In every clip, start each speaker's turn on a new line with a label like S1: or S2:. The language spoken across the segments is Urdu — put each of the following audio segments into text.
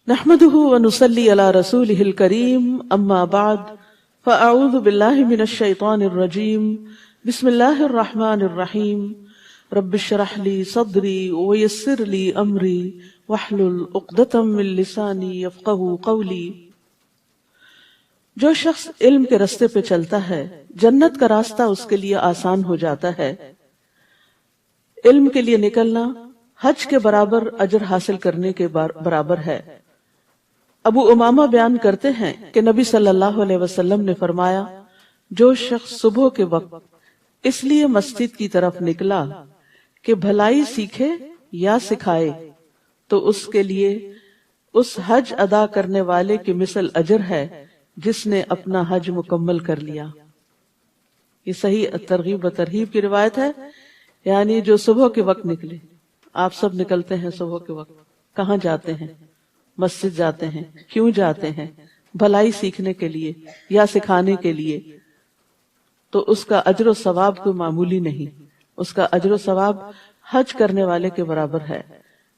S1: نحمده ونصلي على رسوله الكريم اما بعد فاعوذ بالله من الشيطان الرجيم بسم الله الرحمن الرحيم رب اشرح لي صدري ويسر لي امري واحلل عقدة من لساني يفقهوا قولي۔ جو شخص علم کے راستے پہ چلتا ہے جنت کا راستہ اس کے لیے آسان ہو جاتا ہے۔ علم کے لیے نکلنا حج کے برابر اجر حاصل کرنے کے برابر ہے۔ ابو امامہ بیان کرتے ہیں کہ نبی صلی اللہ علیہ وسلم نے فرمایا، جو شخص صبح کے وقت اس لیے مسجد کی طرف نکلا کہ بھلائی سیکھے یا سکھائے تو اس کے لیے اس حج ادا کرنے والے کی مثل اجر ہے جس نے اپنا حج مکمل کر لیا۔ یہ صحیح ترغیب و ترہیب کی روایت ہے، یعنی جو صبح کے وقت نکلے۔ آپ سب نکلتے ہیں صبح کے وقت، کہاں جاتے ہیں؟ مسجد جاتے ہیں۔ کیوں جاتے ہیں؟ بھلائی سیکھنے کے لیے یا سکھانے کے لیے۔ تو اس کا اجر و ثواب کوئی معمولی نہیں، اس کا اجر و ثواب حج کرنے والے کے برابر ہے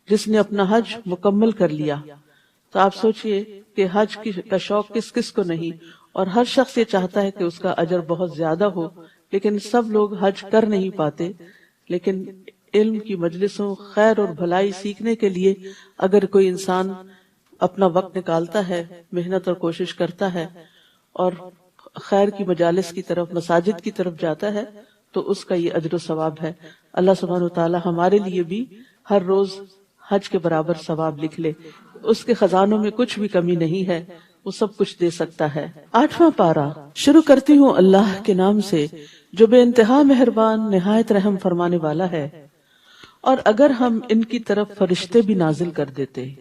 S1: جس نے اپنا حج مکمل کر لیا۔ تو آپ سوچئے کہ حج کا شوق کس کس کو نہیں، اور ہر شخص یہ چاہتا ہے کہ اس کا اجر بہت زیادہ ہو، لیکن سب لوگ حج کر نہیں پاتے۔ لیکن علم کی مجلسوں، خیر اور بھلائی سیکھنے کے لیے اگر کوئی انسان اپنا وقت نکالتا ہے، محنت اور کوشش کرتا ہے اور خیر کی مجالس کی طرف، مساجد کی طرف جاتا ہے، تو اس کا یہ اجر و ثواب ہے۔ اللہ سبحانہ وتعالی ہمارے لیے بھی ہر روز حج کے برابر ثواب لکھ لے۔ اس کے خزانوں میں کچھ بھی کمی نہیں ہے، وہ سب کچھ دے سکتا ہے۔ 8واں پارہ شروع کرتی ہوں اللہ کے نام سے جو بے انتہا مہربان، نہایت رحم فرمانے والا ہے۔ اور اگر ہم ان کی طرف فرشتے بھی نازل کر دیتے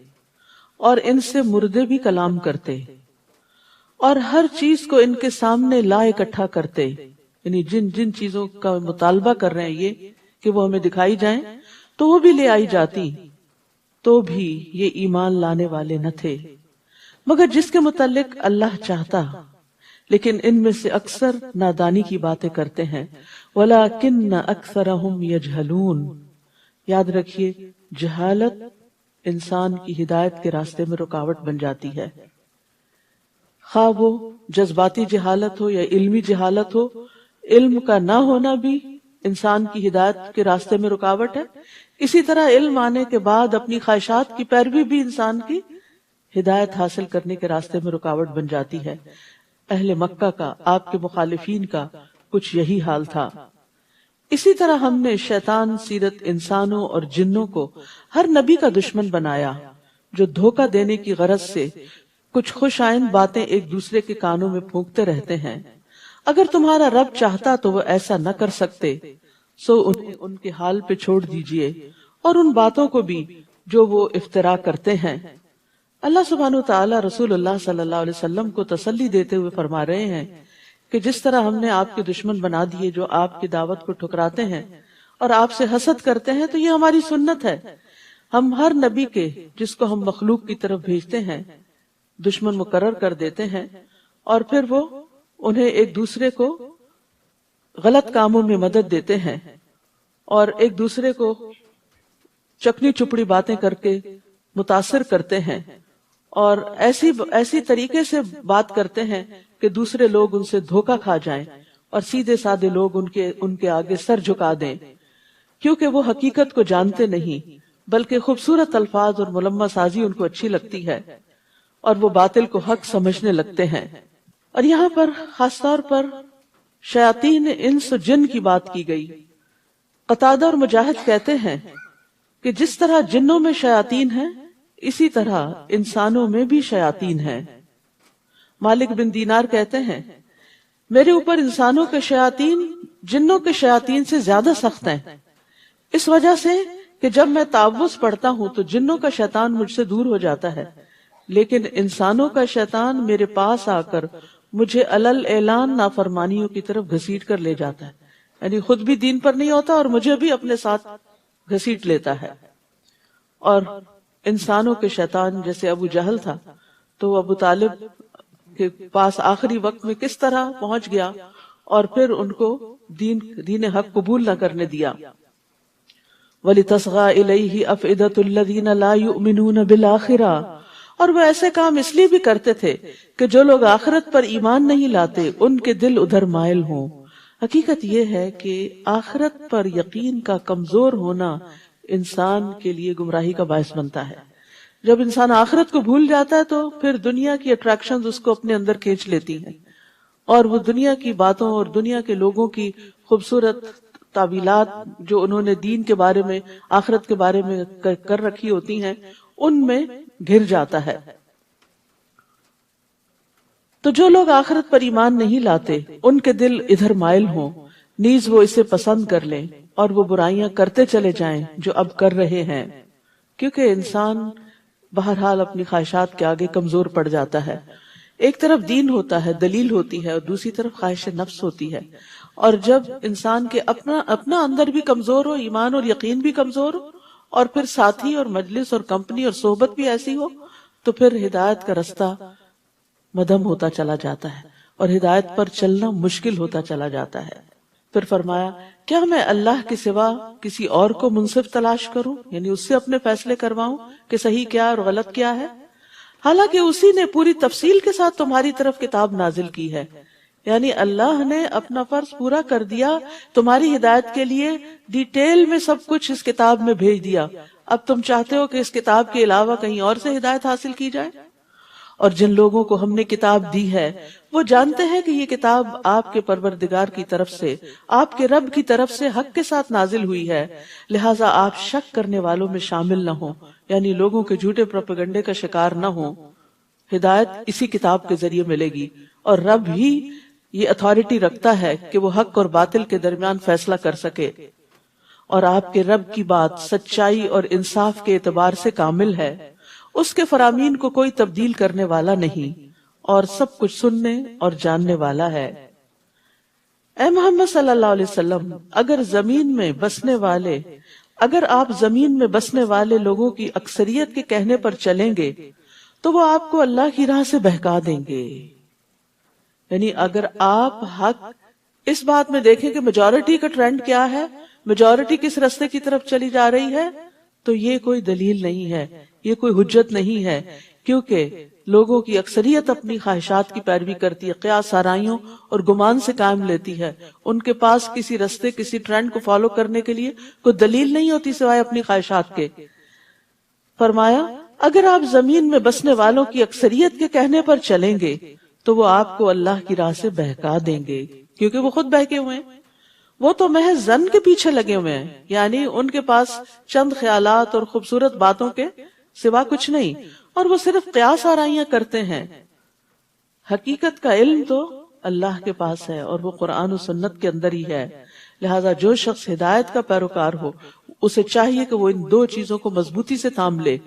S1: اور ان سے مردے بھی کلام کرتے اور ہر چیز کو ان کے سامنے لا اکٹھا کرتے، یعنی جن جن چیزوں کا مطالبہ کر رہے ہیں یہ کہ وہ ہمیں دکھائی جائیں، تو وہ بھی لے آئی جاتی، تو بھی یہ ایمان لانے والے نہ تھے مگر جس کے متعلق اللہ چاہتا۔ لیکن ان میں سے اکثر نادانی کی باتیں کرتے ہیں۔ وَلَكِنَّ أَكْثَرَهُمْ يَجْهَلُونَ۔ یاد رکھیے، جہالت انسان کی ہدایت کے راستے میں رکاوٹ بن جاتی ہے، خواہ وہ جذباتی جہالت ہو یا علمی جہالت ہو۔ علم کا نہ ہونا بھی انسان کی ہدایت کے راستے میں رکاوٹ ہے۔ اسی طرح علم آنے کے بعد اپنی خواہشات کی پیروی بھی انسان کی ہدایت حاصل کرنے کے راستے میں رکاوٹ بن جاتی ہے۔ اہل مکہ کا، آپ کے مخالفین کا کچھ یہی حال تھا۔ اسی طرح ہم نے شیطان سیرت انسانوں اور جنوں کو ہر نبی کا دشمن بنایا جو دھوکہ دینے کی غرض سے کچھ خوش آئند باتیں ایک دوسرے کے کانوں میں پھونکتے رہتے ہیں۔ اگر تمہارا رب چاہتا تو وہ ایسا نہ کر سکتے، سو انہیں ان کے حال پہ چھوڑ دیجئے اور ان باتوں کو بھی جو وہ افترا کرتے ہیں۔ اللہ سبحانہ وتعالی رسول اللہ صلی اللہ علیہ وسلم کو تسلی دیتے ہوئے فرما رہے ہیں کہ جس طرح ہم نے آپ کے دشمن بنا دیے جو آپ کی دعوت کو ٹھکراتے ہیں اور آپ سے حسد کرتے ہیں، تو یہ ہماری سنت ہے۔ ہم ہر نبی کے جس کو ہم مخلوق کی طرف بھیجتے ہیں دشمن مقرر کر دیتے ہیں، اور پھر وہ انہیں ایک دوسرے کو غلط کاموں میں مدد دیتے ہیں اور ایک دوسرے کو چکنی چپڑی باتیں کر کے متاثر کرتے ہیں، اور ایسی طریقے سے بات کرتے ہیں کہ دوسرے لوگ ان سے دھوکہ کھا جائیں اور سیدھے سادے لوگ ان کے آگے سر جھکا دیں، کیونکہ وہ حقیقت کو جانتے نہیں بلکہ خوبصورت الفاظ اور ملمہ سازی ان کو اچھی لگتی ہے اور وہ باطل کو حق سمجھنے لگتے ہیں۔ اور یہاں پر خاص طور پر شیاطین انس و جن کی بات کی گئی۔ قتادہ اور مجاہد کہتے ہیں کہ جس طرح جنوں میں شیاطین ہیں اسی طرح انسانوں میں بھی شیاطین ہیں۔ مالک بن دینار کہتے ہیں، میرے اوپر انسانوں کے شیاطین جنوں کے شیاطین سے زیادہ سخت ہیں، اس وجہ سے کہ جب میں تعوذ پڑھتا ہوں تو جنوں کا شیطان مجھ سے دور ہو جاتا ہے، لیکن انسانوں کا شیطان میرے پاس آ کر مجھے علل اعلان نافرمانیوں کی طرف گھسیٹ کر لے جاتا ہے، یعنی خود بھی دین پر نہیں ہوتا اور مجھے بھی اپنے ساتھ گھسیٹ لیتا ہے۔ اور انسانوں کے شیطان جیسے ابو جہل تھا تو ابو طالب کے پاس آخری وقت میں کس طرح پہنچ گیا اور پھر ان کو دین حق قبول نہ کرنے دیا۔ وَلِتَصْغَى إِلَيْهِ أَفْئِدَةُ الَّذِينَ لَا يُؤْمِنُونَ بِالْآخِرَةِ، اور وہ ایسے کام اس لیے بھی کرتے تھے کہ جو لوگ آخرت پر ایمان نہیں لاتے ان کے دل ادھر مائل ہوں۔ حقیقت یہ ہے کہ آخرت پر یقین کا کمزور ہونا انسان کے لیے گمراہی کا باعث بنتا ہے۔ جب انسان آخرت کو بھول جاتا ہے تو پھر دنیا کی اٹریکشنز اس کو اپنے اندر کھینچ لیتی ہیں، اور وہ دنیا کی باتوں اور دنیا کے لوگوں کی خوبصورت تعویلات جو انہوں نے دین کے بارے میں، آخرت کے بارے میں کر رکھی ہوتی ہیں، ان میں گھر جاتا ہے۔ تو جو لوگ آخرت پر ایمان نہیں لاتے ان کے دل ادھر مائل ہوں، نیز وہ اسے پسند کر لیں اور وہ برائیاں کرتے چلے جائیں جو اب کر رہے ہیں، کیونکہ انسان بہرحال اپنی خواہشات کے آگے کمزور پڑ جاتا ہے۔ ایک طرف دین ہوتا ہے، دلیل ہوتی ہے، اور دوسری طرف خواہش نفس ہوتی ہے، اور جب انسان کے اپنا اندر بھی کمزور ہو، ایمان اور یقین بھی کمزور ہو، اور پھر ساتھی اور مجلس اور کمپنی اور صحبت بھی ایسی ہو، تو پھر ہدایت کا رستہ مدھم ہوتا چلا جاتا ہے اور ہدایت پر چلنا مشکل ہوتا چلا جاتا ہے۔ پھر فرمایا، کیا میں اللہ کے سوا کسی اور کو منصف تلاش کروں، یعنی اس سے اپنے فیصلے کرواؤں کہ صحیح کیا اور غلط کیا ہے، حالانکہ اسی نے پوری تفصیل کے ساتھ تمہاری طرف کتاب نازل کی ہے۔ یعنی اللہ نے اپنا فرض پورا کر دیا، تمہاری ہدایت کے لیے ڈیٹیل میں سب کچھ اس کتاب میں بھیج دیا۔ اب تم چاہتے ہو کہ اس کتاب کے علاوہ کہیں اور سے ہدایت حاصل کی جائے؟ اور جن لوگوں کو ہم نے کتاب دی ہے وہ جانتے ہیں کہ یہ کتاب آپ کے پروردگار کی طرف سے، آپ کے رب کی طرف سے حق کے ساتھ نازل ہوئی ہے، لہٰذا آپ شک کرنے والوں میں شامل نہ ہوں، یعنی لوگوں کے جھوٹے پروپیگنڈے کا شکار نہ ہوں۔ ہدایت اسی کتاب کے ذریعے ملے گی، اور رب ہی یہ اتھارٹی رکھتا ہے کہ وہ حق اور باطل کے درمیان فیصلہ کر سکے، اور آپ کے رب کی بات سچائی اور انصاف کے اعتبار سے کامل ہے، اس کے فرامین کو کوئی تبدیل کرنے والا نہیں، اور سب کچھ سننے اور جاننے والا ہے۔ اے محمد صلی اللہ علیہ وسلم، اگر آپ زمین میں بسنے والے لوگوں کی اکثریت کے کہنے پر چلیں گے تو وہ آپ کو اللہ کی راہ سے بہکا دیں گے۔ یعنی اگر آپ حق اس بات میں دیکھیں کہ میجورٹی کا ٹرینڈ کیا ہے، میجورٹی کس رستے کی طرف چلی جا رہی ہے، تو یہ کوئی دلیل نہیں ہے، یہ کوئی حجت نہیں ہے، کیونکہ لوگوں کی اکثریت اپنی خواہشات کی پیروی کرتی ہے، قیاس آرائیوں اور گمان سے کام لیتی ہے، ان کے پاس کسی رستے، کسی ٹرینڈ کو فالو کرنے کے لیے کوئی دلیل نہیں ہوتی سوائے اپنی خواہشات کے۔ فرمایا، اگر آپ زمین میں بسنے والوں کی اکثریت کے کہنے پر چلیں گے تو وہ آپ کو اللہ کی راہ سے بہکا دیں گے، کیونکہ وہ خود بہکے ہوئے ہیں، وہ تو محض زن کے پیچھے لگے ہوئے ہیں، یعنی ان کے پاس چند خیالات اور خوبصورت باتوں کے سوا کچھ نہیں، اور وہ صرف قیاس آرائیاں کرتے ہیں۔ حقیقت کا علم تو اللہ کے پاس ہے، اور وہ قرآن و سنت کے اندر ہی ہے، لہٰذا جو شخص ہدایت کا پیروکار ہو اسے چاہیے کہ وہ ان دو چیزوں کو مضبوطی سے تھام لے۔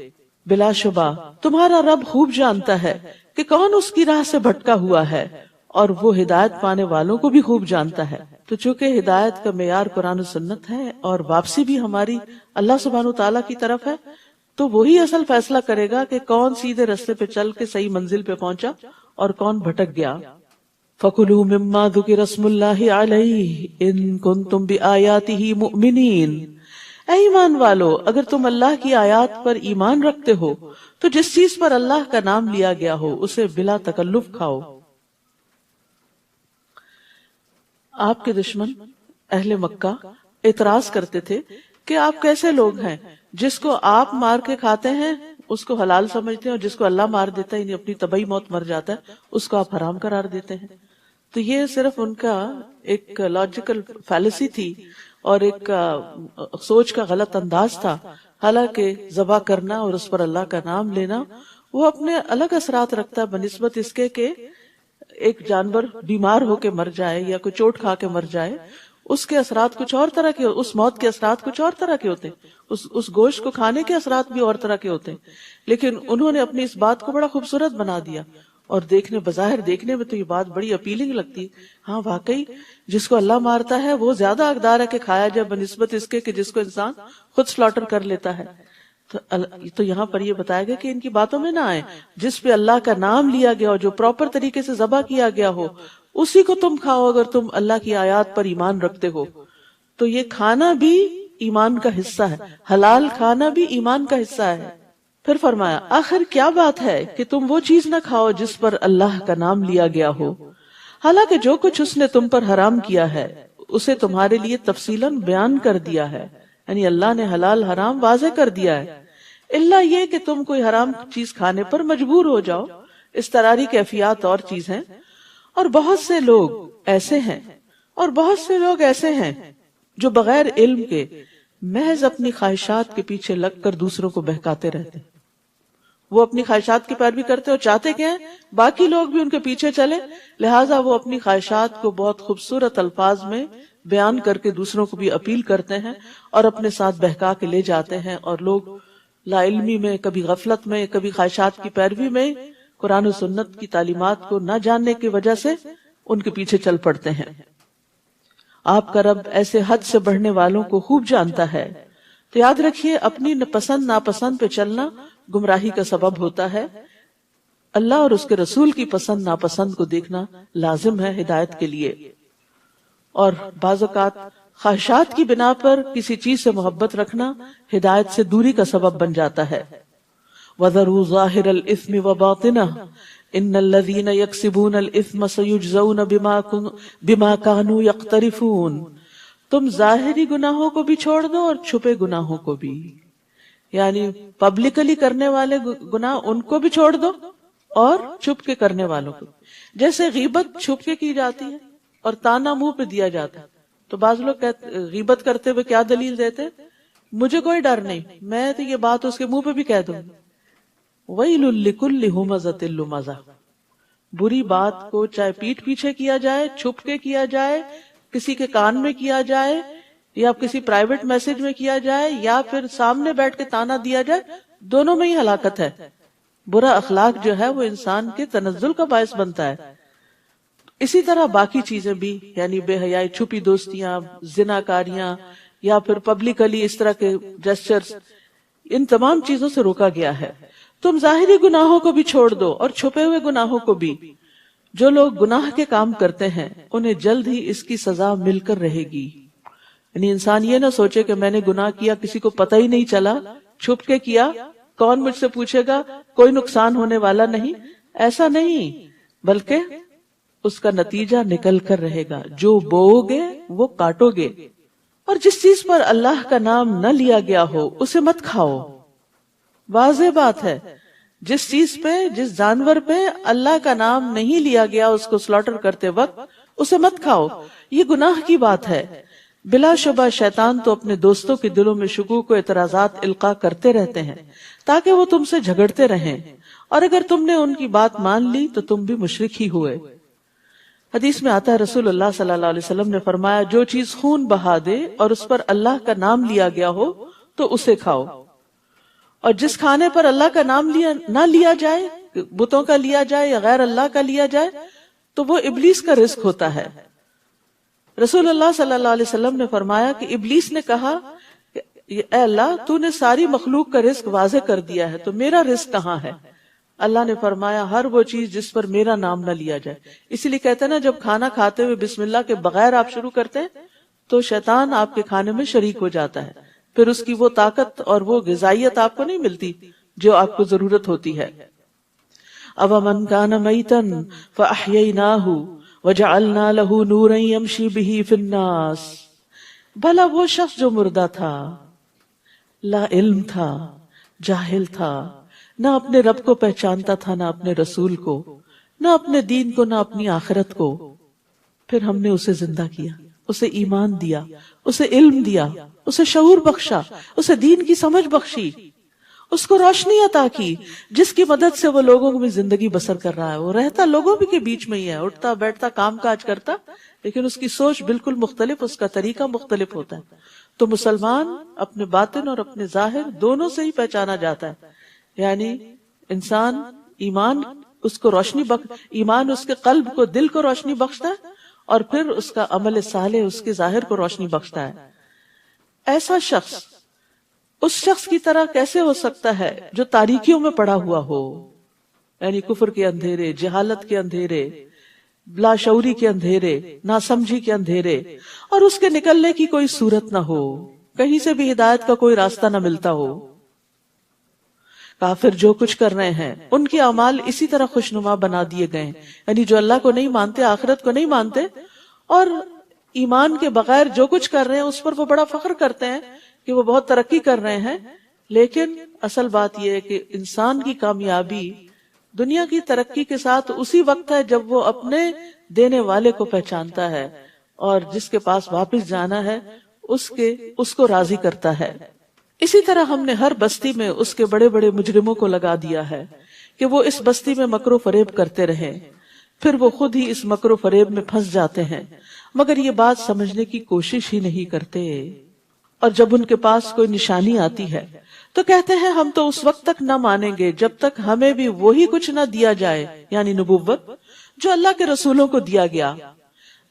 S1: بلا شبہ تمہارا رب خوب جانتا ہے کہ کون اس کی راہ سے بھٹکا ہوا ہے، اور وہ ہدایت پانے والوں کو بھی خوب جانتا ہے۔ تو چونکہ ہدایت کا معیار قرآن و سنت ہے اور واپسی بھی ہماری اللہ سبحانہ وتعالیٰ کی طرف ہے، تو وہی اصل فیصلہ کرے گا کہ کون سیدھے رستے پہ چل کے صحیح منزل پہ پہنچا اور کون بھٹک گیا۔ فَكُلُوا مِمَّا ذُكِرَ اسْمُ اللَّهِ عَلَيْهِ إِن كُنتُمْ بِآيَاتِهِ مُؤْمِنِينَ۔ اے ایمان والو، اگر تم اللہ کی آیات پر ایمان رکھتے ہو تو جس چیز پر اللہ کا نام لیا گیا ہو اسے بلا تکلف کھاؤ۔ آپ کے دشمن اہل مکہ اعتراض کرتے تھے کہ آپ کیسے لوگ ہیں، جس کو آپ مار کے کھاتے ہیں اس کو حلال سمجھتے ہیں، اور جس کو اللہ مار دیتا ہے، یعنی اپنی طبعی موت مر جاتا ہے، اس کو آپ حرام قرار دیتے ہیں۔ تو یہ صرف ان کا ایک لاجیکل فیلسی تھی اور ایک سوچ کا غلط انداز تھا، حالانکہ ذبح کرنا اور اس پر اللہ کا نام لینا وہ اپنے الگ اثرات رکھتا ہے بنسبت اس کے کہ ایک جانور بیمار ہو کے مر جائے یا کوئی چوٹ کھا کے مر جائے، اس کے اثرات کچھ اور طرح کے، اس موت کے اثرات کچھ اور طرح کے ہوتے ہیں، اس گوشت کو کھانے کے اثرات بھی اور طرح کے ہوتے ہیں، لیکن انہوں نے اپنی اس بات کو بڑا خوبصورت بنا دیا، اور بظاہر دیکھنے میں تو یہ بات بڑی اپیلنگ لگتی ہے۔ ہاں واقعی جس کو اللہ مارتا ہے وہ زیادہ حقدار ہے کہ کھایا جائے بنسبت اس کے کہ جس کو انسان خود سلاٹر کر لیتا ہے۔ تو یہاں پر یہ بتایا گیا کہ ان کی باتوں میں نہ آئے، جس پہ اللہ کا نام لیا گیا ہو، جو پراپر طریقے سے ذبح کیا گیا ہو، اسی کو تم کھاؤ اگر تم اللہ کی آیات پر ایمان رکھتے ہو۔ تو یہ کھانا بھی ایمان کا حصہ ہے، حلال کھانا بھی ایمان کا حصہ ہے۔ پھر فرمایا آخر کیا بات ہے کہ تم وہ چیز نہ کھاؤ جس پر اللہ کا نام لیا گیا ہو، حالانکہ جو کچھ اس نے تم پر حرام کیا ہے اسے تمہارے لیے تفصیلاً بیان کر دیا ہے، یعنی اللہ نے حلال حرام واضح کر دیا ہے، الا یہ کہ تم کوئی حرام چیز کھانے پر مجبور ہو جاؤ، اضطراری کیفیات اور چیز ہیں۔ اور بہت سے لوگ ایسے ہیں جو بغیر علم کے محض اپنی خواہشات کے پیچھے لگ کر دوسروں کو بہکاتے رہتے ہیں۔ وہ اپنی خواہشات کی پیروی کرتے اور چاہتے کیا ہیں، باقی لوگ بھی ان کے پیچھے چلے، لہٰذا وہ اپنی خواہشات کو بہت خوبصورت الفاظ میں بیان کر کے دوسروں کو بھی اپیل کرتے ہیں اور اپنے ساتھ بہکا کے لے جاتے ہیں، اور لوگ لا علمی میں، کبھی غفلت میں، کبھی خواہشات کی پیروی میں قرآن و سنت کی تعلیمات کو نہ جاننے کی وجہ سے ان کے پیچھے چل پڑتے ہیں۔ آپ کا رب ایسے حد سے بڑھنے والوں کو خوب جانتا ہے، تو یاد رکھیے اپنی پسند ناپسند پہ چلنا گمراہی کا سبب ہوتا ہے، اللہ اور اس کے رسول کی پسند ناپسند کو دیکھنا لازم ہے ہدایت کے لیے۔ اور بعض اوقات خواہشات کی بنا پر کسی چیز سے محبت رکھنا ہدایت سے دوری کا سبب بن جاتا ہے۔ وَذَرُوا ظَاهِرَ الْإِثْمِ وَبَاطِنَهُ إِنَّ الَّذِينَ يَكْسِبُونَ الْإِثْمَ سَيُجْزَوْنَ بِمَا كَانُوا يَقْتَرِفُونَ، تم ظاہری گناہوں کو بھی چھوڑ دو اور چھپے گناہوں کو بھی، یعنی پبلکلی کرنے والے گناہ ان کو بھی چھوڑ دو اور چھپ کے کرنے والوں کو۔ جیسے غیبت چھپ کے کی جاتی ہے اور تانا منہ پہ دیا جاتا ہے، تو بعض لوگ غیبت کرتے ہوئے کیا دلیل دیتے، مجھے کوئی ڈر نہیں، میں تو یہ بات اس کے منہ پہ بھی کہہ دوں۔ وَيْلٌ لِكُلِّ هُمَزَةٍ لُمَزَةٍ، بری بات کو چاہے پیٹھ پیچھے کیا جائے، چھپ کے کیا جائے، کسی کے کان میں کیا جائے، یا کسی پرائیویٹ میسج میں کیا جائے، یا پھر سامنے بیٹھ کے تانا دیا جائے، دونوں میں ہی ہلاکت ہے۔ برا اخلاق جو ہے وہ انسان کے تنزل کا باعث بنتا ہے۔ اسی طرح باقی چیزیں بھی، یعنی بے حیائی، چھپی دوستیاں، زناکاریاں، یا پھر پبلکلی اس طرح کے جسچرز، ان تمام چیزوں سے روکا گیا ہے۔ تم ظاہری گناہوں کو بھی چھوڑ دو اور چھپے ہوئے گناہوں کو بھی۔ جو لوگ گناہ کے کام کرتے ہیں انہیں جلد ہی اس کی سزا مل کر رہے گی۔ یعنی انسان یہ نہ سوچے کہ میں نے گناہ کیا، کسی کو پتہ ہی نہیں چلا، چھپ کے کیا، کون مجھ سے پوچھے گا، کوئی نقصان ہونے والا نہیں، ایسا نہیں، بلکہ اس کا نتیجہ نکل کر رہے گا۔ جو بوؤ گے وہ کاٹو گے۔ اور جس چیز پر اللہ کا نام نہ لیا گیا ہو اسے مت کھاؤ۔ واضح بات ہے، جس چیز پہ، جس جانور پہ اللہ کا نام نہیں لیا گیا اس کو سلاٹر کرتے وقت اسے مت کھاؤ، یہ گناہ کی بات ہے۔ بلا شبہ شیطان تو اپنے دوستوں کے دلوں میں شکوک و اعتراضات القاء کرتے رہتے ہیں تاکہ وہ تم سے جھگڑتے رہیں، اور اگر تم نے ان کی بات مان لی تو تم بھی مشرک ہی ہوئے۔ حدیث میں آتا ہے رسول اللہ صلی اللہ علیہ وسلم نے فرمایا جو چیز خون بہا دے اور اس پر اللہ کا نام لیا گیا ہو تو اسے کھاؤ، اور جس کھانے پر اللہ کا نام نہ لیا جائے، بتوں کا لیا جائے یا غیر اللہ کا لیا جائے، تو وہ ابلیس کا رزق ہوتا ہے۔ رسول اللہ صلی اللہ علیہ وسلم نے فرمایا کہ ابلیس نے کہا کہ اے اللہ تو نے ساری مخلوق کا رزق واضح کر دیا ہے تو میرا رزق کہاں ہے؟ اللہ نے فرمایا ہر وہ چیز جس پر میرا نام نہ لیا جائے۔ اسی لیے کہتے ہیں نا جب کھانا کھاتے ہوئے بسم اللہ کے بغیر آپ شروع کرتے ہیں تو شیطان آپ کے کھانے میں شریک ہو جاتا ہے، پھر اس کی وہ طاقت اور وہ غذائیت آپ کو نہیں ملتی جو آپ کو ضرورت ہوتی ہے۔ أَوَمَنْ كَانَ مَيْتًا فَأَحْيَيْنَاهُ وَجَعَلْنَا لَهُ نُورًا يَمْشِي بِهِ فِي النَّاسِ، بھلا وہ شخص جو مردہ تھا، لا علم تھا، جاہل تھا، نہ اپنے رب کو پہچانتا تھا، نہ اپنے رسول کو، نہ اپنے دین کو، نہ اپنی آخرت کو، پھر ہم نے اسے زندہ کیا، اسے ایمان دیا، اسے علم دیا، اسے شعور بخشا، اسے دین کی سمجھ بخشی، اس کو روشنی عطا کی، جس کی مدد سے وہ لوگوں میں زندگی بسر کر رہا ہے۔ وہ رہتا لوگوں کے بیچ میں ہی ہے، اٹھتا بیٹھتا کام کاج کرتا، لیکن اس کی سوچ بالکل مختلف، اس کا طریقہ مختلف ہوتا ہے۔ تو مسلمان اپنے باطن اور اپنے ظاہر دونوں سے ہی پہچانا جاتا ہے، یعنی انسان ایمان اس کو روشنی ایمان اس کے قلب کو، دل کو روشنی بخشتا ہے، اور پھر اس کا عمل صالح اس کے ظاہر کو روشنی بخشتا ہے۔ ایسا شخص اس شخص کی طرح کیسے ہو سکتا ہے جو تاریکیوں میں پڑا ہوا ہو، یعنی کفر کے اندھیرے، جہالت کے اندھیرے، لاشعوری کے اندھیرے، ناسمجھی کے اندھیرے، اور اس کے نکلنے کی کوئی صورت نہ ہو، کہیں سے بھی ہدایت کا کوئی راستہ نہ ملتا ہو۔ کافر جو کچھ کر رہے ہیں ان کے اعمال اسی طرح خوشنما بنا دیے گئے ہیں، یعنی جو اللہ کو نہیں مانتے، آخرت کو نہیں مانتے اور ایمان کے بغیر جو کچھ کر رہے ہیں اس پر وہ بڑا فخر کرتے ہیں کہ وہ بہت ترقی کر رہے ہیں، لیکن اصل بات یہ ہے کہ انسان کی کامیابی دنیا کی ترقی کے ساتھ اسی وقت ہے جب وہ اپنے دینے والے کو پہچانتا ہے اور جس کے پاس واپس جانا ہے اس کو راضی کرتا ہے۔ اسی طرح ہم نے ہر بستی میں اس کے بڑے بڑے مجرموں کو لگا دیا ہے کہ وہ اس بستی میں مکر و فریب کرتے رہیں، پھر وہ خود ہی اس مکر و فریب میں پھنس جاتے ہیں، مگر یہ بات سمجھنے کی کوشش ہی نہیں کرتے، اور جب ان کے پاس کوئی نشانی آتی ہے تو کہتے ہیں ہم تو اس وقت تک نہ مانیں گے جب تک ہمیں بھی وہی کچھ نہ دیا جائے، یعنی نبوت جو اللہ کے رسولوں کو دیا گیا۔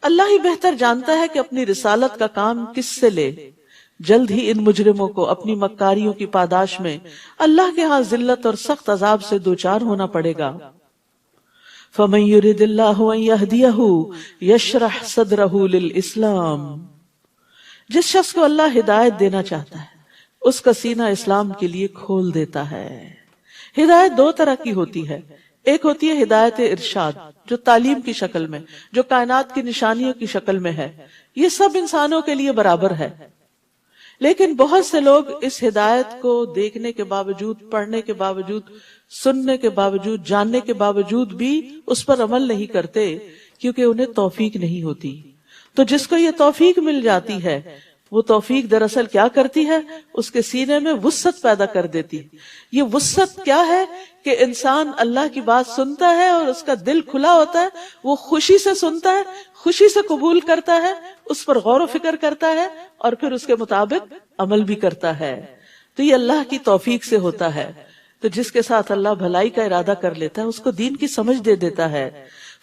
S1: اللہ ہی بہتر جانتا ہے کہ اپنی رسالت کا کام کس سے لے۔ جلد ہی ان مجرموں کو اپنی مکاریوں کی پاداش میں اللہ کے ہاں ذلت اور سخت عذاب سے دوچار ہونا پڑے گا۔ فَمَن يُرِدِ اللَّهُ أَن يَهْدِيَهُ يَشْرَحْ صَدْرَهُ لِلْإِسْلَامِ، جس شخص کو اللہ ہدایت دینا چاہتا ہے اس کا سینہ اسلام کے لیے کھول دیتا ہے۔ ہدایت دو طرح کی ہوتی ہے، ایک ہوتی ہے ہدایت ارشاد جو تعلیم کی شکل میں، جو کائنات کی نشانیوں کی شکل میں ہے، یہ سب انسانوں کے لیے برابر ہے، لیکن بہت سے لوگ اس ہدایت کو دیکھنے کے باوجود، پڑھنے کے باوجود، سننے کے باوجود، جاننے کے باوجود بھی اس پر عمل نہیں کرتے کیونکہ انہیں توفیق نہیں ہوتی۔ تو جس کو یہ توفیق مل جاتی ہے وہ توفیق دراصل کیا کرتی ہے، اس کے سینے میں وسعت پیدا کر دیتی۔ یہ وسعت کیا ہے کہ انسان اللہ کی بات سنتا ہے اور اس کا دل کھلا ہوتا ہے، وہ خوشی سے سنتا ہے، خوشی سے قبول کرتا ہے، اس پر غور و فکر کرتا ہے اور پھر اس کے مطابق عمل بھی کرتا ہے۔ تو یہ اللہ کی توفیق سے ہوتا ہے۔ تو جس کے ساتھ اللہ بھلائی کا ارادہ کر لیتا ہے اس کو دین کی سمجھ دے دیتا ہے۔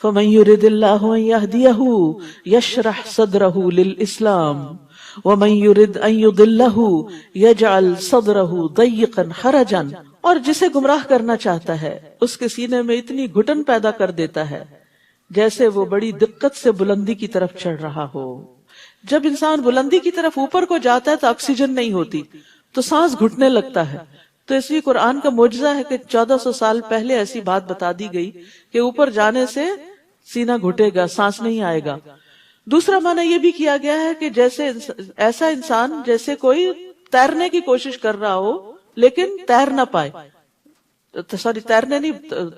S1: فَمَن يُرِدِ اللَّهُ أَن يَهْدِيَهُ يَشْرَحْ صَدْرَهُ لِلْإِسْلَامِ وَمَن يُرِدْ أَن يُضِلَّهُ يَجْعَلْ صَدْرَهُ ضَيِّقًا حَرَجًا، اور جسے گمراہ کرنا چاہتا ہے اس کے سینے میں اتنی گھٹن پیدا کر دیتا ہے جیسے وہ بڑی دقت سے بلندی کی طرف چڑھ رہا ہو۔ جب انسان بلندی کی طرف اوپر کو جاتا ہے تو آکسیجن نہیں ہوتی تو سانس گھٹنے لگتا ہے۔ تو اس لیے قرآن کا معجزہ ہے کہ 1400 سال پہلے ایسی بات بتا دی گئی کہ اوپر جانے سے سینہ گھٹے گا، سانس نہیں آئے گا۔ دوسرا معنی یہ بھی کیا گیا ہے کہ جیسے ایسا انسان جیسے کوئی تیرنے کی کوشش کر رہا ہو لیکن تیر نہ پائے، سوری تیرنے نہیں،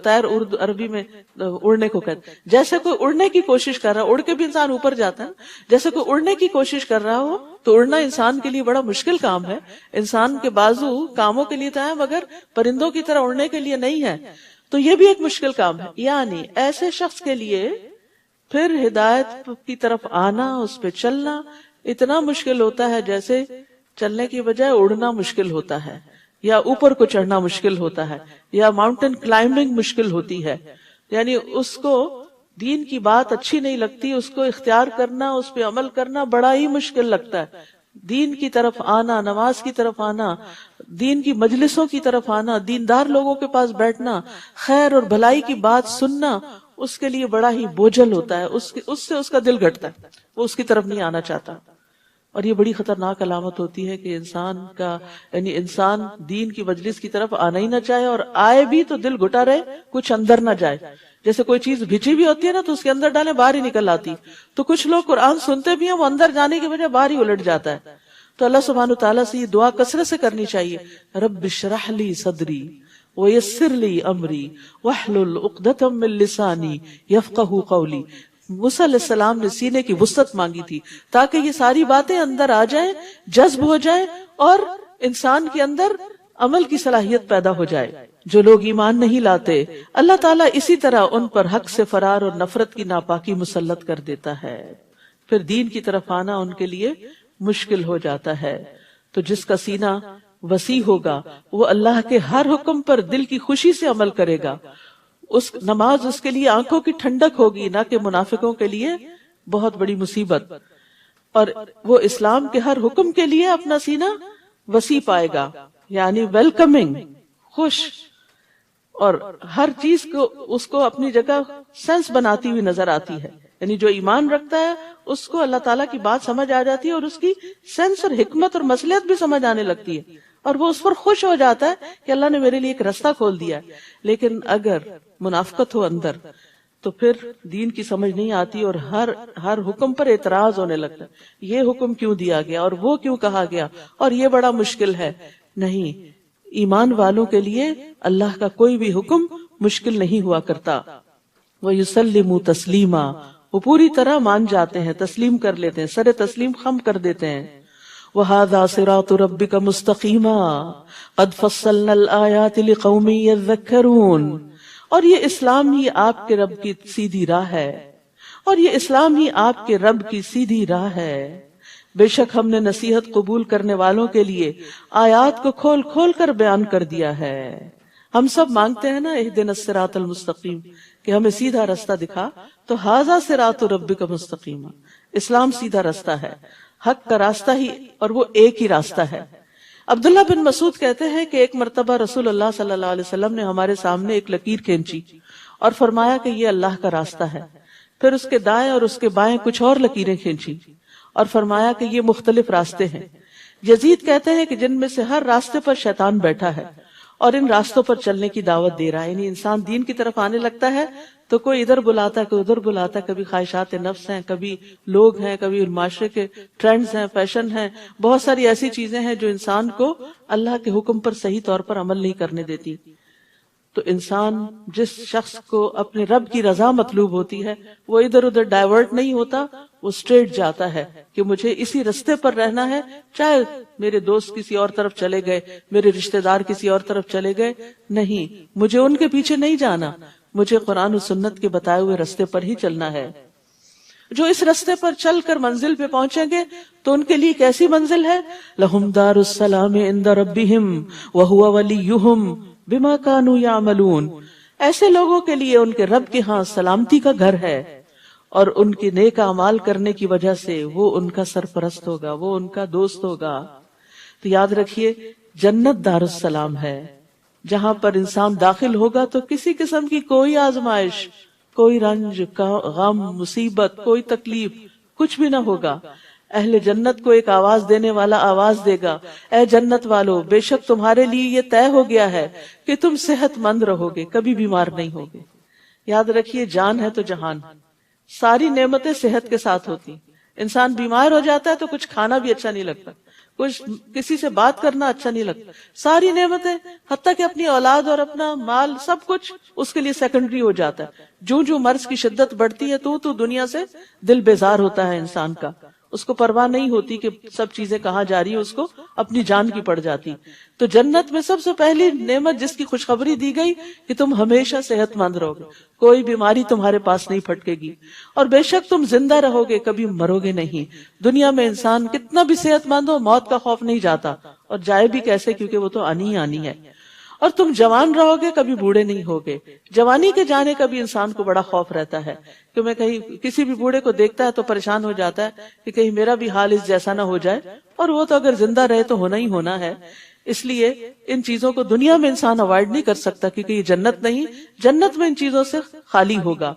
S1: تیر اردو عربی میں اڑنے کو کہتے، جیسے کوئی اڑنے کی کوشش کر رہا، اڑ کے بھی انسان اوپر جاتا ہے، جیسے کوئی اڑنے کی کوشش کر رہا ہو تو اڑنا انسان کے لیے بڑا مشکل کام ہے۔ انسان کے بازو کاموں کے لیے تو ہیں مگر پرندوں کی طرح اڑنے کے لیے نہیں ہے، تو یہ بھی ایک مشکل کام ہے۔ یعنی ایسے شخص کے لیے پھر ہدایت کی طرف آنا، اس پہ چلنا اتنا مشکل ہوتا ہے جیسے چلنے کی بجائے اڑنا مشکل ہوتا ہے، یا اوپر کو چڑھنا مشکل ہوتا ہے، یا ماؤنٹین کلائمبنگ مشکل ہوتی ہے۔ یعنی اس کو دین کی بات اچھی نہیں لگتی، اس کو اختیار کرنا، اس پہ عمل کرنا بڑا ہی مشکل لگتا ہے۔ دین کی طرف آنا، نماز کی طرف آنا، دین کی مجلسوں کی طرف آنا، دیندار لوگوں کے پاس بیٹھنا، خیر اور بھلائی کی بات سننا، اس کے لیے بڑا ہی بوجھل ہوتا ہے، اس سے اس کا دل گھٹتا ہے، وہ اس کی طرف نہیں آنا چاہتا۔ اور یہ بڑی خطرناک علامت ہوتی ہے کہ انسان دین کی مجلس کی طرف آنا ہی نہ چاہے، اور آئے بھی تو دل گھٹا رہے، کچھ اندر نہ جائے۔ جیسے کوئی چیز بھیچی بھی ہوتی ہے نا تو اس کے اندر ڈالیں باہر ہی نکل آتی، تو کچھ لوگ قرآن سنتے بھی ہیں وہ اندر جانے کی بجائے باہر ہی الٹ جاتا ہے۔ تو اللہ سبحانہ وتعالیٰ سے یہ دعا کثرت سے کرنی چاہیے، رب اشرح لی صدری ویسر لی امری واحلل عقدۃ من لسانی یفقہوا قولی۔ موسیٰ علیہ السلام نے سینے کی وسعت مانگی تھی تاکہ یہ ساری باتیں اندر آ جائیں، جذب ہو جائیں اور انسان کے اندر عمل کی صلاحیت پیدا ہو جائے۔ جو لوگ ایمان نہیں لاتے اللہ تعالیٰ اسی طرح ان پر حق سے فرار اور نفرت کی ناپاکی مسلط کر دیتا ہے، پھر دین کی طرف آنا ان کے لیے مشکل ہو جاتا ہے۔ تو جس کا سینہ وسیع ہوگا وہ اللہ کے ہر حکم پر دل کی خوشی سے عمل کرے گا۔ نماز اس کے لیے آنکھوں کی ٹھنڈک ہوگی، نہ کہ منافقوں کے لیے بہت بڑی مصیبت، اور وہ اسلام کے ہر حکم کے لیے اپنا سینہ وسیع پائے گا، یعنی ویلکمنگ، خوش، اور ہر چیز کو اس کو اپنی جگہ سینس بناتی ہوئی نظر آتی ہے۔ یعنی جو ایمان رکھتا ہے اس کو اللہ تعالیٰ کی بات سمجھ آ جاتی ہے اور اس کی سینس اور حکمت اور مصلحت بھی سمجھ آنے لگتی ہے، اور وہ اس پر خوش ہو جاتا ہے کہ اللہ نے میرے لیے ایک راستہ کھول دیا. لیکن اگر منافقت ہو اندر تو پھر دین کی سمجھ نہیں آتی اور ہر حکم پر اعتراض ہونے لگتا ہے. یہ حکم کیوں دیا گیا اور وہ کیوں کہا گیا اور یہ بڑا مشکل ہے. نہیں، ایمان والوں کے لیے اللہ کا کوئی بھی حکم مشکل نہیں ہوا کرتا. وَيُسَلِّمُوا تَسْلِيمًا، وہ پوری طرح مان جاتے ہیں، تسلیم کر لیتے ہیں، سر تسلیم خم کر دیتے ہیں. وَهَذَا صِرَاطُ رَبِّكَ مُسْتَقِيمًا قَدْ فَصَّلْنَا الْآيَاتِ لِقَوْمٍ يَذَّكَّرُونَ، اور یہ اسلام ہی آپ کے رب کی سیدھی راہ ہے، اور یہ اسلام ہی آپ کے رب کی سیدھی راہ ہے. بے شک ہم نے نصیحت قبول کرنے والوں کے لیے آیات کو کھول کھول کر بیان کر دیا ہے. ہم سب مانگتے ہیں نا اہدنا الصراط المستقیم، کہ ہمیں سیدھا راستہ دکھا. تو ھذا صراط ربک مستقیما، اسلام سیدھا راستہ ہے، حق کا راستہ ہی، اور وہ ایک ہی راستہ ہے. عبداللہ بن مسعود کہتے ہیں کہ ایک مرتبہ رسول اللہ صلی اللہ علیہ وسلم نے ہمارے سامنے ایک لکیر کھینچی اور فرمایا کہ یہ اللہ کا راستہ ہے. پھر اس کے دائیں اور اس کے بائیں کچھ اور لکیریں کھینچی اور فرمایا کہ یہ مختلف راستے ہیں. یزید کہتے ہیں کہ جن میں سے ہر راستے پر شیطان بیٹھا ہے اور ان راستوں پر چلنے کی دعوت دے رہا ہے. یعنی انسان دین کی طرف آنے لگتا ہے تو کوئی ادھر بلاتا ہے، کوئی ادھر بلاتا ہے، کبھی خواہشات نفس ہیں، کبھی لوگ ہیں، کبھی معاشرے کے ٹرینڈز ہیں، فیشن ہیں، بہت ساری ایسی چیزیں ہیں جو انسان کو اللہ کے حکم پر صحیح طور پر عمل نہیں کرنے دیتی. تو انسان جس شخص کو اپنے رب کی رضا مطلوب ہوتی ہے وہ ادھر ادھر ڈائیورٹ نہیں ہوتا، وہ اسٹریٹ جاتا ہے کہ مجھے اسی رستے پر رہنا ہے، چاہے میرے دوست کسی اور طرف چلے گئے، میرے رشتہ دار کسی اور طرف چلے گئے، نہیں، مجھے ان کے پیچھے نہیں جانا، مجھے قرآن و سنت کے بتائے ہوئے رستے پر ہی چلنا ہے. جو اس رستے پر چل کر منزل پہ پہنچیں گے تو ان کے لیے کیسی منزل ہے؟ لَهُمْ دَارُ السَّلَامِ عِنْدَ رَبِّهِمْ وَهُوَ وَلِيُّهُمْ بِمَا كَانُوا يَعْمَلُونَ، ایسے لوگوں کے لیے ان کے رب کے ہاں سلامتی کا گھر ہے، اور ان کے نیک اعمال کرنے کی وجہ سے وہ ان کا سرپرست ہوگا، وہ ان کا دوست ہوگا. تو یاد رکھیے جنت دار السلام ہے، جہاں پر انسان داخل ہوگا تو کسی قسم کی کوئی آزمائش، کوئی رنج، غم، مصیبت، کوئی تکلیف کچھ بھی نہ ہوگا. اہل جنت کو ایک آواز دینے والا آواز دے گا، اے جنت والو، بے شک تمہارے لیے یہ طے ہو گیا ہے کہ تم صحت مند رہو گے، کبھی بیمار نہیں ہوگے. یاد رکھیے جان ہے تو جہان، ساری نعمتیں صحت کے ساتھ ہوتی. انسان بیمار ہو جاتا ہے تو کچھ کھانا بھی اچھا نہیں لگتا، کچھ کسی سے بات کرنا اچھا نہیں لگتا. ساری نعمتیں، حتیٰ کہ اپنی اولاد اور اپنا مال، سب کچھ اس کے لیے سیکنڈری ہو جاتا ہے. جو مرض کی شدت بڑھتی ہے تو دنیا سے دل بیزار ہوتا ہے انسان کا، اس کو پرواہ نہیں ہوتی کہ سب چیزیں کہاں جا رہی ہیں، اس کو اپنی جان کی پڑ جاتی. تو جنت میں سب سے پہلی نعمت جس کی خوشخبری دی گئی کہ تم ہمیشہ صحت مند رہو گے، کوئی بیماری تمہارے پاس نہیں پھٹکے گی، اور بے شک تم زندہ رہو گے، کبھی مرو گے نہیں. دنیا میں انسان کتنا بھی صحت مند ہو، موت کا خوف نہیں جاتا، اور جائے بھی کیسے، کیونکہ وہ تو آنی ہی آنی ہے. اور تم جوان رہو گے، کبھی بوڑھے نہیں ہوگے. جوانی کے جانے کا بھی انسان کو بڑا خوف رہتا ہے کہ میں کہیں کسی بھی بوڑھے کو دیکھتا ہے تو پریشان ہو جاتا ہے کہ کہیں میرا بھی حال اس جیسا نہ ہو جائے، اور وہ تو اگر زندہ رہے تو ہونا ہی ہونا ہے. اس لیے ان چیزوں کو دنیا میں انسان اوائڈ نہیں کر سکتا، کیونکہ یہ جنت نہیں، جنت میں ان چیزوں سے خالی ہوگا.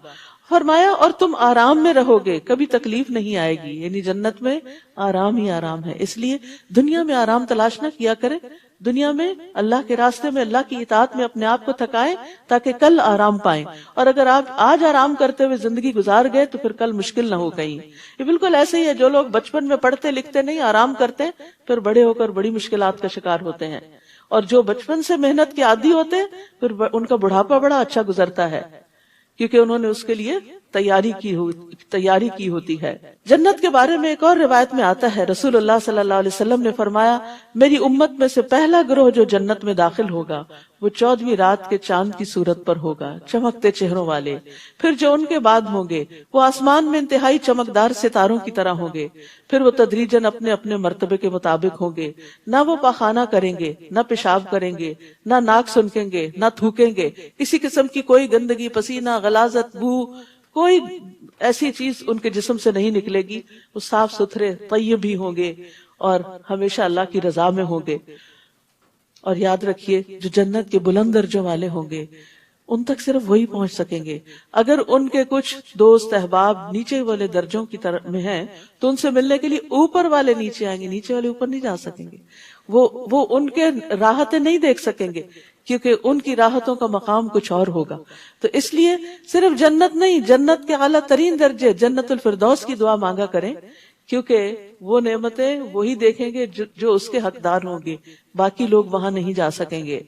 S1: فرمایا اور تم آرام میں رہو گے، کبھی تکلیف نہیں آئے گی. یعنی جنت میں آرام ہی آرام ہے. اس لیے دنیا میں آرام تلاش نہ کیا کرے، دنیا میں اللہ کے راستے میں، اللہ کی اطاعت میں اپنے آپ کو تھکائیں تاکہ کل آرام پائیں. اور اگر آپ آج آرام کرتے ہوئے زندگی گزار گئے تو پھر کل مشکل نہ ہو کہیں. یہ بالکل ایسے ہی ہے، جو لوگ بچپن میں پڑھتے لکھتے نہیں، آرام کرتے، پھر بڑے ہو کر بڑی مشکلات کا شکار ہوتے ہیں. اور جو بچپن سے محنت کے عادی ہوتے ہیں پھر ان کا بڑھاپا بڑا اچھا گزرتا ہے، کیونکہ انہوں نے اس کے لیے تیاری کی ہوتی ہے. جنت کے بارے میں ایک اور روایت میں آتا ہے، رسول اللہ صلی اللہ علیہ وسلم نے فرمایا، میری امت میں سے پہلا گروہ جو جنت میں داخل ہوگا وہ 14ویں رات کے چاند کی صورت پر ہوگا، چمکتے چہروں والے. پھر جو ان کے بعد ہوں گے وہ آسمان میں انتہائی چمکدار ستاروں کی طرح ہوں گے. پھر وہ تدریجاً اپنے اپنے مرتبے کے مطابق ہوں گے، نہ وہ پاخانہ کریں گے، نہ پیشاب کریں گے، نہ ناک سنکیں گے، نہ تھوکیں گے، کسی قسم کی کوئی گندگی، پسینہ، غلاظت، بو، کوئی ایسی چیز ان کے جسم سے نہیں نکلے گی. وہ صاف ستھرے طیب ہی ہوں گے اور ہمیشہ اللہ کی رضا میں ہوں گے. اور یاد رکھیے جو جنت کے بلند درجوں والے ہوں گے ان تک صرف وہی پہنچ سکیں گے. اگر ان کے کچھ دوست احباب نیچے والے درجوں کی طرف میں ہیں تو ان سے ملنے کے لیے اوپر والے نیچے آئیں گے, نیچے والے اوپر نہیں جا سکیں گے. وہ ان کے راحتیں نہیں دیکھ سکیں گے کیونکہ ان کی راحتوں کا مقام کچھ اور ہوگا. تو اس لیے صرف جنت نہیں, جنت کے اعلیٰ ترین درجے جنت الفردوس کی دعا مانگا کریں, کیونکہ وہ نعمتیں وہی دیکھیں گے جو اس کے حقدار ہوں گے, باقی لوگ وہاں نہیں جا سکیں گے.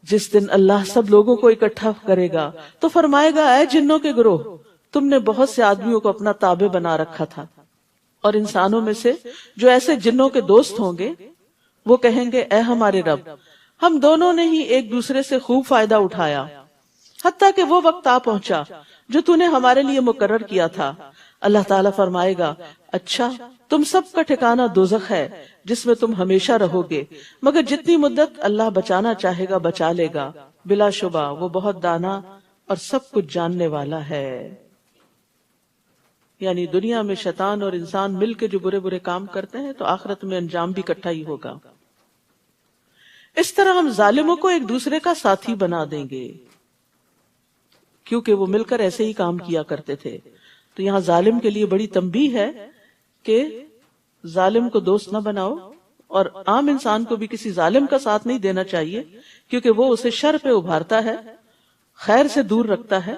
S1: جس دن اللہ سب لوگوں کو اکٹھا کرے گا تو فرمائے گا, اے جنوں کے گروہ, تم نے بہت سے آدمیوں کو اپنا تابع بنا رکھا تھا, اور انسانوں میں سے جو ایسے جنوں کے دوست ہوں گے وہ کہیں گے, اے ہمارے رب, ہم دونوں نے ہی ایک دوسرے سے خوب فائدہ اٹھایا حتیٰ کہ وہ وقت آ پہنچا جو تو نے ہمارے لیے مقرر کیا تھا. اللہ تعالیٰ فرمائے گا, اچھا تم سب کا ٹھکانہ دوزخ ہے جس میں تم ہمیشہ رہو گے, مگر جتنی مدت اللہ بچانا چاہے گا بچا لے گا, بلا شبہ وہ بہت دانا اور سب کچھ جاننے والا ہے. یعنی دنیا میں شیطان اور انسان مل کے جو برے برے کام کرتے ہیں تو آخرت میں انجام بھی اکٹھا ہی ہوگا. اس طرح ہم ظالموں کو ایک دوسرے کا ساتھی بنا دیں گے کیونکہ وہ مل کر ایسے ہی کام کیا کرتے تھے. تو یہاں ظالم کے لیے بڑی تنبیہ ہے کہ ظالم کو دوست نہ بناؤ, اور عام انسان کو بھی کسی ظالم کا ساتھ نہیں دینا چاہیے کیونکہ وہ اسے شر پہ ابھارتا ہے, خیر سے دور رکھتا ہے,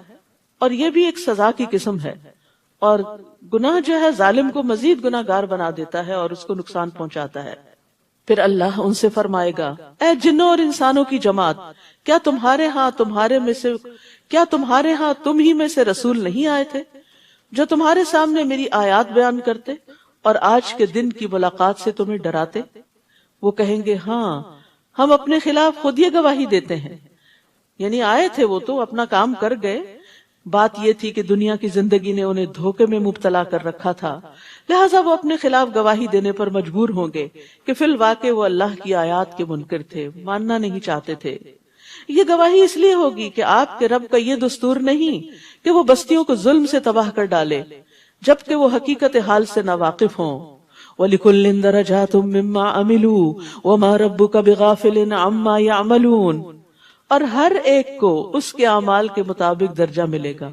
S1: اور یہ بھی ایک سزا کی قسم ہے. اور گناہ جو ہے ظالم کو مزید گناہ گار بنا دیتا ہے اور اس کو نقصان پہنچاتا ہے. پھر اللہ ان سے فرمائے گا, اے جنوں اور انسانوں کی جماعت, کیا تمہارے ہاں تم ہی میں سے رسول نہیں آئے تھے جو تمہارے سامنے میری آیات بیان کرتے اور آج کے دن کی ملاقات سے تمہیں ڈراتے؟ وہ کہیں گے, ہاں ہم اپنے خلاف خود یہ گواہی دیتے ہیں. یعنی آئے تھے وہ تو اپنا کام کر گئے, بات یہ تھی کہ دنیا کی زندگی نے انہیں دھوکے میں مبتلا کر رکھا تھا, لہٰذا وہ اپنے خلاف گواہی دینے پر مجبور ہوں گے کہ فی الواقع وہ اللہ کی آیات کے منکر تھے, ماننا نہیں چاہتے تھے. یہ گواہی اس لیے ہوگی کہ آپ کے رب کا یہ دستور نہیں کہ وہ بستیوں کو ظلم سے تباہ کر ڈالے جبکہ وہ حقیقت حال سے ناواقف ہوں. وَلِكُلٍّ دَرَجَاتٌ مِّمَّا عَمِلُوا وَمَا رَبُّكَ بِغَافِلٍ عَمَّا يَعْمَلُونَ, اور ہر ایک کو اس کے اعمال کے مطابق درجہ ملے گا.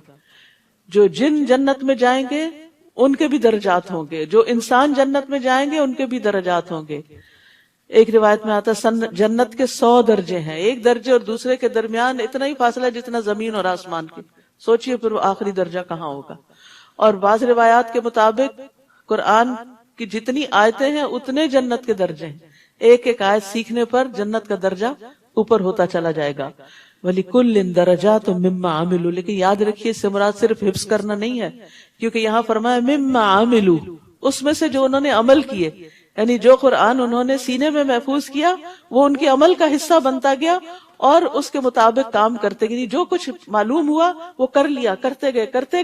S1: جو جن جنت میں جائیں گے ان کے بھی درجات ہوں گے, جو انسان جنت میں جائیں گے ان کے بھی درجات ہوں گے. ایک روایت میں آتا جنت کے 100 درجے ہیں, ایک درجے اور دوسرے کے درمیان اتنا ہی فاصلہ جتنا زمین اور آسمان کی. سوچئے پھر وہ آخری درجہ کہاں ہوگا. اور بعض روایات کے مطابق قرآن کی جتنی آیتیں ہیں اتنے جنت کے درجے ہیں, ایک ایک آیت سیکھنے پر جنت کا درجہ اوپر ہوتا چلا جائے گا. وَلِكُلٍّ دَرَجَاتٌ مِّمَّا عَمِلُوا, لیکن یاد رکھیے اس سے مراد صرف حفظ کرنا نہیں ہے, کیونکہ یہاں فرمایا مِّمَّا عَمِلُوا, اس میں سے جو انہوں نے عمل کیے, یعنی جو قرآن انہوں نے سینے میں محفوظ کیا وہ ان کے عمل کا حصہ بنتا گیا اور اس کے مطابق کام کرتے گئے. جو کچھ معلوم ہوا وہ کر لیا, کرتے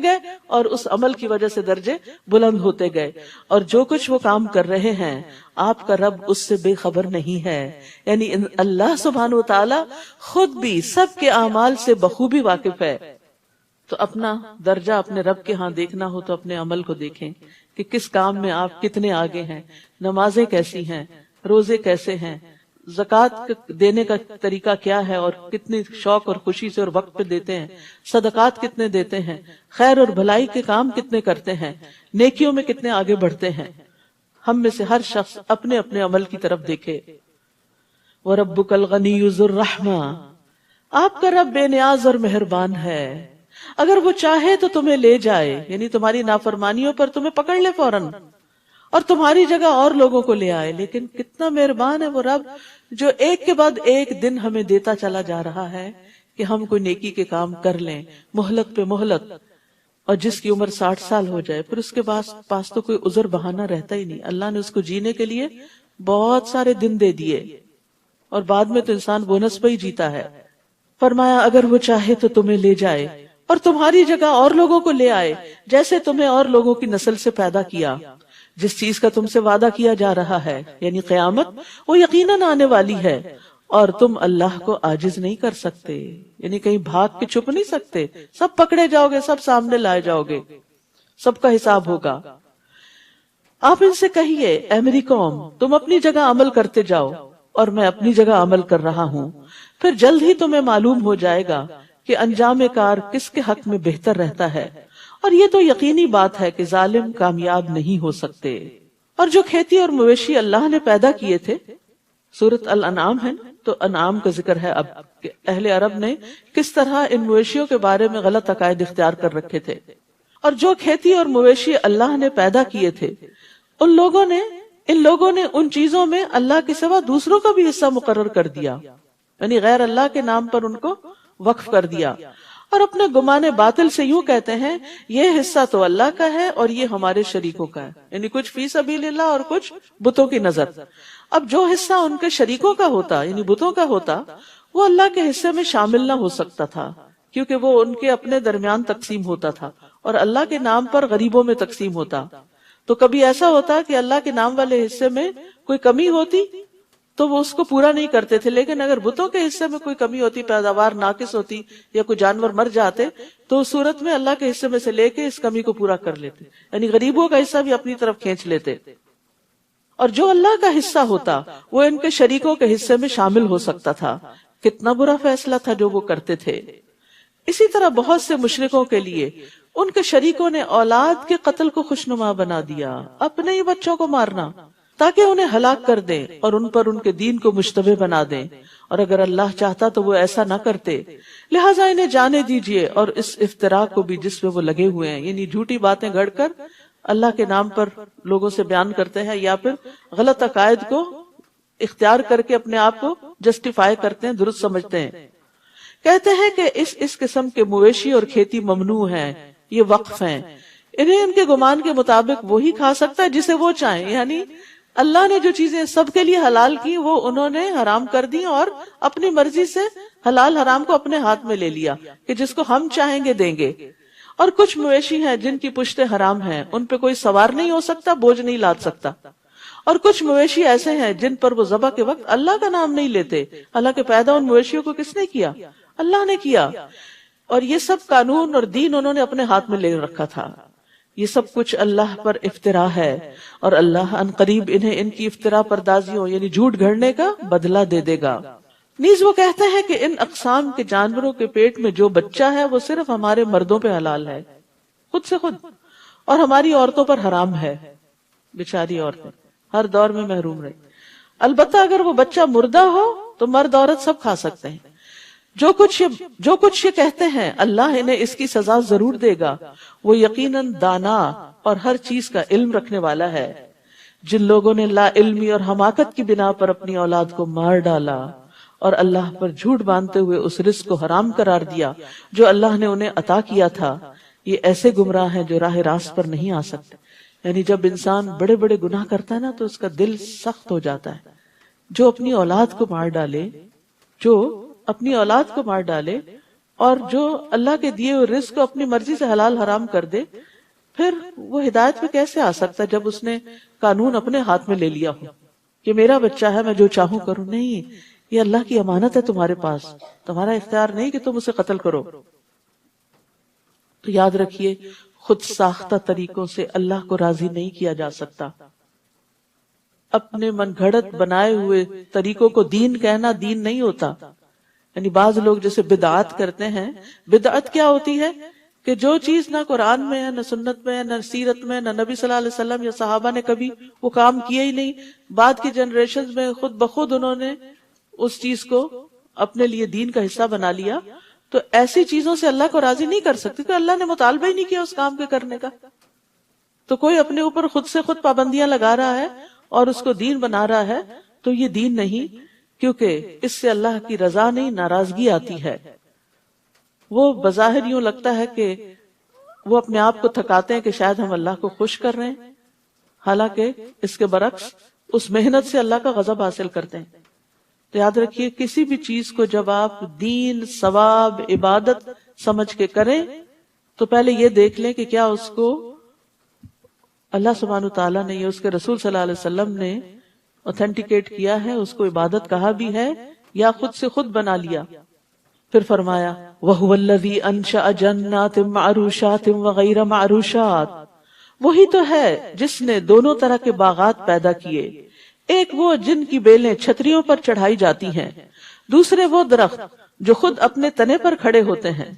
S1: گئے اور اس عمل کی وجہ سے درجے بلند ہوتے گئے. اور جو کچھ وہ کام کر رہے ہیں آپ کا رب اس سے بے خبر نہیں ہے. یعنی اللہ سبحانہ و تعالی خود بھی سب کے اعمال سے بخوبی واقف ہے. تو اپنا درجہ اپنے رب کے ہاں دیکھنا ہو تو اپنے عمل کو دیکھیں کہ کس کام میں آپ کتنے آگے ہیں, نمازیں کیسی ہیں, روزے کیسے ہیں, زکوٰۃ دینے کا طریقہ کیا ہے اور کتنی شوق اور خوشی سے اور وقت پہ دیتے ہیں, صدقات کتنے دیتے ہیں, خیر اور بھلائی کے کام کتنے کرتے ہیں, نیکیوں میں کتنے آگے بڑھتے ہیں. ہم میں سے ہر شخص اپنے اپنے عمل کی طرف دیکھے. وَرَبُّكَ الْغَنِيُّ ذُو الرَّحْمَةِ, آپ کا رب بے نیاز اور مہربان ہے, اگر وہ چاہے تو تمہیں لے جائے, یعنی تمہاری نافرمانیوں پر تمہیں پکڑ لے فوراً اور تمہاری جگہ اور لوگوں کو لے آئے. لیکن کتنا مہربان ہے وہ رب جو ایک کے بعد ایک دن ہمیں دیتا چلا جا رہا ہے کہ ہم کوئی نیکی کے کام کر لیں, مہلت پہ مہلت. اور جس کی عمر 60 سال ہو جائے پھر اس کے پاس تو کوئی عذر بہانہ رہتا ہی نہیں. اللہ نے اس کو جینے کے لیے بہت سارے دن دے دیے اور بعد میں تو انسان بونس پہ ہی جیتا ہے. فرمایا اگر وہ چاہے تو تمہیں لے جائے اور تمہاری جگہ اور لوگوں کو لے آئے جیسے تمہیں اور لوگوں کی نسل سے پیدا کیا. جس چیز کا تم سے وعدہ کیا جا رہا ہے یعنی قیامت, وہ یقیناً آنے والی ہے اور تم اللہ کو عاجز نہیں کر سکتے, یعنی کہیں بھاگ کے چھپ نہیں سکتے. سب پکڑے جاؤ گے, سب سامنے لائے جاؤ گے, سب کا حساب ہوگا. آپ ان سے کہیے اے میری قوم تم اپنی جگہ عمل کرتے جاؤ اور میں اپنی جگہ عمل کر رہا ہوں, پھر جلد ہی تمہیں معلوم ہو جائے گا کہ انجام کار کس کے حق میں بہتر رہتا ہے، اور یہ تو یقینی بات ہے کہ ظالم کامیاب نہیں ہو سکتے۔ اور جو کھیتی اور مویشی اللہ نے پیدا کیے تھے، سورۃ الانعام ہے تو انعام کا ذکر ہے اب کہ اہل عرب نے کس طرح ان مویشیوں کے بارے میں غلط عقائد اختیار کر رکھے تھے، اور جو کھیتی اور مویشی اللہ نے پیدا کیے تھے ان لوگوں نے ان چیزوں میں اللہ کے سوا دوسروں کا بھی حصہ مقرر کر دیا، یعنی غیر اللہ کے نام پر ان کو وقف کر دیا، اور اپنے گمان باطل سے یوں کہتے ہیں یہ حصہ تو اللہ کا ہے اور یہ ہمارے شریکوں کا ہے، یعنی کچھ فی سبیل اللہ اور کچھ بتوں کی نظر۔ اب جو حصہ ان کے شریکوں کا ہوتا یعنی بتوں کا ہوتا وہ اللہ کے حصے میں شامل نہ ہو سکتا تھا، کیونکہ وہ ان کے اپنے درمیان تقسیم ہوتا تھا اور اللہ کے نام پر غریبوں میں تقسیم ہوتا۔ تو کبھی ایسا ہوتا کہ اللہ کے نام والے حصے میں کوئی کمی ہوتی تو وہ اس کو پورا نہیں کرتے تھے، لیکن اگر بتوں کے حصے میں کوئی کمی ہوتی، پیداوار ناقص ہوتی یا کوئی جانور مر جاتے تو اس صورت میں اللہ کے حصے میں سے لے کے اس کمی کو پورا کر لیتے، یعنی غریبوں کا حصہ بھی اپنی طرف کھینچ لیتے، اور جو اللہ کا حصہ ہوتا وہ ان کے شریکوں کے حصے میں شامل ہو سکتا تھا۔ کتنا برا فیصلہ تھا جو وہ کرتے تھے۔ اسی طرح بہت سے مشرکوں کے لیے ان کے شریکوں نے اولاد کے قتل کو خوشنما بنا دیا، اپنے ہی بچوں کو مارنا تاکہ انہیں ہلاک کر دیں اور ان پر ان کے دین کو مشتبہ بنا دیں، اور اگر اللہ چاہتا تو وہ ایسا نہ کرتے، لہٰذا انہیں جانے دیجئے اور اس افتراء کو بھی جس میں وہ لگے ہوئے ہیں، یعنی جھوٹی باتیں گھڑ کر اللہ کے نام پر لوگوں سے بیان کرتے ہیں یا پھر غلط عقائد کو اختیار کر کے اپنے آپ کو جسٹیفائی کرتے ہیں، درست سمجھتے ہیں۔ کہتے ہیں کہ اس قسم کے مویشی اور کھیتی ممنوع ہیں، یہ وقف ہیں، انہیں ان کے گمان کے مطابق وہی کھا سکتا ہے جسے وہ چاہیں، یعنی اللہ نے جو چیزیں سب کے لیے حلال کی وہ انہوں نے حرام کر دی اور اپنی مرضی سے حلال حرام کو اپنے ہاتھ میں لے لیا کہ جس کو ہم چاہیں گے دیں گے۔ اور کچھ مویشی ہیں جن کی پشتیں حرام ہیں، ان پہ کوئی سوار نہیں ہو سکتا، بوجھ نہیں لاد سکتا، اور کچھ مویشی ایسے ہیں جن پر وہ ذبح کے وقت اللہ کا نام نہیں لیتے، حالانکہ پیدا ان مویشیوں کو کس نے کیا؟ اللہ نے کیا، اور یہ سب قانون اور دین انہوں نے اپنے ہاتھ میں لے رکھا تھا۔ یہ سب کچھ اللہ پر افتراء ہے، اور اللہ ان قریب انہیں ان کی افتراء پردازیوں یعنی جھوٹ گھڑنے کا بدلہ دے دے گا۔ نیز وہ کہتے ہیں کہ ان اقسام کے جانوروں کے پیٹ میں جو بچہ ہے وہ صرف ہمارے مردوں پہ حلال ہے، خود سے خود، اور ہماری عورتوں پر حرام ہے۔ بیچاری عورتیں ہر دور میں محروم رہی، البتہ اگر وہ بچہ مردہ ہو تو مرد عورت سب کھا سکتے ہیں۔ جو کچھ یہ کہتے ہیں اللہ انہیں اس کی سزا ضرور دے گا، وہ یقیناً دانا اور ہر چیز کا علم رکھنے والا ہے۔ جن لوگوں نے لا علمی اور حماقت کی بنا پر اپنی اولاد کو مار ڈالا اور اللہ پر جھوٹ باندھتے ہوئے اس رزق کو حرام قرار دیا جو اللہ نے انہیں عطا کیا تھا، یہ ایسے گمراہ ہیں جو راہ راست پر نہیں آ سکتے۔ یعنی جب انسان بڑے بڑے گناہ کرتا ہے نا تو اس کا دل سخت ہو جاتا ہے۔ جو اپنی اولاد کو مار ڈالے اور جو اللہ کے دیے ہوئے رزق کو اپنی مرضی سے حلال حرام کر دے، پھر وہ ہدایت پہ کیسے آ سکتا ہے جب اس نے قانون اپنے ہاتھ میں لے لیا ہو کہ میرا بچہ ہے میں جو چاہوں کروں؟ نہیں، یہ اللہ کی امانت ہے تمہارے پاس، تمہارا اختیار نہیں کہ تم اسے قتل کرو۔ تو یاد رکھیے خود ساختہ طریقوں سے اللہ کو راضی نہیں کیا جا سکتا۔ اپنے من گھڑت بنائے ہوئے طریقوں کو دین کہنا دین نہیں ہوتا۔ یعنی بعض لوگ جیسے بدعات کرتے ہیں، بدعت کیا ہوتی ہے کہ جو چیز نہ قرآن میں ہے، نہ سنت میں ہے، نہ سیرت میں، نہ نبی صلی اللہ علیہ وسلم یا صحابہ نے کبھی وہ کام کیا ہی نہیں، بعد کی جنریشنز میں خود بخود انہوں نے اس چیز کو اپنے لیے دین کا حصہ بنا لیا، تو ایسی چیزوں سے اللہ کو راضی نہیں کر سکتے، کیونکہ اللہ نے مطالبہ ہی نہیں کیا اس کام کے کرنے کا۔ تو کوئی اپنے اوپر خود سے خود پابندیاں لگا رہا ہے اور اس کو دین بنا رہا ہے تو یہ دین نہیں، کیونکہ اس سے اللہ کی رضا نہیں، ناراضگی آتی ہے۔ وہ بظاہر یوں لگتا ہے کہ وہ اپنے آپ کو تھکاتے ہیں کہ شاید ہم اللہ کو خوش کر رہے ہیں، حالانکہ اس کے برعکس اس محنت سے اللہ کا غضب حاصل کرتے ہیں۔ تو یاد رکھیے کسی بھی چیز کو جب آپ دین، ثواب، عبادت سمجھ کے کریں تو پہلے یہ دیکھ لیں کہ کیا اس کو اللہ سبحانہ تعالیٰ نے یا اس کے رسول صلی اللہ علیہ وسلم نے اوتھینٹیکیٹ کیا ہے، اس کو عبادت کہا بھی ہے یا خود سے خود بنا لیا۔ پھر فرمایا وَهُوَ الَّذِي أَنشَأَ جَنَّاتٍ مَعْرُوشَاتٍ وَغَيْرَ مَعْرُوشَاتٍ، وہی تو ہے جس نے دونوں طرح کے باغات پیدا کیے، ایک وہ جن کی بیلیں چھتریوں پر چڑھائی جاتی ہیں، دوسرے وہ درخت جو خود اپنے تنے پر کھڑے ہوتے ہیں،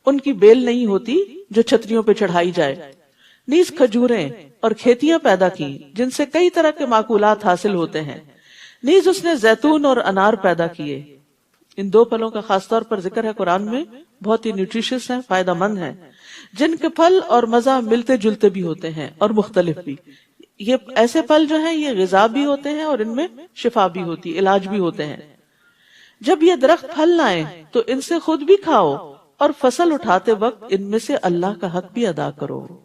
S1: ان کی بیل نہیں ہوتی جو چھتریوں پہ چڑھائی جائے، نیز کھجوریں اور کھیتیاں پیدا کی جن سے کئی طرح کے معقولات حاصل ہوتے ہیں، نیز اس نے زیتون اور انار پیدا کیے۔ ان دو پھلوں کا خاص طور پر ذکر ہے قرآن میں، بہت ہی نیوٹریشس ہیں، فائدہ مند ہیں، جن کے پھل اور مزہ ملتے جلتے بھی ہوتے ہیں اور مختلف بھی۔ یہ ایسے پھل جو ہیں یہ غذا بھی ہوتے ہیں اور ان میں شفا بھی ہوتی، علاج بھی ہوتے ہیں۔ جب یہ درخت پھل لائیں تو ان سے خود بھی کھاؤ اور فصل اٹھاتے وقت ان میں سے اللہ کا حق بھی ادا کرو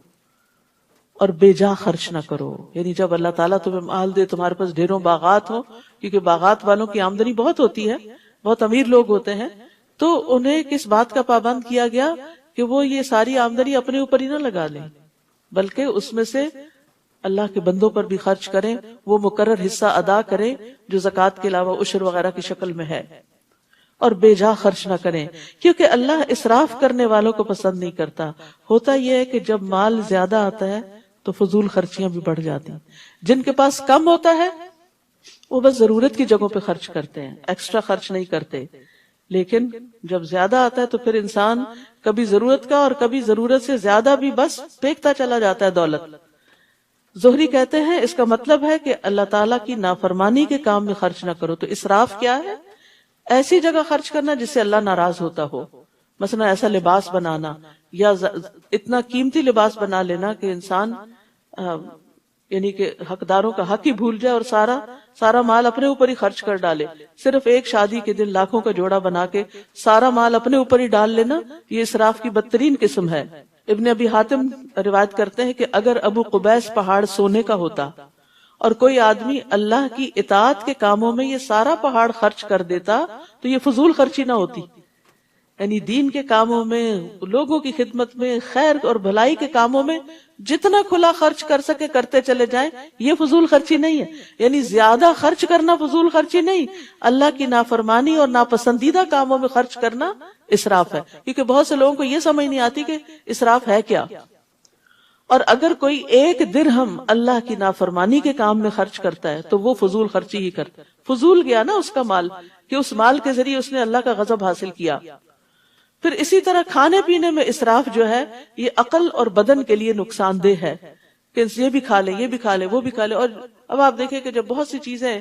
S1: اور بے جا خرچ نہ کرو۔ یعنی جب اللہ تعالیٰ تمہیں مال دے، تمہارے پاس ڈھیروں باغات ہو، کیونکہ باغات والوں کی آمدنی بہت ہوتی ہے، بہت امیر لوگ ہوتے ہیں، تو انہیں کس بات کا پابند کیا گیا کہ وہ یہ ساری آمدنی اپنے اوپر ہی نہ لگا لیں، بلکہ اس میں سے اللہ کے بندوں پر بھی خرچ کریں، وہ مقرر حصہ ادا کریں جو زکوٰۃ کے علاوہ عشر وغیرہ کی شکل میں ہے، اور بے جا خرچ نہ کریں، کیونکہ اللہ اسراف کرنے والوں کو پسند نہیں کرتا۔ ہوتا یہ ہے کہ جب مال زیادہ آتا ہے تو فضول خرچیاں بھی بڑھ جاتی ہیں۔ جن کے پاس کم ہوتا ہے وہ بس ضرورت کی جگہوں پہ خرچ کرتے ہیں، ایکسٹرا خرچ نہیں کرتے، لیکن جب زیادہ آتا ہے تو پھر انسان کبھی ضرورت کا اور کبھی ضرورت سے زیادہ بھی بس پھینکتا چلا جاتا ہے دولت۔ زہری کہتے ہیں اس کا مطلب ہے کہ اللہ تعالیٰ کی نافرمانی کے کام میں خرچ نہ کرو۔ تو اسراف کیا ہے؟ ایسی جگہ خرچ کرنا جس سے اللہ ناراض ہوتا ہو، مثلا ایسا لباس بنانا یا اتنا قیمتی لباس بنا لینا کہ انسان یعنی کہ حقداروں کا حق ہی بھول جائے اور سارا مال اپنے اوپر ہی خرچ کر ڈالے۔ صرف ایک شادی کے دن لاکھوں کا جوڑا بنا کے سارا مال اپنے اوپر ہی ڈال لینا، یہ اسراف کی بدترین قسم ہے۔ ابن ابی حاتم روایت کرتے ہیں کہ اگر ابو قبیس پہاڑ سونے کا ہوتا اور کوئی آدمی اللہ کی اطاعت کے کاموں میں یہ سارا پہاڑ خرچ کر دیتا تو یہ فضول خرچی نہ ہوتی۔ یعنی دین کے کاموں میں، لوگوں کی خدمت میں، خیر اور بھلائی کے کاموں میں جتنا کھلا خرچ کر سکے کرتے چلے جائیں، یہ فضول خرچی نہیں ہے۔ یعنی زیادہ خرچ کرنا فضول خرچی نہیں، اللہ کی نافرمانی اور ناپسندیدہ کاموں میں خرچ کرنا اسراف ہے، کیونکہ بہت سے لوگوں کو یہ سمجھ نہیں آتی کہ اسراف ہے کیا۔ اور اگر کوئی ایک درہم اللہ کی نافرمانی کے کام میں خرچ کرتا ہے تو وہ فضول خرچی ہی کرتا ہے، فضول گیا نا اس کا مال، کہ اس مال کے ذریعے اس نے اللہ کا غضب حاصل کیا۔ پھر اسی طرح کھانے پینے میں اسراف جو ہے یہ عقل اور بدن کے لیے نقصان دہ ہے، کہ یہ بھی کھا لے، یہ بھی کھا لے، وہ بھی کھا لے۔ اور اب آپ دیکھیں کہ جب بہت سی چیزیں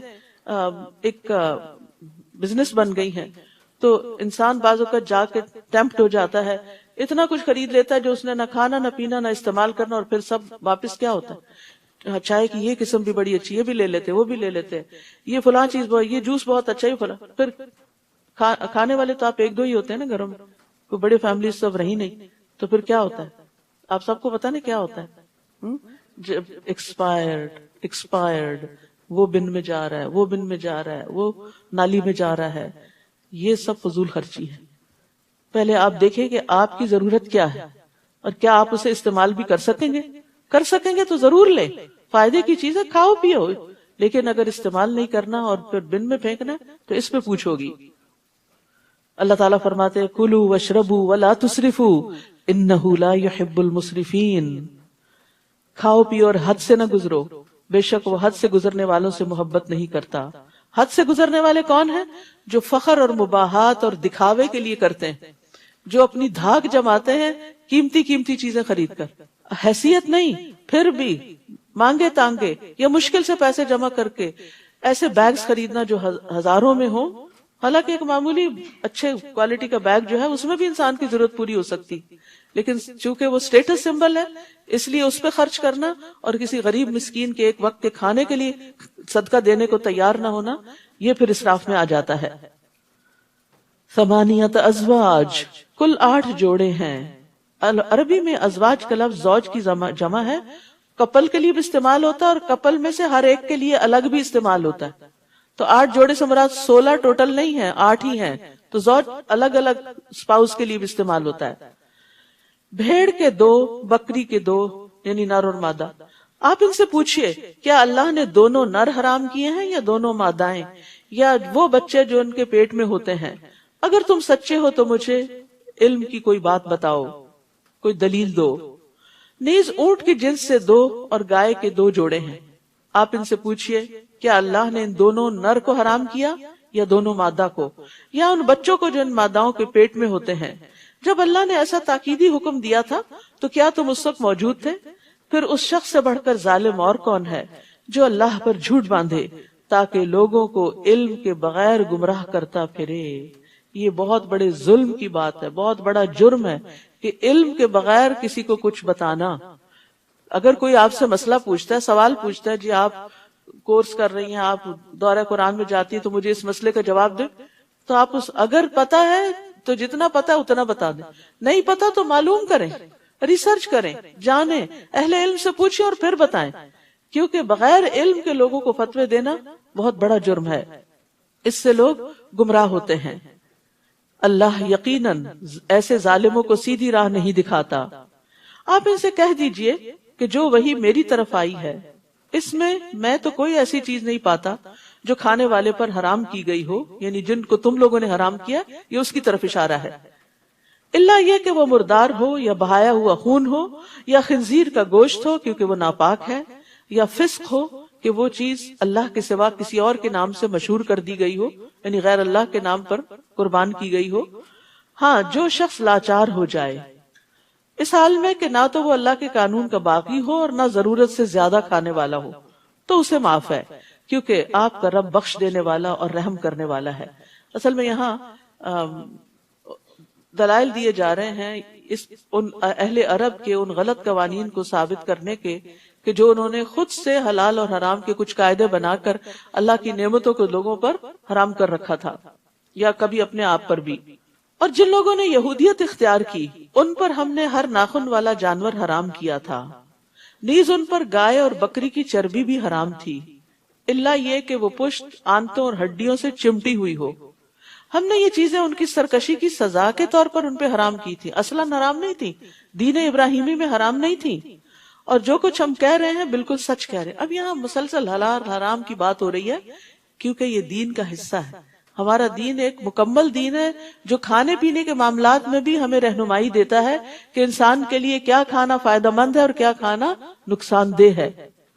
S1: ایک بزنس بن گئی ہیں تو انسان بعض اوقات جا کے ٹیمپٹ ہو جاتا ہے، اتنا کچھ خرید لیتا ہے جو اس نے نہ کھانا نہ پینا نہ استعمال کرنا، اور پھر سب واپس کیا ہوتا ہے؟ چائے کی یہ قسم بھی بڑی اچھی، یہ بھی لے لیتے، وہ بھی لے لیتے، یہ فلاں چیز یہ جوس بہت اچھا، یہ فلاں۔ پھر کھانے والے تو آپ ایک دو ہی ہوتے ہیں نا گھروں میں، کوئی بڑی فیملی سب رہی نہیں، تو پھر کیا ہوتا ہے؟ آپ سب کو پتا نہیں کیا ہوتا ہے؟ ایکسپائرڈ، وہ بن میں جا رہا ہے، وہ بن میں جا رہا ہے، وہ نالی میں جا رہا ہے، یہ سب فضول خرچی ہے۔ پہلے آپ دیکھیں کہ آپ کی ضرورت کیا ہے اور کیا آپ اسے استعمال بھی کر سکیں گے تو ضرور لیں، فائدے کی چیزیں کھاؤ پیو، لیکن اگر استعمال نہیں کرنا اور پھر بن میں پھینکنا تو اس پہ پوچھو گی۔ اللہ تعالیٰ فرماتے ہیں کلوا واشربوا ولا تسرفوا انہ لا يحب المسرفین، کھاؤ پیو اور حد سے نہ گزرو، بے شک وہ حد سے گزرنے والوں سے محبت نہیں کرتا۔ حد سے گزرنے والے کون ہیں؟ جو فخر اور مباحات اور دکھاوے کے لیے کرتے ہیں، جو اپنی دھاک جماتے ہیں قیمتی قیمتی چیزیں خرید کر، حیثیت نہیں پھر بھی مانگے تانگے یا مشکل سے پیسے جمع کر کے ایسے بیگز خریدنا جو ہزاروں میں ہوں، حالانکہ ایک معمولی اچھے کوالٹی کا بیگ جو ہے اس میں بھی انسان کی ضرورت پوری ہو سکتی، لیکن چونکہ وہ سٹیٹس سمبل ہے اس لیے اس پہ خرچ کرنا اور کسی غریب مسکین کے ایک وقت کے کھانے کے لیے صدقہ دینے کو تیار نہ ہونا، یہ پھر اسراف میں آ جاتا ہے۔ ثمانیت ازواج، کل 8 جوڑے ہیں۔ عربی میں ازواج کا لفظ زوج کی جمع ہے، کپل کے لیے بھی استعمال ہوتا ہے اور کپل میں سے ہر ایک کے لیے الگ بھی استعمال ہوتا ہے۔ تو 8 جوڑے سے مراد 16 ٹوٹل نہیں ہے، 8 ہی ہیں، تو زوج الگ الگ اسپاؤس کے لیے بھی استعمال ہوتا ہے۔ بھیڑ کے 2، بکری کے 2، یعنی نر اور مادہ۔ آپ ان سے پوچھئے کیا اللہ نے دونوں نر حرام کیے ہیں یا دونوں مادائیں یا وہ بچے جو ان کے پیٹ میں ہوتے ہیں؟ اگر تم سچے ہو تو مجھے علم کی کوئی بات بتاؤ، کوئی دلیل دو۔ نیز اونٹ کی جنس سے 2 اور گائے کے 2 جوڑے ہیں۔ آپ ان سے پوچھئے کیا اللہ نے ان دونوں نر کو حرام کیا یا دونوں مادہ کو، یا ان بچوں کو جو ان ماداؤں کے پیٹ میں ہوتے ہیں۔ جب اللہ نے ایسا تاکیدی حکم دیا تھا تو کیا تم اس وقت موجود تھے؟ پھر اس شخص سے بڑھ کر ظالم اور کون ہے جو اللہ پر جھوٹ باندھے تاکہ لوگوں کو علم کے بغیر گمراہ کرتا پھرے۔ یہ بہت بڑے ظلم کی بات ہے، بہت بڑا جرم ہے کہ علم کے بغیر کسی کو کچھ بتانا۔ اگر کوئی آپ سے مسئلہ پوچھتا ہے، سوال پوچھتا ہے، جی آپ کورس کر رہی ہیں، آپ دورہ قرآن میں جاتی ہیں، تو مجھے اس مسئلے کا جواب دیں، تو آپ اگر پتا ہے تو جتنا پتا ہے اتنا بتا دیں، نہیں پتا تو معلوم کریں، ریسرچ کریں، جانیں، اہل علم سے پوچھیں اور پھر بتائیں، کیونکہ بغیر علم کے لوگوں کو فتوے دینا بہت بڑا جرم ہے، اس سے لوگ گمراہ ہوتے ہیں۔ اللہ یقیناً ایسے ظالموں کو سیدھی راہ نہیں دکھاتا۔ آپ ان سے کہہ دیجئے کہ جو وحی میری طرف آئی ہے اس میں تو کوئی ایسی چیز نہیں پاتا جو کھانے والے پر حرام کی گئی ہو، یعنی جن کو تم لوگوں نے حرام کیا، یہ اس کی طرف اشارہ ہے، الا یہ کہ وہ مردار ہو یا بہایا ہوا خون ہو یا خنزیر کا گوشت ہو کیونکہ وہ ناپاک ہے، یا فسق ہو کہ وہ چیز اللہ کے سوا کسی اور کے نام سے مشہور کر دی گئی ہو، یعنی غیر اللہ کے نام پر قربان کی گئی ہو۔ ہاں، جو شخص لاچار ہو جائے اس حال میں کہ نہ تو وہ اللہ کے قانون کا باغی ہو اور نہ ضرورت سے زیادہ کھانے والا ہو، تو اسے معاف ہے، کیونکہ آپ کا رب بخش دینے والا اور رحم کرنے والا ہے۔ اصل میں یہاں دلائل دیے جا رہے ہیں ان اہل عرب کے ان غلط قوانین کو ثابت کرنے کے کہ جو انہوں نے خود سے حلال اور حرام کے کچھ قاعدے بنا کر اللہ کی نعمتوں کو لوگوں پر حرام کر رکھا تھا، یا کبھی اپنے آپ پر بھی۔ اور جن لوگوں نے یہودیت اختیار کی ان پر ہم نے ہر ناخن والا جانور حرام کیا تھا، نیز ان پر گائے اور بکری کی چربی بھی حرام تھی، الا یہ کہ وہ پشت، آنتوں اور ہڈیوں سے چمٹی ہوئی ہو۔ ہم نے یہ چیزیں ان کی سرکشی کی سزا کے طور پر ان پہ حرام کی تھی، اصلاً حرام نہیں تھی، دین ابراہیمی میں حرام نہیں تھی، اور جو کچھ ہم کہہ رہے ہیں بالکل سچ کہہ رہے ہیں۔ اب یہاں مسلسل حلال حرام کی بات ہو رہی ہے کیونکہ یہ دین کا حصہ ہے۔ ہمارا دین ایک مکمل دین ہے جو کھانے پینے کے معاملات میں بھی ہمیں رہنمائی دیتا ہے کہ انسان کے لیے کیا کھانا فائدہ مند ہے اور کیا کھانا نقصان دہ ہے۔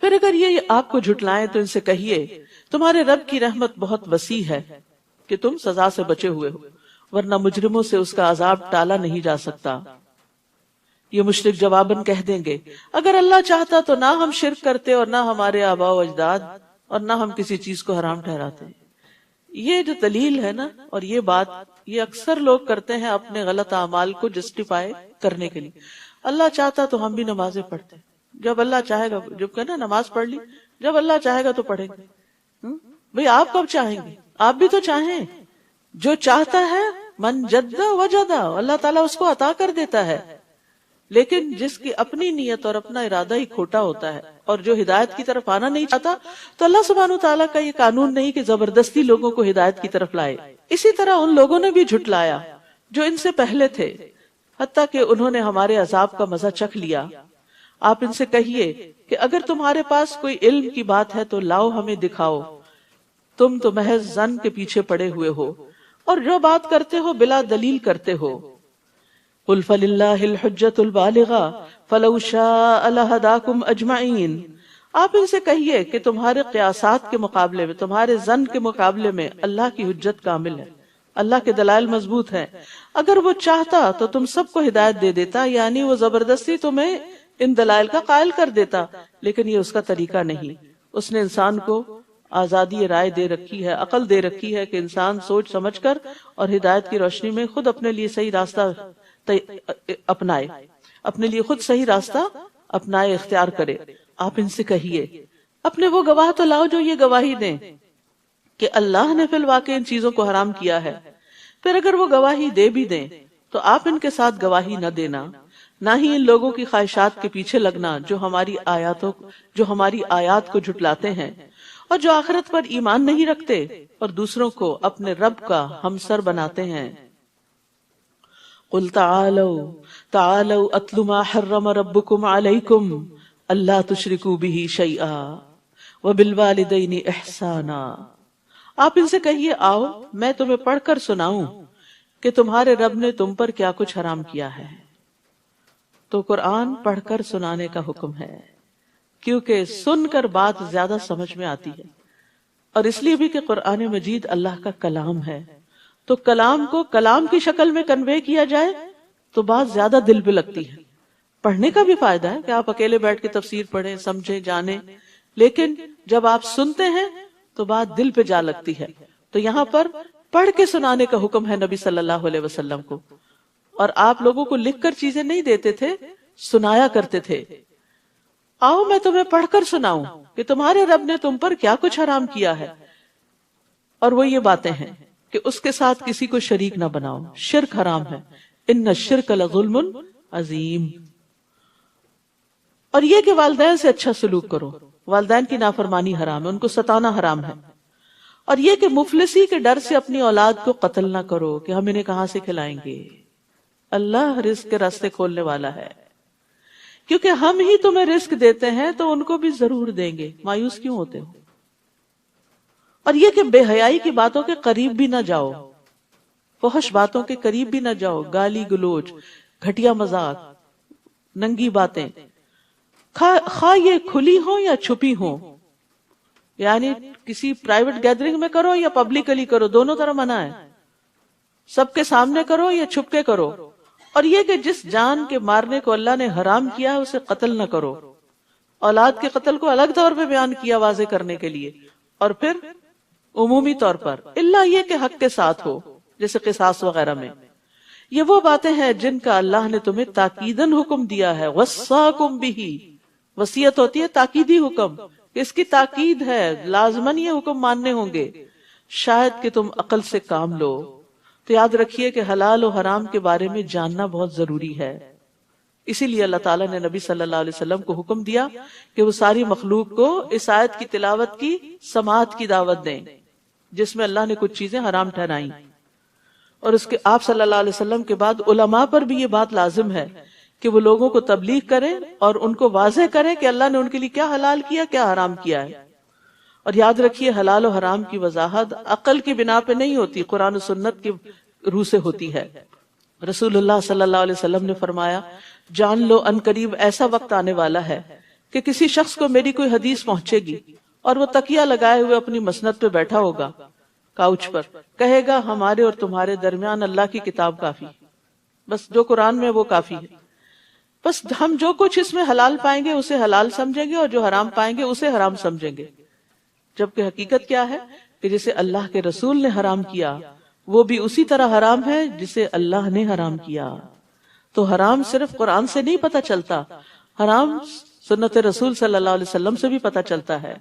S1: پھر اگر یہ آپ کو جھٹلائیں تو ان سے کہیے تمہارے رب کی رحمت بہت وسیع ہے کہ تم سزا سے بچے ہوئے ہو، ورنہ مجرموں سے اس کا عذاب ٹالا نہیں جا سکتا۔ یہ مشرک جواباً کہہ دیں گے اگر اللہ چاہتا تو نہ ہم شرک کرتے اور نہ ہمارے آباء و اجداد اور نہ ہم کسی چیز کو حرام ٹھہراتے۔ یہ جو دلیل ہے نا، اور یہ بات یہ اکثر لوگ کرتے ہیں اپنے غلط اعمال کو جسٹیفائی کرنے کے لیے۔ اللہ چاہتا تو ہم بھی نمازیں پڑھتے، جب اللہ چاہے گا، جب کہنا نماز پڑھ لی، جب اللہ چاہے گا تو پڑھیں گے۔ بھئی آپ کب چاہیں گے؟ آپ بھی تو چاہیں۔ جو چاہتا ہے من جد وجد، اللہ تعالیٰ اس کو عطا کر دیتا ہے، لیکن جس کی اپنی نیت اور اپنا ارادہ ہی کھوٹا ہوتا ہے اور جو ہدایت کی طرف آنا نہیں چاہتا، تو اللہ سبحانہ وتعالیٰ کا یہ قانون نہیں کہ زبردستی لوگوں کو ہدایت کی طرف لائے۔ اسی طرح ان لوگوں نے بھی جھٹلایا جو ان سے پہلے تھے، حتیٰ کہ انہوں نے ہمارے عذاب کا مزہ چکھ لیا۔ آپ ان سے کہیے کہ اگر تمہارے پاس کوئی علم کی بات ہے تو لاؤ ہمیں دکھاؤ، تم تو محض ظن کے پیچھے پڑے ہوئے ہو اور جو بات کرتے ہو بلا دلیل کرتے ہو۔ قل فللہ الحجۃ البالغہ فلو شاء لہداکم اجمعین۔ آپ ان سے کہیے کہ تمہارے قیاسات کے مقابلے میں، تمہارے ظن کے مقابلے میں اللہ کی حجت کامل ہے، اللہ کے دلائل مضبوط ہیں۔ اگر وہ چاہتا تو تم سب کو ہدایت دے دیتا، یعنی وہ زبردستی تمہیں ان دلائل کا قائل کر دیتا، لیکن یہ اس کا طریقہ نہیں۔ اس نے انسان کو آزادی رائے دے رکھی ہے، عقل دے رکھی ہے کہ انسان سوچ سمجھ کر اور ہدایت کی روشنی میں خود اپنے لیے صحیح راستہ اپنائے، اپنے لیے خود صحیح راستہ اپنائے، اختیار کرے۔ آپ ان سے کہیے اپنے وہ گواہ تو لاؤ جو یہ گواہی دیں کہ اللہ نے فی الواقع ان چیزوں کو حرام کیا ہے۔ پھر اگر وہ گواہی دے بھی دیں تو آپ ان کے ساتھ گواہی نہ دینا، نہ ہی ان لوگوں کی خواہشات کے پیچھے لگنا جو ہماری آیات کو جھٹلاتے ہیں اور جو آخرت پر ایمان نہیں رکھتے اور دوسروں کو اپنے رب کا ہمسر بناتے ہیں۔ قل تعالوا اتل ما حرم ربکم علیکم اللہ تشرکوا بہ شیئا وبالوالدین احسانا۔ آپ ان سے کہیے آؤ میں تمہیں پڑھ کر سناؤں کہ تمہارے رب نے تم پر کیا کچھ حرام کیا ہے۔ تو قرآن پڑھ کر سنانے کا حکم ہے، کیونکہ سن کر بات زیادہ سمجھ میں آتی ہے۔ اور اس لیے بھی کہ قرآن مجید اللہ کا کلام ہے، تو کلام کو کلام کی شکل میں کنوے کیا جائے تو بات زیادہ دل پہ لگتی ہے. پڑھنے کا بھی فائدہ ہے کہ آپ اکیلے بیٹھ کے تفسیر پڑھیں، سمجھیں، جانیں، لیکن جب آپ سنتے ہیں تو بات دل پہ جا لگتی ہے. تو یہاں پر پڑھ کے سنانے کا حکم ہے نبی صلی اللہ علیہ وسلم کو. اور آپ لوگوں کو لکھ کر چیزیں نہیں دیتے تھے، سنایا کرتے تھے. آؤ میں تمہیں پڑھ کر سناؤں کہ تمہارے رب نے تم پر کیا کچھ حرام کیا ہے. اور وہ یہ باتیں ہیں کہ اس کے ساتھ کسی کو شریک نہ بناؤ، شرک حرام ہے. ان الشرک لظلم عظیم. اور یہ کہ والدین سے اچھا سلوک کرو، والدین کی نافرمانی حرام ہے، ان کو ستانا حرام ہے. اور یہ کہ مفلسی کے ڈر سے اپنی اولاد کو قتل نہ کرو کہ ہم انہیں کہاں سے کھلائیں گے. اللہ رزق کے راستے کھولنے والا ہے، کیونکہ ہم ہی تمہیں رزق دیتے ہیں تو ان کو بھی ضرور دیں گے. مایوس کیوں ہوتے ہو؟ اور یہ کہ بے حیائی کی باتوں کے قریب بھی نہ جاؤ، فحش باتوں کے قریب بھی نہ جاؤ، گالی گلوچ، گھٹیا مذاق، ننگی باتیں، خواہ یہ کھلی ہو یا چھپی ہو، یعنی کسی پرائیویٹ گیدرنگ میں کرو یا پبلکلی کرو، دونوں طرح منع ہے. سب کے سامنے کرو یا چھپ کے کرو. اور یہ کہ جس جان کے مارنے کو اللہ نے حرام کیا اسے قتل نہ کرو. اولاد کے قتل کو الگ طور پہ بیان کیا واضح کرنے کے لیے، اور پھر عمومی طور پر الا یہ کہ حق کے ساتھ ہو، جیسے قصاص وغیرہ میں. یہ وہ باتیں ہیں جن کا اللہ نے تمہیں تاکیداً حکم دیا ہے. وصاکم بہ، وصیت ہوتی ہے تاکیدی حکم، اس کی تاکید ہے، لازماً یہ حکم ماننے ہوں گے شاید کہ تم عقل سے کام لو. تو یاد رکھیے کہ حلال و حرام کے بارے میں جاننا بہت ضروری ہے. اسی لیے اللہ تعالیٰ نے نبی صلی اللہ علیہ وسلم کو حکم دیا کہ وہ ساری مخلوق کو اس آیت کی تلاوت کی سماعت کی دعوت دیں جس میں اللہ نے کچھ چیزیں حرام ٹھہرائیں. اور اس کے آپ صلی اللہ علیہ وسلم کے بعد علماء پر بھی یہ بات لازم ہے کہ وہ لوگوں کو تبلیغ کریں اور ان کو واضح کریں کہ اللہ نے ان کے لیے کیا حلال کیا، کیا حرام کیا ہے. اور یاد رکھیے حلال و حرام کی وضاحت عقل کی بنا پہ نہیں ہوتی، قرآن و سنت کی روح سے ہوتی ہے. رسول اللہ صلی اللہ علیہ وسلم نے فرمایا، جان لو ان قریب ایسا وقت آنے والا ہے کہ کسی شخص کو میری کوئی حدیث پہنچے گی اور وہ تکیہ لگائے ہوئے اپنی مسند پہ بیٹھا ہوگا، کاؤچ پر، کہے گا ہمارے اور تمہارے درمیان اللہ کی کتاب کافی، بس جو قرآن میں وہ کافی ہے، بس ہم جو کچھ اس میں حلال پائیں گے اسے حلال سمجھیں گے اور جو حرام پائیں گے اسے حرام سمجھیں گے. جبکہ حقیقت کیا ہے کہ جسے اللہ کے رسول نے حرام کیا وہ بھی اسی طرح حرام ہے جسے اللہ نے حرام کیا. تو حرام صرف قرآن سے نہیں پتہ چلتا، حرام سنت رسول صلی اللہ علیہ وسلم سے بھی پتہ چلتا ہے.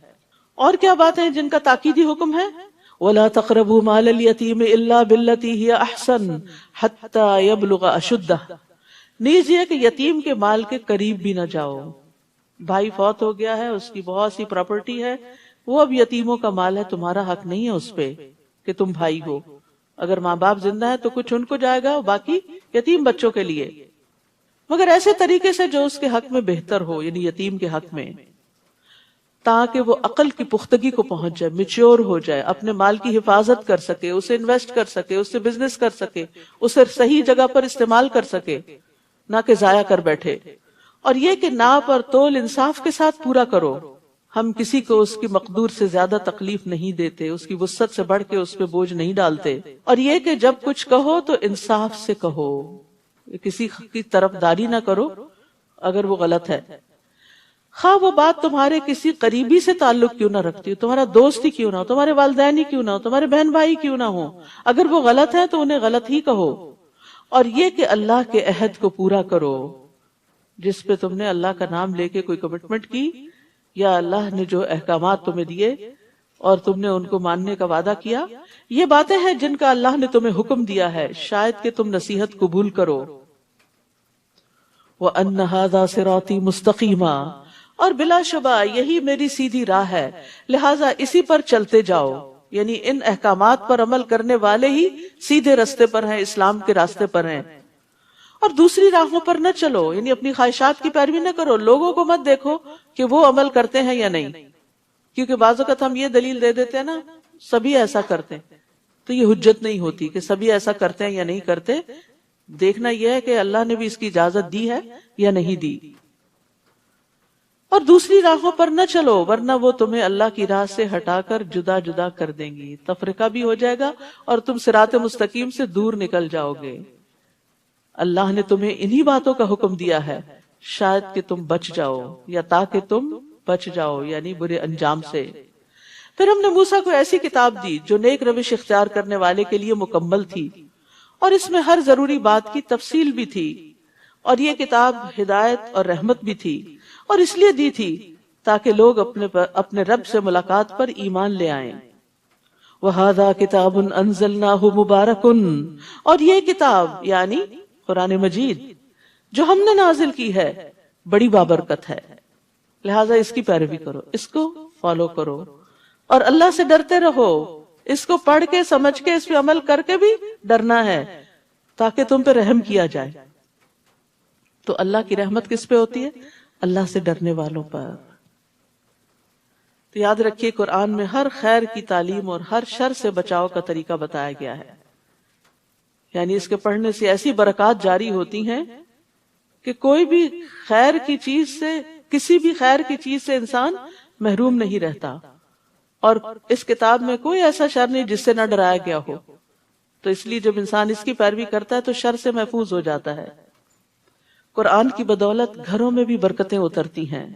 S1: اور کیا باتیں ہیں جن کا تاکیدی حکم ہے؟ وَلَا تَقْرَبُوا مَالَ الْيَتِيمِ إِلَّا بِالَّتِي هِيَ أَحْسَنُ حَتَّى يَبْلُغَ أَشُدَّهُ. نیز یہ کہ یتیم کے مال کے قریب بھی نہ جاؤ. بھائی فوت ہو گیا ہے، اس کی بہت سی پراپرٹی ہے، وہ اب یتیموں کا مال ہے، تمہارا حق نہیں ہے اس پہ کہ تم بھائی ہو. اگر ماں باپ زندہ ہے تو کچھ ان کو جائے گا، باقی یتیم بچوں کے لیے، مگر ایسے طریقے سے جو اس کے حق میں بہتر ہو، یعنی یتیم کے حق میں، تاکہ وہ عقل کی پختگی کو پہنچ جائے، میچور ہو جائے، اپنے مال کی حفاظت کر سکے، اسے انویسٹ کر سکے، اس سے بزنس کر سکے، اسے صحیح جگہ پر استعمال کر سکے، نہ کہ ضائع کر بیٹھے. اور یہ کہ ناپ اور تول انصاف کے ساتھ پورا کرو. ہم کسی کو اس کی مقدور سے زیادہ تکلیف نہیں دیتے، اس کی وسعت سے بڑھ کے اس پہ بوجھ نہیں ڈالتے. اور یہ کہ جب کچھ کہو تو انصاف سے کہو، کسی کی طرفداری نہ کرو اگر وہ غلط ہے، خواہ وہ بات تمہارے کسی قریبی سے تعلق کیوں نہ رکھتی ہو، تمہارا دوست ہی کیوں نہ ہو، تمہارے والدین ہی کیوں نہ ہو، تمہارے بہن بھائی کیوں نہ ہو. اگر وہ غلط ہے تو انہیں غلط ہی کہو. اور یہ کہ اللہ کے عہد کو پورا کرو، جس پہ تم نے اللہ کا نام لے کے کوئی کمٹمنٹ کی یا اللہ نے جو احکامات تمہیں دیے اور تم نے ان کو ماننے کا وعدہ کیا. یہ باتیں ہیں جن کا اللہ نے تمہیں حکم دیا ہے، شاید کہ تم نصیحت قبول کرو. وَأَنَّ هَذَا صِرَاطِي مُسْتَقِيمًا، اور بلا شبہ یہی میری سیدھی راہ ہے، لہٰذا اسی پر چلتے جاؤ. یعنی ان احکامات پر عمل کرنے والے ہی سیدھے راستے پر ہیں، اسلام کے راستے پر ہیں. اور دوسری راہوں پر نہ چلو، یعنی اپنی خواہشات کی پیروی نہ کرو. لوگوں کو مت دیکھو کہ وہ عمل کرتے ہیں یا نہیں، کیونکہ بعض اوقات ہم یہ دلیل دے دیتے ہیں نا سبھی ایسا کرتے ہیں، تو یہ حجت نہیں ہوتی کہ سبھی ایسا کرتے ہیں یا نہیں کرتے. دیکھنا یہ ہے کہ اللہ نے بھی اس کی اجازت دی ہے یا نہیں دی. اور دوسری راہوں پر نہ چلو ورنہ وہ تمہیں اللہ کی راہ سے ہٹا کر جدا جدا کر دیں گی، تفرقہ بھی ہو جائے گا اور تم صراط مستقیم سے دور نکل جاؤ گے۔ اللہ نے تمہیں انہی باتوں کا حکم دیا ہے شاید کہ تم بچ جاؤ، یا تاکہ تم بچ جاؤ، یعنی برے انجام سے۔ پھر ہم نے موسیٰ کو ایسی کتاب دی جو نیک روش اختیار کرنے والے کے لیے مکمل تھی، اور اس میں ہر ضروری بات کی تفصیل بھی تھی، اور یہ کتاب ہدایت اور رحمت بھی تھی، اور اس لیے دی تھی تاکہ لوگ اپنے رب سے ملاقات پر ایمان لے آئیں۔ وَهَذَا كِتَابٌ أَنزَلْنَاهُ مُبَارَكٌ، اور یہ کتاب یعنی قرآن مجید جو ہم نے نازل کی ہے بڑی بابرکت ہے، لہٰذا اس کی پیروی کرو، اس کو فالو کرو، اور اللہ سے ڈرتے رہو۔ اس کو پڑھ کے سمجھ کے اس پہ عمل کر کے بھی ڈرنا ہے تاکہ تم پہ رحم کیا جائے۔ تو اللہ کی رحمت کس پہ ہوتی ہے؟ اللہ سے ڈرنے والوں پر۔ تو یاد رکھیے قرآن میں ہر خیر کی تعلیم اور ہر شر سے بچاؤ کا طریقہ بتایا گیا ہے، یعنی اس کے پڑھنے سے ایسی برکات جاری ہوتی ہیں کہ کوئی بھی خیر کی چیز سے، کسی بھی خیر کی چیز سے انسان محروم نہیں رہتا، اور اس کتاب میں کوئی ایسا شر نہیں جس سے نہ ڈرایا گیا ہو۔ تو اس لیے جب انسان اس کی پیروی کرتا ہے تو شر سے محفوظ ہو جاتا ہے۔ قرآن کی بدولت گھروں میں بھی برکتیں اترتی ہیں۔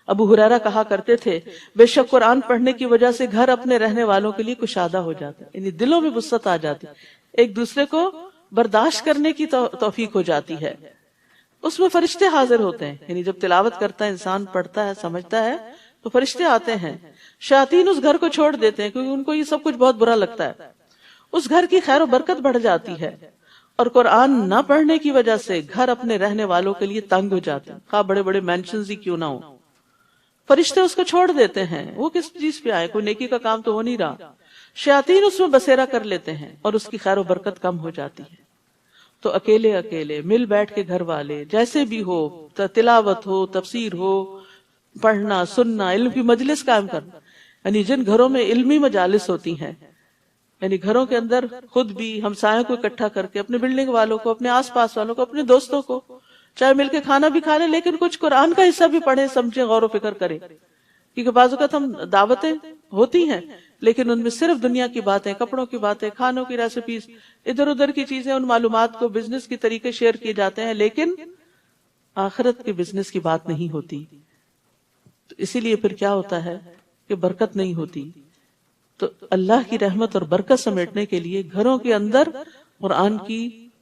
S1: ابو ہریرہ کہا کرتے تھے بے شک قرآن پڑھنے کی وجہ سے گھر اپنے رہنے والوں کے لیے کشادہ ہو جاتا ہے، یعنی دلوں میں وسعت آ جاتی، ایک دوسرے کو برداشت کرنے کی توفیق ہو جاتی ہے۔ اس میں فرشتے حاضر ہوتے ہیں، یعنی جب تلاوت کرتا ہے انسان، پڑھتا ہے، سمجھتا ہے، تو فرشتے آتے ہیں۔ شیاطین اس گھر کو چھوڑ دیتے ہیں کیونکہ ان کو یہ سب کچھ بہت برا لگتا ہے۔ اس گھر کی خیر و برکت بڑھ جاتی ہے، اور قرآن نہ پڑھنے کی وجہ سے گھر اپنے رہنے والوں کے لیے تنگ ہو جاتے ہیں، خواہ بڑے بڑے مینشنز ہی کیوں نہ ہو۔ فرشتے اس کو چھوڑ دیتے ہیں، وہ کس چیز پہ آئے، کوئی نیکی کا کام تو ہو نہیں رہا۔ شیاطین اس میں بسیرا کر لیتے ہیں اور اس کی خیر و برکت کم ہو جاتی ہے۔ تو اکیلے اکیلے مل بیٹھ کے گھر والے جیسے بھی ہو، تلاوت ہو، تفسیر ہو، پڑھنا سننا، علم کی مجلس قائم کرنا، یعنی جن گھروں میں علمی مجالس ہوتی ہیں، یعنی گھروں کے اندر خود بھی ہمسایوں کو اکٹھا کر کے، اپنے بلڈنگ والوں کو، اپنے آس پاس والوں کو، اپنے دوستوں کو، چاہے مل کے کھانا بھی کھا لیں لیکن کچھ قرآن کا حصہ بھی پڑھیں، سمجھیں، غور و فکر کریں، کیونکہ بعض اوقات ہم دعوتیں ہوتی ہیں لیکن ان میں صرف دنیا کی باتیں، کپڑوں کی باتیں، کھانوں کی ریسیپیز، ادھر ادھر کی چیزیں، ان معلومات کو بزنس کی طریقے شیئر کیے جاتے ہیں، لیکن آخرت کے بزنس کی بات نہیں ہوتی۔ تو اسی لیے پھر کیا ہوتا ہے کہ برکت نہیں ہوتی۔ تو اللہ کی رحمت اور برکت سمیٹنے کے لیے گھروں کے اندر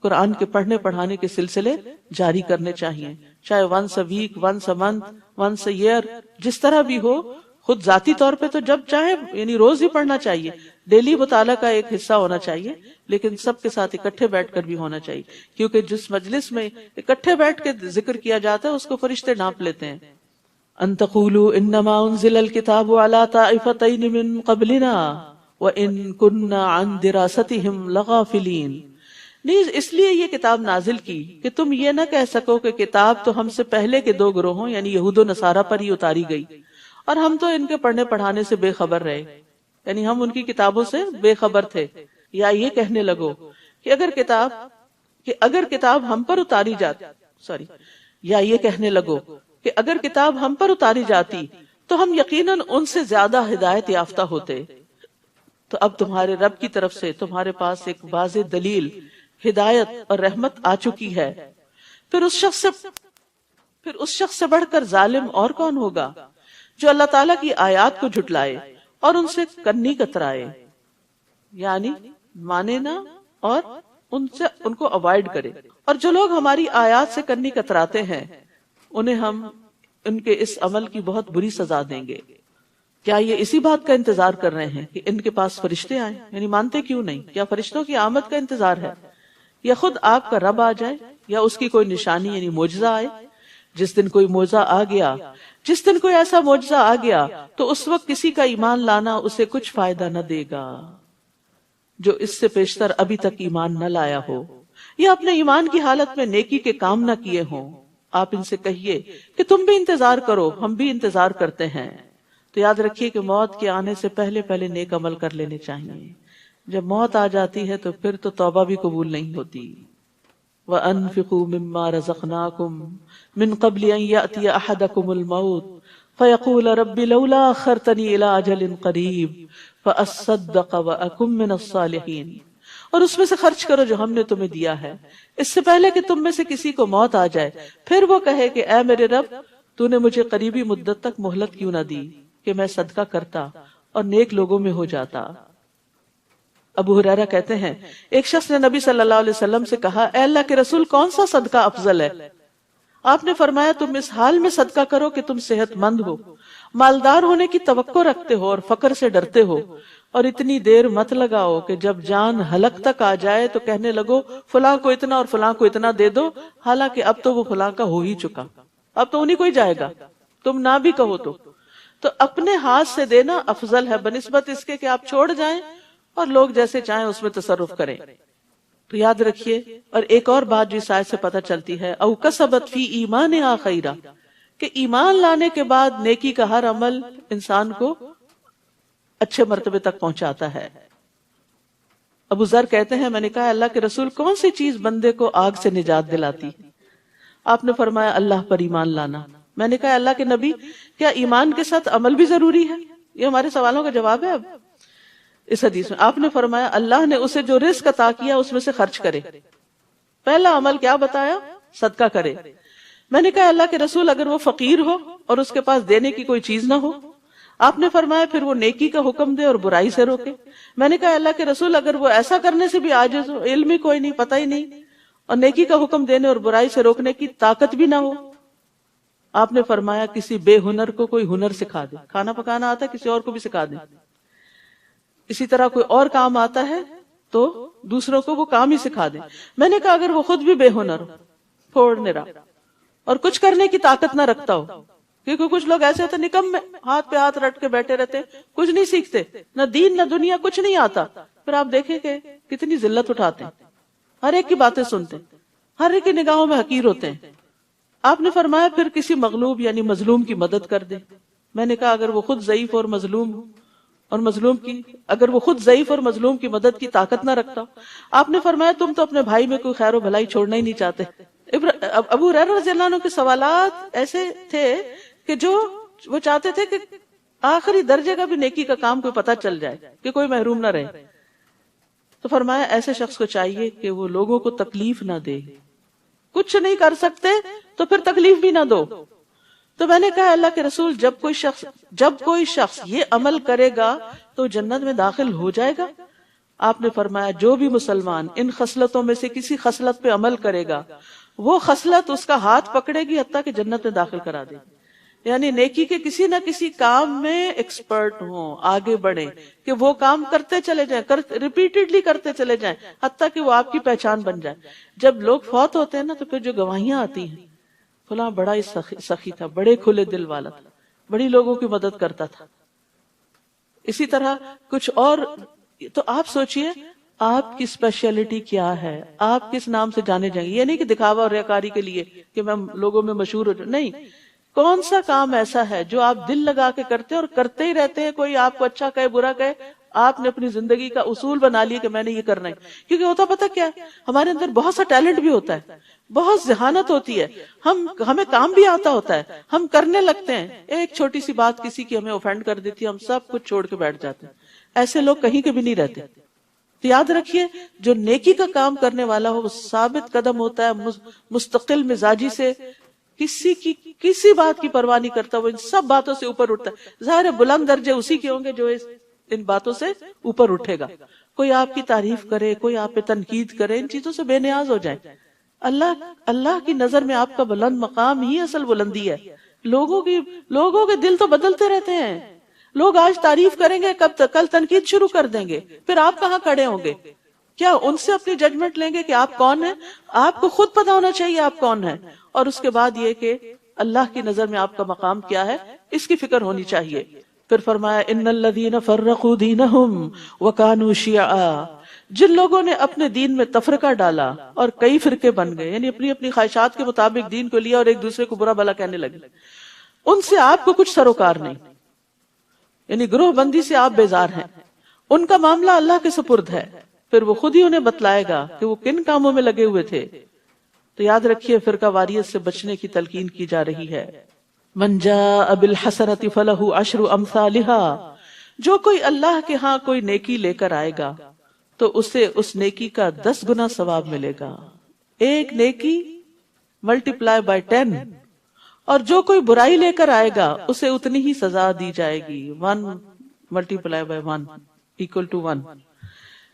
S1: قرآن کے پڑھنے پڑھانے کے سلسلے جاری کرنے چاہیے، چاہے once a week, once a month, once a year, جس طرح بھی ہو۔ خود ذاتی طور پہ تو جب چاہے یعنی روز ہی پڑھنا چاہیے، ڈیلی مطالعہ کا ایک حصہ ہونا چاہیے، لیکن سب کے ساتھ اکٹھے بیٹھ کر بھی ہونا چاہیے، کیونکہ جس مجلس میں اکٹھے بیٹھ کے ذکر کیا جاتا ہے اس کو فرشتے ناپ لیتے ہیں۔ ان تقولوا انما انزل الكتاب على طائفتين من قبلنا وان كنا عن دراستهم لغافلين، نہیں اس لیے یہ کتاب نازل کی کہ تم یہ نہ کہہ سکو کہ کتاب تو ہم سے پہلے کے دو گروہوں یعنی یہود و نصارہ پر ہی اتاری گئی اور ہم تو ان کے پڑھنے پڑھانے سے بے خبر رہے، یعنی ہم ان کی کتابوں سے بے خبر تھے۔ یا یہ کہنے لگو کہ اگر کتاب ہم پر اتاری جاتی، یا یہ کہنے لگو کہ اگر کتاب ہم پر اتاری جاتی تو ہم یقیناً ان سے زیادہ ہدایت یافتہ ہوتے۔ تو اب تمہارے رب کی طرف سے تمہارے پاس ایک واضح دلیل، ہدایت اور رحمت آ چکی ہے۔ پھر اس شخص سے بڑھ کر ظالم اور کون ہوگا جو اللہ تعالیٰ کی آیات کو جھٹلائے اور ان سے کنی کترائے، یعنی مانے نہ اور ان کو اوائڈ کرے۔ اور جو لوگ ہماری آیات سے کنی کتراتے ہیں انہیں ہم ان کے اس عمل کی بہت بری سزا دیں گے۔ کیا یہ اسی بات کا انتظار کر رہے ہیں کہ ان کے پاس فرشتے آئیں؟ یعنی مانتے کیوں نہیں؟ کیا فرشتوں کی آمد کا انتظار ہے؟ یا خود آپ کا رب آ جائے، یا اس کی کوئی نشانی یعنی معجزہ آئے؟ جس دن کوئی معجزہ آ گیا، جس دن کوئی ایسا معجزہ آ گیا تو اس وقت کسی کا ایمان لانا اسے کچھ فائدہ نہ دے گا جو اس سے پیشتر ابھی تک ایمان نہ لایا ہو یا اپنے ایمان کی حالت میں نیکی کے کام نہ کیے ہوں۔ آپ ان سے کہیے کہ تم بھی انتظار کرو، ہم بھی انتظار کرتے ہیں۔ تو یاد رکھیے کہ موت کے آنے سے پہلے نیک عمل کر لینے چاہیے۔ جب موت آ جاتی ہے تو پھر تو توبہ بھی قبول نہیں ہوتی۔ وَأَنفِقُوا مِمَّا رَزَقْنَاكُمْ مِنْ قَبْلِ أَنْ يَأْتِيَ أَحَدَكُمُ الْمَوْتُ فَيَقُولَ رَبِّ لَوْلَا أَخَّرْتَنِي إِلَىٰ أَجَلٍ قَرِيبٍ فَأَصَّدَّقَ وَأَكُن مِّنَ الصَّالِحِينَ، اور اس میں سے خرچ کرو جو ہم نے تمہیں دیا ہے اس سے پہلے کہ تم میں سے کسی کو موت آ جائے، پھر وہ کہے کہ اے میرے رب، تو نے مجھے قریبی مدت تک مہلت کیوں نہ دی کہ میں صدقہ کرتا اور نیک لوگوں میں ہو جاتا۔ ابو ہریرہ کہتے ہیں ایک شخص نے نبی صلی اللہ علیہ وسلم سے کہا، اے اللہ کے رسول، کون سا صدقہ افضل ہے؟ آپ نے فرمایا، تم اس حال میں صدقہ کرو کہ تم صحت مند ہو، مالدار ہونے کی توقع رکھتے ہو اور فقر سے ڈرتے ہو، اور اتنی دیر مت لگاؤ کہ جب جان حلق تک آ جائے تو کہنے لگو فلاں کو اتنا اور فلاں کو اتنا دے دو، حالانکہ اب تو وہ فلاں کا ہو ہی چکا، اب تو انہیں کو ہی جائے گا، تم نہ بھی کہو تو اپنے ہاتھ سے دینا افضل ہے بنسبت اس کے کہ آپ چھوڑ جائیں اور لوگ جیسے چاہیں اس میں تصرف کریں۔ تو یاد رکھیے، اور ایک اور بات جو اس آیت سے پتہ چلتی ہے، او کسبت فی ایمانہا خیرا، کہ ایمان لانے کے بعد نیکی کا ہر عمل انسان کو اچھے مرتبے تک پہنچاتا ہے۔ ابو ذر کہتے ہیں، میں نے کہا اللہ کے رسول، کون سی چیز بندے کو آگ سے نجات دلاتی؟ آپ نے فرمایا اللہ پر ایمان لانا۔ میں نے کہا اللہ کے نبی، کیا ایمان کے ساتھ عمل بھی ضروری ہے؟ یہ ہمارے سوالوں کا جواب ہے۔ اب اس حدیث میں آپ نے فرمایا اللہ نے اسے جو رزق عطا کیا اس میں سے خرچ کرے۔ پہلا عمل کیا بتایا؟ صدقہ کرے۔ میں نے کہا اللہ کے رسول، اگر وہ فقیر ہو اور اس کے پاس دینے کی کوئی چیز نہ ہو؟ آپ نے فرمایا پھر وہ نیکی کا حکم دے اور برائی سے روکے۔ میں نے کہا اللہ کے رسول، اگر وہ ایسا کرنے سے بھی عاجز ہو، علم ہی کوئی نہیں، پتہ ہی نہیں، اور نیکی کا حکم دینے اور برائی سے روکنے کی طاقت بھی نہ ہو؟ آپ نے فرمایا کسی بے ہنر کو کوئی ہنر سکھا دے، کھانا پکانا آتا ہے کسی اور کو بھی سکھا دے، اسی طرح کوئی اور کام آتا ہے تو دوسروں کو وہ کام ہی سکھا دے۔ میں نے کہا اگر وہ خود بھی بے ہنر ہو، پھوڑنے رہا، اور کچھ کرنے کی طاقت نہ رکھتا ہو، کیونکہ کچھ لوگ ایسے ہوتے نکم ہاتھ پہ ہاتھ رٹ کے بیٹھے رہتے، کچھ نہیں سیکھتے، نہ دین نہ دنیا، کچھ نہیں آتا، پھر آپ دیکھیں کہ کتنی ذلت اٹھاتے ہیں، ہر ایک کی باتیں سنتے ہیں، ہر ایک کی نگاہوں میں حقیر ہوتے ہیں۔ آپ نے فرمایا پھر کسی مغلوب یعنی مظلوم کی مدد کر دے۔ میں نے کہا اگر وہ خود ضعیف اور مظلوم ہو، اور اگر وہ خود ضعیف اور مظلوم کی مدد کی طاقت نہ رکھتا ہو؟ آپ نے فرمایا تم تو اپنے بھائی میں کوئی خیر و بھلائی چھوڑنا ہی نہیں چاہتے۔ ابو ہریرہ رضی اللہ عنہ کے سوالات ایسے تھے کہ جو وہ چاہتے تھے کہ آخری درجے کا بھی نیکی کا کام کوئی پتہ چل جائے کہ کوئی محروم نہ رہے۔ تو فرمایا ایسے شخص کو چاہیے کہ وہ لوگوں کو تکلیف نہ دے، کچھ نہیں کر سکتے تو پھر تکلیف بھی نہ دو۔ تو میں نے کہا اللہ کے رسول، جب کوئی شخص یہ عمل کرے گا تو جنت میں داخل ہو جائے گا؟ آپ نے فرمایا جو بھی مسلمان ان خصلتوں میں سے کسی خصلت پہ عمل کرے گا، وہ خصلت اس کا ہاتھ پکڑے گی حتیٰ کہ جنت میں داخل کرا دے گی۔ یعنی نیکی کے کسی نہ کسی کام میں ایکسپرٹ ہوں، آگے بڑھیں کہ وہ کام کرتے چلے جائیں، ریپیٹڈلی کرتے چلے جائیں حتیٰ کہ وہ آپ کی پہچان بن جائے۔ جب لوگ فوت ہوتے ہیں نا تو پھر جو گواہیاں آتی ہیں، فلاں بڑا ہی سخی تھا، بڑے کھلے دل والا تھا، بڑی لوگوں کی مدد کرتا تھا، اسی طرح کچھ اور۔ تو آپ سوچئے آپ کی اسپیشلٹی کیا ہے، آپ کس نام سے جانے جائیں گے؟ یہ نہیں کہ دکھاوا اور ریاکاری کے لیے کہ میں لوگوں میں مشہور ہو جاؤں، نہیں، کون سا کام ایسا ہے جو آپ دل لگا کے کرتے ہیں اور کرتے ہی رہتے ہیں، کوئی آپ کو اچھا کہے برا کہے، آپ نے اپنی زندگی کا اصول بنا لیا کہ میں نے یہ کرنا ہے۔ کیونکہ ہوتا پتہ کیا ہے، ہمارے اندر بہت سا ٹیلنٹ بھی ہوتا ہے، بہت ذہانت ہوتی ہے، ہمیں کام بھی آتا ہوتا ہے، ہم کرنے لگتے ہیں، ایک چھوٹی سی بات کسی کی ہمیں اوفینڈ کر دیتی ہے، ہم سب کچھ چھوڑ کے بیٹھ جاتے ہیں۔ ایسے لوگ کہیں کے بھی نہیں رہتے۔ تو یاد رکھیے جو نیکی کا کام کرنے والا ہو وہ ثابت قدم ہوتا ہے، مستقل مزاجی سے، کسی بات کی پرواہ نہیں کرتا، وہ ان سب باتوں سے اوپر اٹھتا ہے۔ ظاہر ہے بلند درجے اسی کے ہوں گے جو ان باتوں سے اوپر اٹھے گا۔ کوئی آپ کی تعریف کرے، کوئی آپ پہ تنقید کرے، ان چیزوں سے بے نیاز ہو جائیں۔ اللہ کی نظر میں آپ کا بلند مقام ہی اصل بلندی ہے۔ لوگوں کے دل تو بدلتے رہتے ہیں، لوگ آج تعریف کریں گے، کل تنقید شروع کر دیں گے، پھر آپ کہاں کھڑے ہوں گے؟ کیا ان سے اپنی ججمنٹ لیں گے کہ آپ کون ہیں؟ آپ کو خود پتا ہونا چاہیے آپ کون ہیں، اور اس کے بعد یہ کہ اللہ کی نظر میں آپ کا مقام کیا ہے، اس کی فکر ہونی چاہیے۔ پھر فرمایا ان الذین فرقوا دینہم وکانوا شیعا، جن لوگوں نے اپنے دین میں تفرقہ ڈالا اور کئی فرقے بن گئے، یعنی اپنی اپنی خواہشات کے مطابق دین کو لیا اور ایک دوسرے کو برا بھلا کہنے لگے، ان سے آپ کو کچھ سروکار نہیں، یعنی گروہ بندی سے آپ بیزار ہیں، ان کا معاملہ اللہ کے سپرد ہے، پھر وہ خود ہی انہیں بتلائے گا کہ وہ کن کاموں میں لگے ہوئے تھے۔ تو یاد رکھیے فرقہ واریت سے بچنے کی تلقین کی جا رہی ہے. من جاء بالحسنۃ فلہ عشر امثالها، جو کوئی اللہ کے ہاں کوئی نیکی لے کر آئے گا تو اسے اس نیکی کا 10 گنا ثواب ملے گا. ایک نیکی ملٹیپلائی بائی 10. اور جو کوئی برائی لے کر آئے گا اسے اتنی ہی سزا دی جائے گی. 1 ملٹیپلائی بائی 1 equal to 1.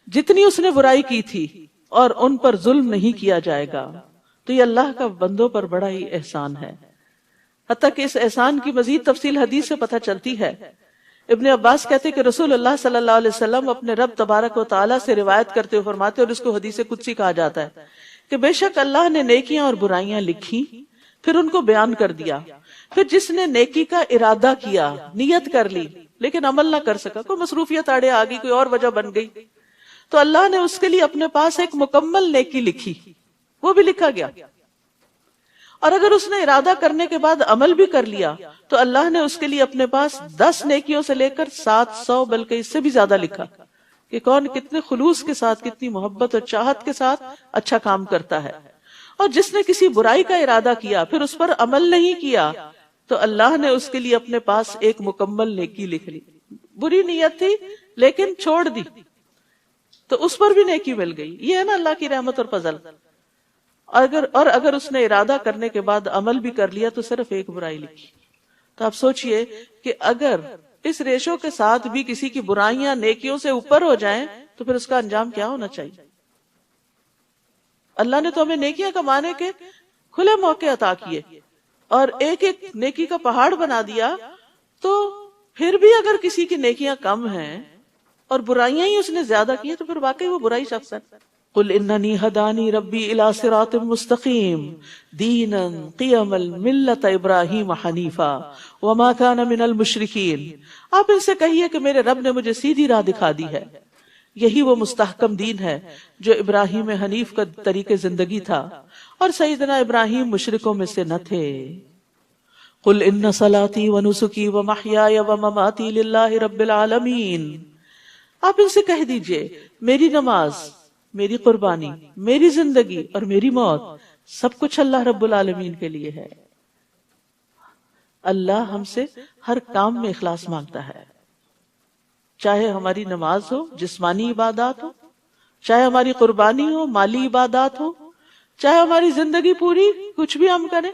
S1: جتنی اس نے برائی کی تھی اور ان پر ظلم نہیں کیا جائے گا. تو یہ اللہ کا بندوں پر بڑا ہی احسان ہے. حتیٰ کہ اس احسان کی مزید تفصیل حدیث سے پتہ چلتی ہے. ابن عباس کہتے کہ رسول اللہ صلی اللہ علیہ وسلم اپنے رب تبارک و تعالیٰ سے روایت کرتے ہوئے فرماتے، اور اس کو حدیث قدسی کہا جاتا ہے، کہ بے شک اللہ نے نیکیاں اور برائیاں لکھی، پھر ان کو بیان کر دیا. پھر جس نے نیکی کا ارادہ کیا، نیت کر لی لیکن عمل نہ کر سکا، کوئی مصروفیت آڑے آ گئی، کوئی اور وجہ بن گئی، تو اللہ نے اس کے لیے اپنے پاس ایک مکمل نیکی لکھی، وہ بھی لکھا گیا. اور اگر اس نے ارادہ کرنے کے بعد عمل بھی کر لیا تو اللہ نے اس کے لیے اپنے پاس 10 نیکیوں سے لے کر 700 بلکہ اس سے بھی زیادہ لکھا کہ کون کتنے خلوص کے ساتھ، کتنی محبت اور چاہت کے ساتھ اچھا کام کرتا ہے. اور جس نے کسی برائی کا ارادہ کیا پھر اس پر عمل نہیں کیا تو اللہ نے اس کے لیے اپنے پاس ایک مکمل نیکی لکھ لی. بری نیت تھی لیکن چھوڑ دی تو اس پر بھی نیکی مل گئی. یہ ہے نا اللہ کی رحمت اور فضل. اگر اس نے ارادہ کرنے کے بعد عمل بھی کر لیا تو صرف ایک برائی لکھی. تو آپ سوچئے کہ اگر اس ریشو کے ساتھ بھی کسی کی برائیاں نیکیوں سے اوپر ہو جائیں تو پھر اس کا انجام کیا ہونا چاہیے. اللہ نے تو ہمیں نیکیاں کمانے کے کھلے موقع عطا کیے اور ایک ایک نیکی کا پہاڑ بنا دیا، تو پھر بھی اگر کسی کی نیکیاں کم ہیں اور برائیاں ہی اس نے زیادہ کی تو پھر واقعی وہ برائی شخص ہے. قل اننی ہدانی ربی الی صراط مستقیم دینا قیما ملت ابراہیم حنیفا وما کان من المشرکین. آپ ان سے کہیے کہ میرے رب نے مجھے سیدھی راہ دکھا دی ہے، یہی وہ مستحکم دین ہے جو ابراہیم حنیف کا طریق زندگی تھا، اور سیدنا ابراہیم مشرکوں میں سے نہ تھے. قل ان صلاتی ونسکی ومحیای ومماتی للہ رب العالمین. آپ ان سے کہہ دیجئے میری نماز، میری قربانی، میری زندگی اور میری موت سب کچھ اللہ رب العالمین کے لیے ہے. اللہ ہم سے ہر کام میں اخلاص مانگتا ہے، چاہے ہماری نماز ہو، جسمانی عبادات ہو، چاہے ہماری قربانی ہو، مالی عبادات ہو، چاہے ہماری زندگی پوری کچھ بھی ہم کریں،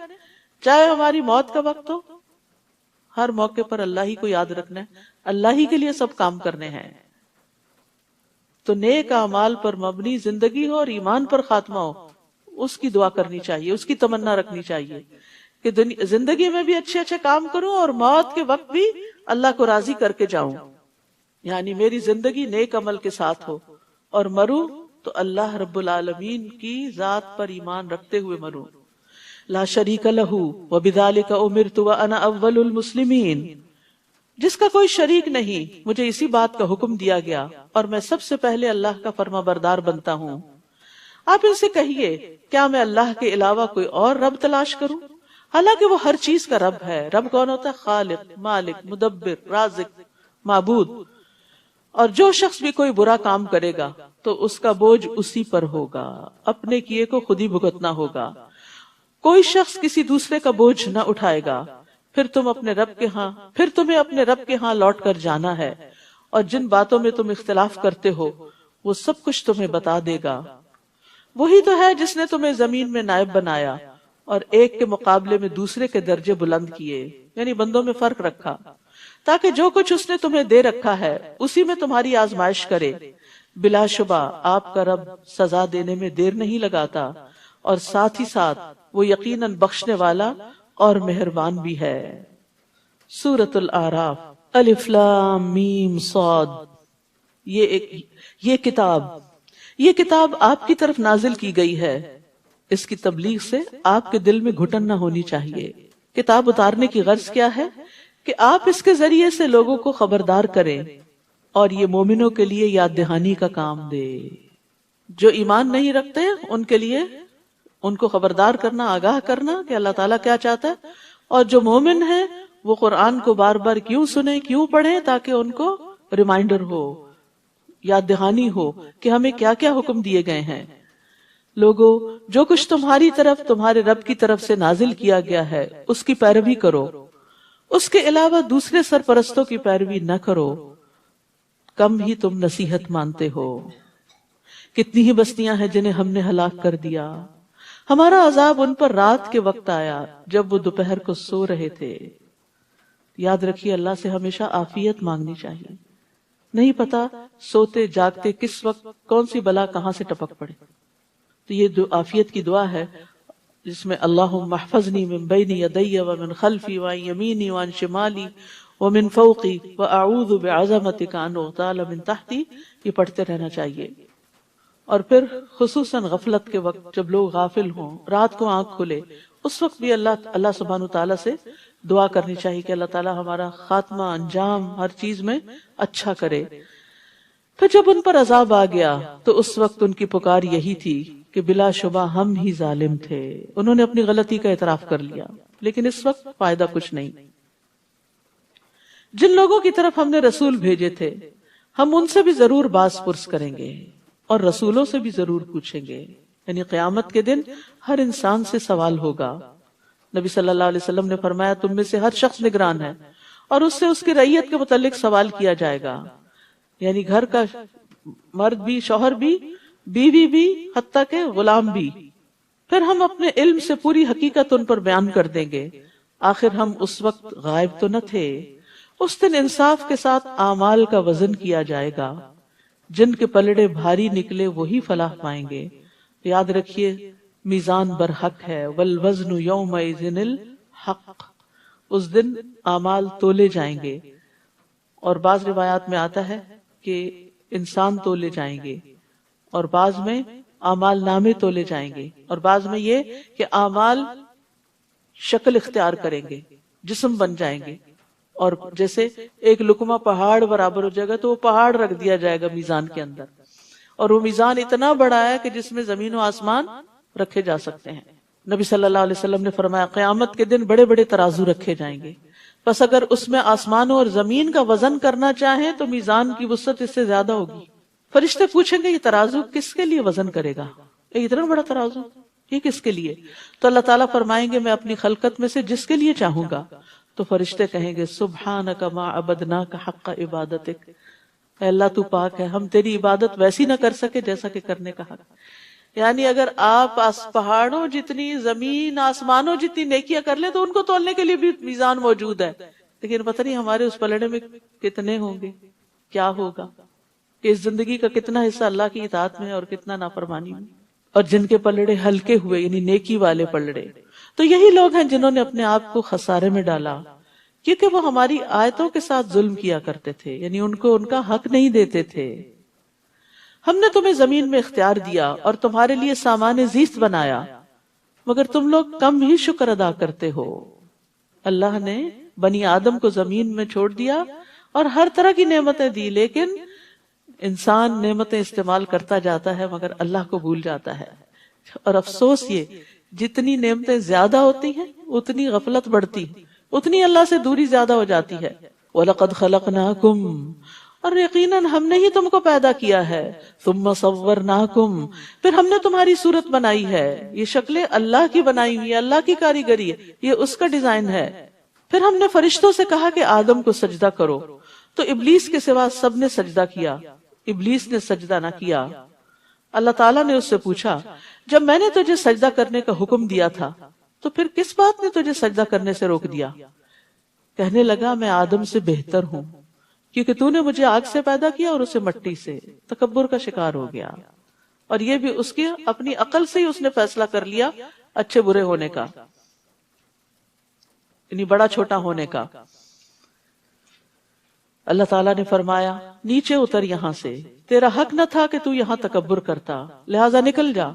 S1: چاہے ہماری موت کا وقت ہو. ہر موقع پر اللہ ہی کو یاد رکھنا ہے، اللہ ہی کے لیے سب کام کرنے ہیں. تو نیک اعمال پر مبنی زندگی ہو اور ایمان پر خاتمہ ہو، اس کی دعا کرنی چاہیے، اس کی تمنا رکھنی چاہیے کہ زندگی میں بھی اچھے اچھے کام کروں اور موت کے وقت بھی اللہ کو راضی کر کے جاؤں. یعنی میری زندگی نیک عمل کے ساتھ ہو اور مروں تو اللہ رب العالمین کی ذات پر ایمان رکھتے ہوئے مروں. لا شریک لہ وبذالک امرت وانا اول المسلمین. جس کا کوئی شریک نہیں، مجھے اسی بات کا حکم دیا گیا اور میں سب سے پہلے اللہ کا فرما بردار بنتا ہوں. آپ ان سے کہیے کیا میں اللہ کے علاوہ کوئی اور رب تلاش کروں؟ حالانکہ وہ ہر چیز کا رب ہے. رب کون ہوتا ہے؟ خالق، مالک، مدبر، رازق، معبود. اور جو شخص بھی کوئی برا کام کرے گا تو اس کا بوجھ اسی پر ہوگا، اپنے کیے کو خود ہی بھگتنا ہوگا. کوئی شخص کسی دوسرے کا بوجھ نہ اٹھائے گا. پھر تمہیں اپنے رب کے ہاں لوٹ کر جانا ہے، اور جن باتوں میں تم اختلاف کرتے ہو وہ سب کچھ تمہیں بتا دے گا. وہی تو ہے جس نے تمہیں زمین میں نائب بنایا اور ایک کے مقابلے میں دوسرے کے درجے بلند کیے، یعنی بندوں میں فرق رکھا، تاکہ جو کچھ اس نے تمہیں دے رکھا ہے اسی میں تمہاری آزمائش کرے. بلا شبہ آپ کا رب سزا دینے میں دیر نہیں لگاتا، اور ساتھ ہی ساتھ وہ یقیناً بخشنے والا اور مہربان بھی ہے. سورۃ الاعراف. الف لام میم صاد. یہ کتاب آپ کی طرف نازل کی گئی ہے. اس کی تبلیغ سے آپ کے دل میں گھٹن نہ ہونی چاہیے. کتاب اتارنے کی غرض کیا ہے؟ کہ آپ اس کے ذریعے سے لوگوں کو خبردار کریں اور یہ مومنوں کے لیے یاد دہانی کا کام دے. جو ایمان نہیں رکھتے ان کے لیے ان کو خبردار کرنا، آگاہ کرنا کہ اللہ تعالیٰ کیا چاہتا ہے، اور جو مومن ہیں وہ قرآن کو بار بار کیوں سنیں، کیوں پڑھیں، تاکہ ان کو ریمائنڈر ہو، یاد دہانی ہو کہ ہمیں کیا کیا حکم دیے گئے ہیں. لوگوں جو کچھ تمہاری طرف تمہارے رب کی طرف سے نازل کیا گیا ہے اس کی پیروی کرو، اس کے علاوہ دوسرے سرپرستوں کی پیروی نہ کرو، کم ہی تم نصیحت مانتے ہو۔ کتنی ہی بستیاں ہیں جنہیں ہم نے ہلاک کر دیا، ہمارا عذاب ان پر رات کے وقت آیا جب وہ دوپہر کو سو رہے تھے۔ یاد رکھیے اللہ سے ہمیشہ عافیت مانگنی چاہیے، نہیں پتا سوتے جاگتے کس وقت کون سی بلا کہاں سے ٹپک پڑے۔ تو یہ عافیت کی دعا ہے جس میں اللہم احفظنی من بین یدی ومن خلفی وعن یمینی وعن شمالی ومن فوقی واعوذ بعظمتک ان اغتال من تحتی، یہ پڑھتے رہنا چاہیے۔ اور پھر خصوصاً غفلت کے وقت جب لوگ غافل ہوں، رات کو آنکھ کھلے، اس وقت بھی اللہ سبحانہ تعالیٰ سے دعا کرنی چاہیے کہ اللہ تعالیٰ ہمارا خاتمہ انجام ہر چیز میں اچھا کرے۔ پھر جب ان پر عذاب آ گیا تو اس وقت ان کی پکار یہی تھی کہ بلا شبہ ہم ہی ظالم تھے، انہوں نے اپنی غلطی کا اعتراف کر لیا، لیکن اس وقت فائدہ کچھ نہیں۔ جن لوگوں کی طرف ہم نے رسول بھیجے تھے ہم ان سے بھی ضرور باز پرس کریں گے اور رسولوں سے بھی ضرور پوچھیں گے، یعنی قیامت کے دن ہر انسان سے سوال ہوگا۔ نبی صلی اللہ علیہ وسلم نے فرمایا تم میں سے ہر شخص نگران ہے اور اس سے اس کی رعیت کے متعلق سوال کیا جائے گا، یعنی گھر کا مرد بھی، شوہر بھی، بیوی بھی، حتیٰ کہ غلام بھی۔ پھر ہم اپنے علم سے پوری حقیقت ان پر بیان کر دیں گے، آخر ہم اس وقت غائب تو نہ تھے۔ اس دن انصاف کے ساتھ اعمال کا وزن کیا جائے گا، جن کے پلڑے بھاری نکلے وہی فلاح پائیں گے۔ یاد رکھیے میزان برحق ہے، والوزن یومئذ الحق، اس دن اعمال تولے جائیں گے۔ اور بعض روایات میں آتا ہے کہ انسان تولے جائیں گے، اور بعض میں اعمال نامے تولے جائیں گے، اور بعض میں یہ کہ اعمال شکل اختیار کریں گے، جسم بن جائیں گے، اور جیسے ایک لقمہ پہاڑ برابر ہو جائے گا تو وہ پہاڑ رکھ دیا جائے گا میزان کے اندر، اور وہ میزان اتنا بڑا ہے کہ جس میں زمین و آسمان رکھے جا سکتے ہیں۔ نبی صلی اللہ علیہ وسلم نے فرمایا قیامت کے دن بڑے بڑے ترازو رکھے جائیں گے، پس اگر اس میں آسمانوں اور زمین کا وزن کرنا چاہیں تو میزان کی وسعت اس سے زیادہ ہوگی۔ فرشتے پوچھیں گے یہ ترازو کس کے لیے وزن کرے گا، اتنا بڑا ترازو یہ کس کے لیے؟ تو اللہ تعالیٰ فرمائیں گے میں اپنی خلقت میں سے جس کے لیے چاہوں گا۔ تو فرشتے کہیں گے سبحانک ما عبدناک حق عبادتک، اے اللہ تو پاک ہے، ہم تیری عبادت ویسی نہ کر سکے جیسا کہ کرنے کا حق۔ یعنی اگر آپ پہاڑوں جتنی، زمین آسمانوں جتنی نیکیاں کر لیں تو ان کو تولنے کے لیے بھی میزان موجود ہے، لیکن پتہ نہیں ہمارے اس پلڑے میں کتنے ہوں گے، کیا ہوگا، کہ اس زندگی کا کتنا حصہ اللہ کی اطاعت میں اور کتنا نافرمانی میں۔ اور جن کے پلڑے ہلکے ہوئے یعنی نیکی والے پلڑے، تو یہی لوگ ہیں جنہوں نے اپنے آپ کو خسارے میں ڈالا، کیونکہ وہ ہماری آیتوں کے ساتھ ظلم کیا کرتے تھے، یعنی ان کو ان کا حق نہیں دیتے تھے۔ ہم نے تمہیں زمین میں اختیار دیا اور تمہارے لیے سامان زیست بنایا، مگر تم لوگ کم ہی شکر ادا کرتے ہو۔ اللہ نے بنی آدم کو زمین میں چھوڑ دیا اور ہر طرح کی نعمتیں دی، لیکن انسان نعمتیں استعمال کرتا جاتا ہے مگر اللہ کو بھول جاتا ہے۔ اور افسوس یہ جتنی نعمتیں زیادہ ہوتی ہیں اتنی غفلت بڑھتی ہے، اتنی اللہ سے دوری زیادہ ہو جاتی ہے۔ وَلَقَدْ خَلَقْنَاكُمْ، اور یقیناً ہم نے ہی تم کو پیدا کیا ہے، ثُمَّ صَوَّرْنَاكُمْ، پھر ہم نے تمہاری صورت بنائی ہے۔ یہ شکلیں اللہ کی بنائی ہوئی، اللہ کی کاریگری ہے، یہ اس کا ڈیزائن ہے۔ پھر ہم نے فرشتوں سے کہا کہ آدم کو سجدہ کرو، تو ابلیس کے سوا سب نے سجدہ کیا، ابلیس نے سجدہ نہ کیا۔ اللہ تعالیٰ نے اس سے پوچھا جب میں نے تجھے سجدہ کرنے کا حکم دیا تھا تو پھر کس بات نے تجھے سجدہ کرنے سے روک دیا؟ کہنے لگا میں آدم سے بہتر ہوں، کیونکہ تو نے مجھے آگ سے پیدا کیا اور اسے مٹی سے۔ تکبر کا شکار ہو گیا، اور یہ بھی اس کی اپنی عقل سے ہی اس نے فیصلہ کر لیا اچھے برے ہونے کا، یعنی بڑا چھوٹا ہونے کا۔ اللہ تعالیٰ نے فرمایا نیچے اتر یہاں سے، تیرا حق نہ تھا کہ تو یہاں تکبر کرتا، لہٰذا نکل جا،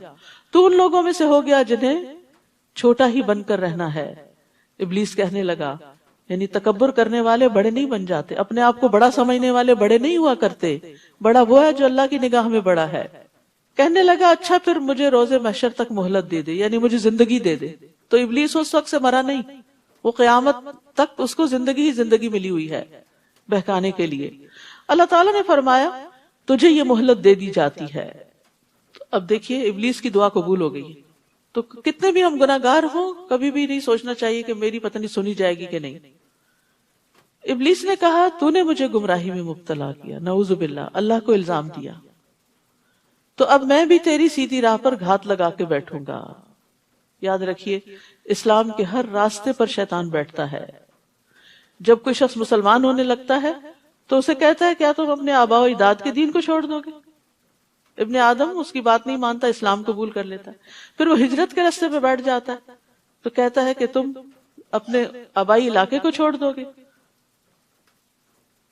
S1: تو ان لوگوں میں سے ہو گیا جنہیں چھوٹا ہی بن کر رہنا ہے۔ ابلیس کہنے لگا یعنی تکبر کرنے والے بڑے نہیں بن جاتے، اپنے آپ کو بڑا سمجھنے والے بڑے نہیں ہوا کرتے، بڑا وہ ہے جو اللہ کی نگاہ میں بڑا ہے۔ کہنے لگا اچھا پھر مجھے روز محشر تک مہلت دے دے، یعنی مجھے زندگی دے دے۔ تو ابلیس اس وقت سے مرا نہیں، وہ قیامت تک اس کو زندگی ہی زندگی ملی ہوئی ہے بہکانے کے لیے۔ اللہ تعالیٰ نے فرمایا تجھے یہ مہلت دے دی جاتی ہے۔ اب دیکھیے ابلیس کی دعا قبول ہو گئی، تو کتنے بھی ہم گناہگار ہوں کبھی بھی نہیں سوچنا چاہیے کہ میری پتہ نہیں سنی جائے گی کہ نہیں۔ ابلیس نے کہا تو نے مجھے گمراہی میں مبتلا کیا، نعوذ باللہ، اللہ کو الزام دیا، تو اب میں بھی تیری سیدھی راہ پر گھات لگا کے بیٹھوں گا۔ یاد رکھیے اسلام کے ہر راستے پر شیطان بیٹھتا ہے۔ جب کوئی شخص مسلمان ہونے لگتا ہے تو اسے کہتا ہے کیا تم اپنے آباء و اجداد کے دین کو چھوڑ دو گے؟ ابن آدم اس کی بات نہیں مانتا، اسلام قبول کر لیتا ہے۔ پھر وہ ہجرت کے راستے پہ بیٹھ جاتا ہے تو کہتا ہے کہ تم اپنے آبائی علاقے کو چھوڑ دو گے،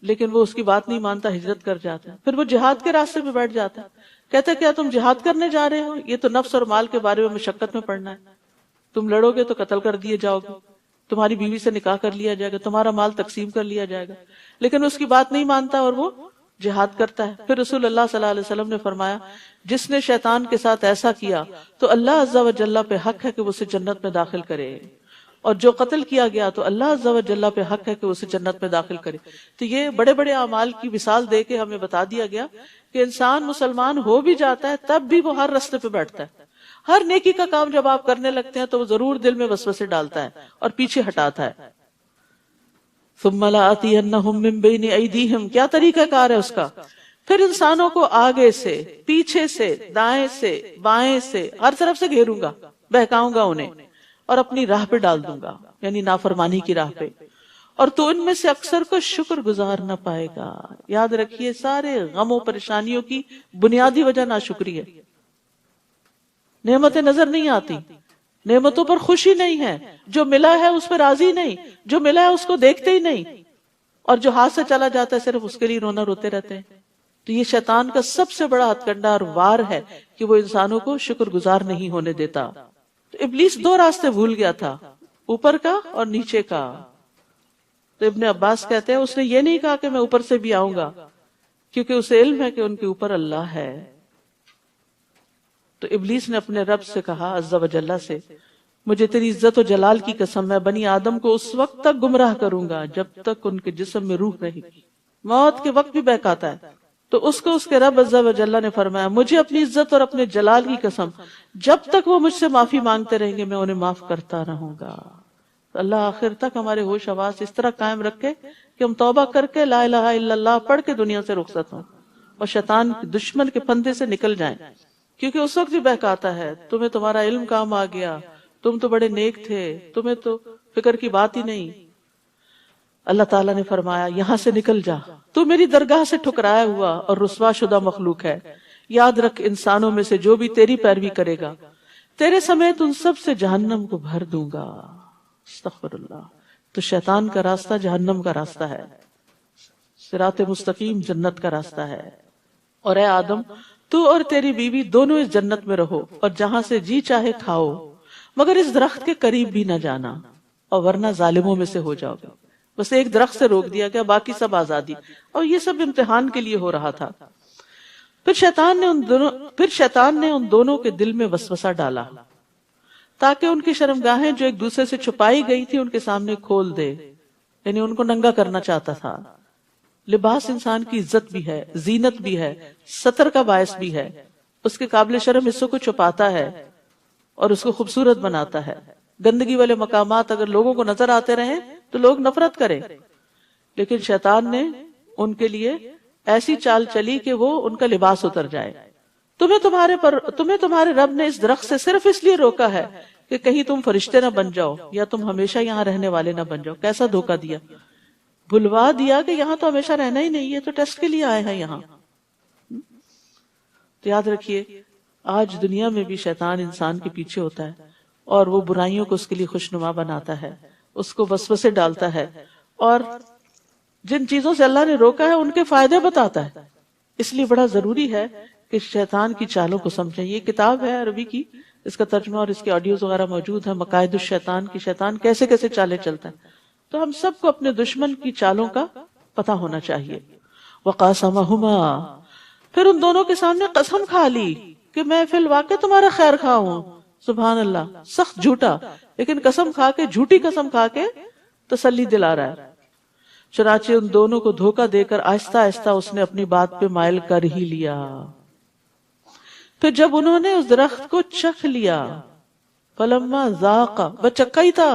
S1: لیکن وہ اس کی بات نہیں مانتا، ہجرت کر جاتا ہے۔ پھر وہ جہاد کے راستے پہ بیٹھ جاتا ہے، کہتا ہے کیا تم جہاد کرنے جا رہے ہو؟ یہ تو نفس اور مال کے بارے میں مشقت میں پڑنا ہے، تم لڑو گے تو قتل کر دیے جاؤ گے، تمہاری بیوی سے نکاح کر لیا جائے گا، تمہارا مال تقسیم کر لیا جائے گا، لیکن اس کی بات نہیں مانتا اور وہ جہاد کرتا ہے۔ پھر رسول اللہ صلی اللہ علیہ وسلم نے فرمایا جس نے شیطان کے ساتھ ایسا کیا تو اللہ عز و جل پہ حق ہے کہ وہ اسے جنت میں داخل کرے، اور جو قتل کیا گیا تو اللہ عز و جل پہ حق ہے کہ وہ اسے جنت میں داخل کرے۔ تو یہ بڑے بڑے اعمال کی مثال دے کے ہمیں بتا دیا گیا کہ انسان مسلمان ہو بھی جاتا ہے تب بھی وہ ہر راستے پہ بیٹھتا ہے۔ ہر نیکی کا کام جب آپ کرنے لگتے ہیں تو وہ ضرور دل میں وسوسے ڈالتا ہے اور پیچھے ہٹاتا ہے۔ ثم لآتینہم من بین ایدیہم، کیا طریقہ کار ہے اس کا؟ پھر انسانوں کو آگے سے، پیچھے سے، دائیں سے، بائیں سے، ہر طرف سے گھیروں گا، بہکاؤں گا انہیں اور اپنی راہ پہ ڈال دوں گا، یعنی نافرمانی کی راہ پہ، اور تو ان میں سے اکثر کو شکر گزار نہ پائے گا۔ یاد رکھیے سارے غم و پریشانیوں کی بنیادی وجہ ناشکری ہے۔ نعمتیں نظر نہیں آتی، نعمتوں پر خوشی نہیں ہے، جو ملا ہے اس پہ راضی نہیں، جو ملا ہے اس کو دیکھتے ہی نہیں، اور جو ہاتھ سے چلا جاتا ہے صرف اس کے لیے رونا روتے رہتے ہیں۔ تو یہ شیطان کا سب سے بڑا ہتھ کنڈا اور وار ہے کہ وہ انسانوں کو شکر گزار نہیں ہونے دیتا۔ تو ابلیس دو راستے بھول گیا تھا، اوپر کا اور نیچے کا۔ تو ابن عباس کہتے ہیں اس نے یہ نہیں کہا کہ میں اوپر سے بھی آؤں گا، کیونکہ اسے علم ہے کہ ان کے اوپر اللہ ہے۔ تو ابلیس نے اپنے رب سے کہا عز و جل سے، مجھے تیری عزت و جلال کی قسم، میں بنی آدم کو اس وقت تک گمراہ کروں گا جب تک ان کے جسم میں روح رہے گی۔ موت کے وقت بھی بہکاتا ہے۔ تو اس کو اس کے رب عز و جل نے فرمایا مجھے اپنی عزت اور اپنے جلال کی قسم، جب تک وہ مجھ سے معافی مانگتے رہیں گے میں انہیں معاف کرتا رہوں گا۔ تو اللہ آخر تک ہمارے ہوش حواس اس طرح قائم رکھے کہ ہم توبہ کر کے لا الہ الا اللہ پڑھ کے دنیا سے رخصت ہوں اور شیطان دشمن کے پھندے سے نکل جائیں، کیونکہ اس وقت بھی بہکاتا ہے، تمہیں تمہارا علم کام آ گیا، تم تو بڑے نیک تھے، تمہیں تو فکر کی بات ہی نہیں۔ اللہ تعالیٰ نے فرمایا یہاں سے نکل جا، تو میری درگاہ سے ٹھکرایا ہوا اور رسوا شدہ مخلوق ہے۔ یاد رکھ انسانوں میں سے جو بھی تیری پیروی کرے گا تیرے سمیت ان سب سے جہنم کو بھر دوں گا۔ استغفر اللہ۔ تو شیطان کا راستہ جہنم کا راستہ ہے، صراط مستقیم جنت کا راستہ ہے۔ اور اے آدم تو اور تیری بیوی دونوں اس جنت میں رہو اور جہاں سے جی چاہے کھاؤ، مگر اس درخت کے قریب بھی نہ جانا اور ورنہ ظالموں میں سے ہو جاؤ گے۔ بس ایک درخت سے روک دیا گیا، باقی سب آزادی، اور یہ سب امتحان کے لیے ہو رہا تھا۔ پھر شیطان نے ان دونوں کے دل میں وسوسہ ڈالا تاکہ ان کی شرمگاہیں جو ایک دوسرے سے چھپائی گئی تھی ان کے سامنے کھول دے، یعنی ان کو ننگا کرنا چاہتا تھا۔ لباس انسان کی عزت بھی ہے، زینت بھی ہے، ستر کا باعث بھی ہے، اس کے قابل شرم حصوں کو چھپاتا ہے اور اس کو خوبصورت بناتا ہے۔ گندگی والے مقامات اگر لوگوں کو نظر آتے رہیں تو لوگ نفرت کریں، لیکن شیطان نے ان کے لیے ایسی چال چلی کہ وہ ان کا لباس اتر جائے۔ تمہیں تمہارے رب نے اس درخت سے صرف اس لیے روکا ہے کہ کہیں تم فرشتے نہ بن جاؤ یا تم ہمیشہ یہاں رہنے والے نہ بن جاؤ۔ کیسا دھوکہ دیا، بھلوا دیا کہ یہاں تو ہمیشہ رہنا ہی نہیں، یہ تو ٹیسٹ کے لیے آئے ہیں یہاں۔ تو یاد رکھیے آج دنیا میں بھی شیطان انسان کے پیچھے ہوتا ہے اور وہ برائیوں کو اس کے لیے خوشنما بناتا ہے، اس کو وسوسے ڈالتا ہے، اور جن چیزوں سے اللہ نے روکا ہے ان کے فائدے بتاتا ہے۔ اس لیے بڑا ضروری ہے کہ شیطان کی چالوں کو سمجھیں۔ یہ کتاب ہے عربی کی، اس کا ترجمہ اور اس کے آڈیوز وغیرہ موجود ہے، مقائد الشیطان کی، شیطان کیسے کیسے چالیں چلتا ہے۔ تو ہم سب کو اپنے دشمن کی چالوں کا پتہ ہونا چاہیے۔ وَقَاسَمَهُمَا، پھر ان دونوں کے سامنے قسم کھا لی کہ میں فی الواقع تمہارا خیر خواہ ہوں۔ سبحان اللہ، سخت جھوٹا، لیکن قسم کھا کے، جھوٹی قسم کھا کے تسلی دلا رہا ہے۔ چنانچہ ان دونوں کو دھوکہ دے کر آہستہ آہستہ اس نے اپنی بات پہ مائل کر ہی لیا۔ پھر جب انہوں نے اس درخت کو چکھ لیا، فلما ذاق، بس چکھا ہی تھا،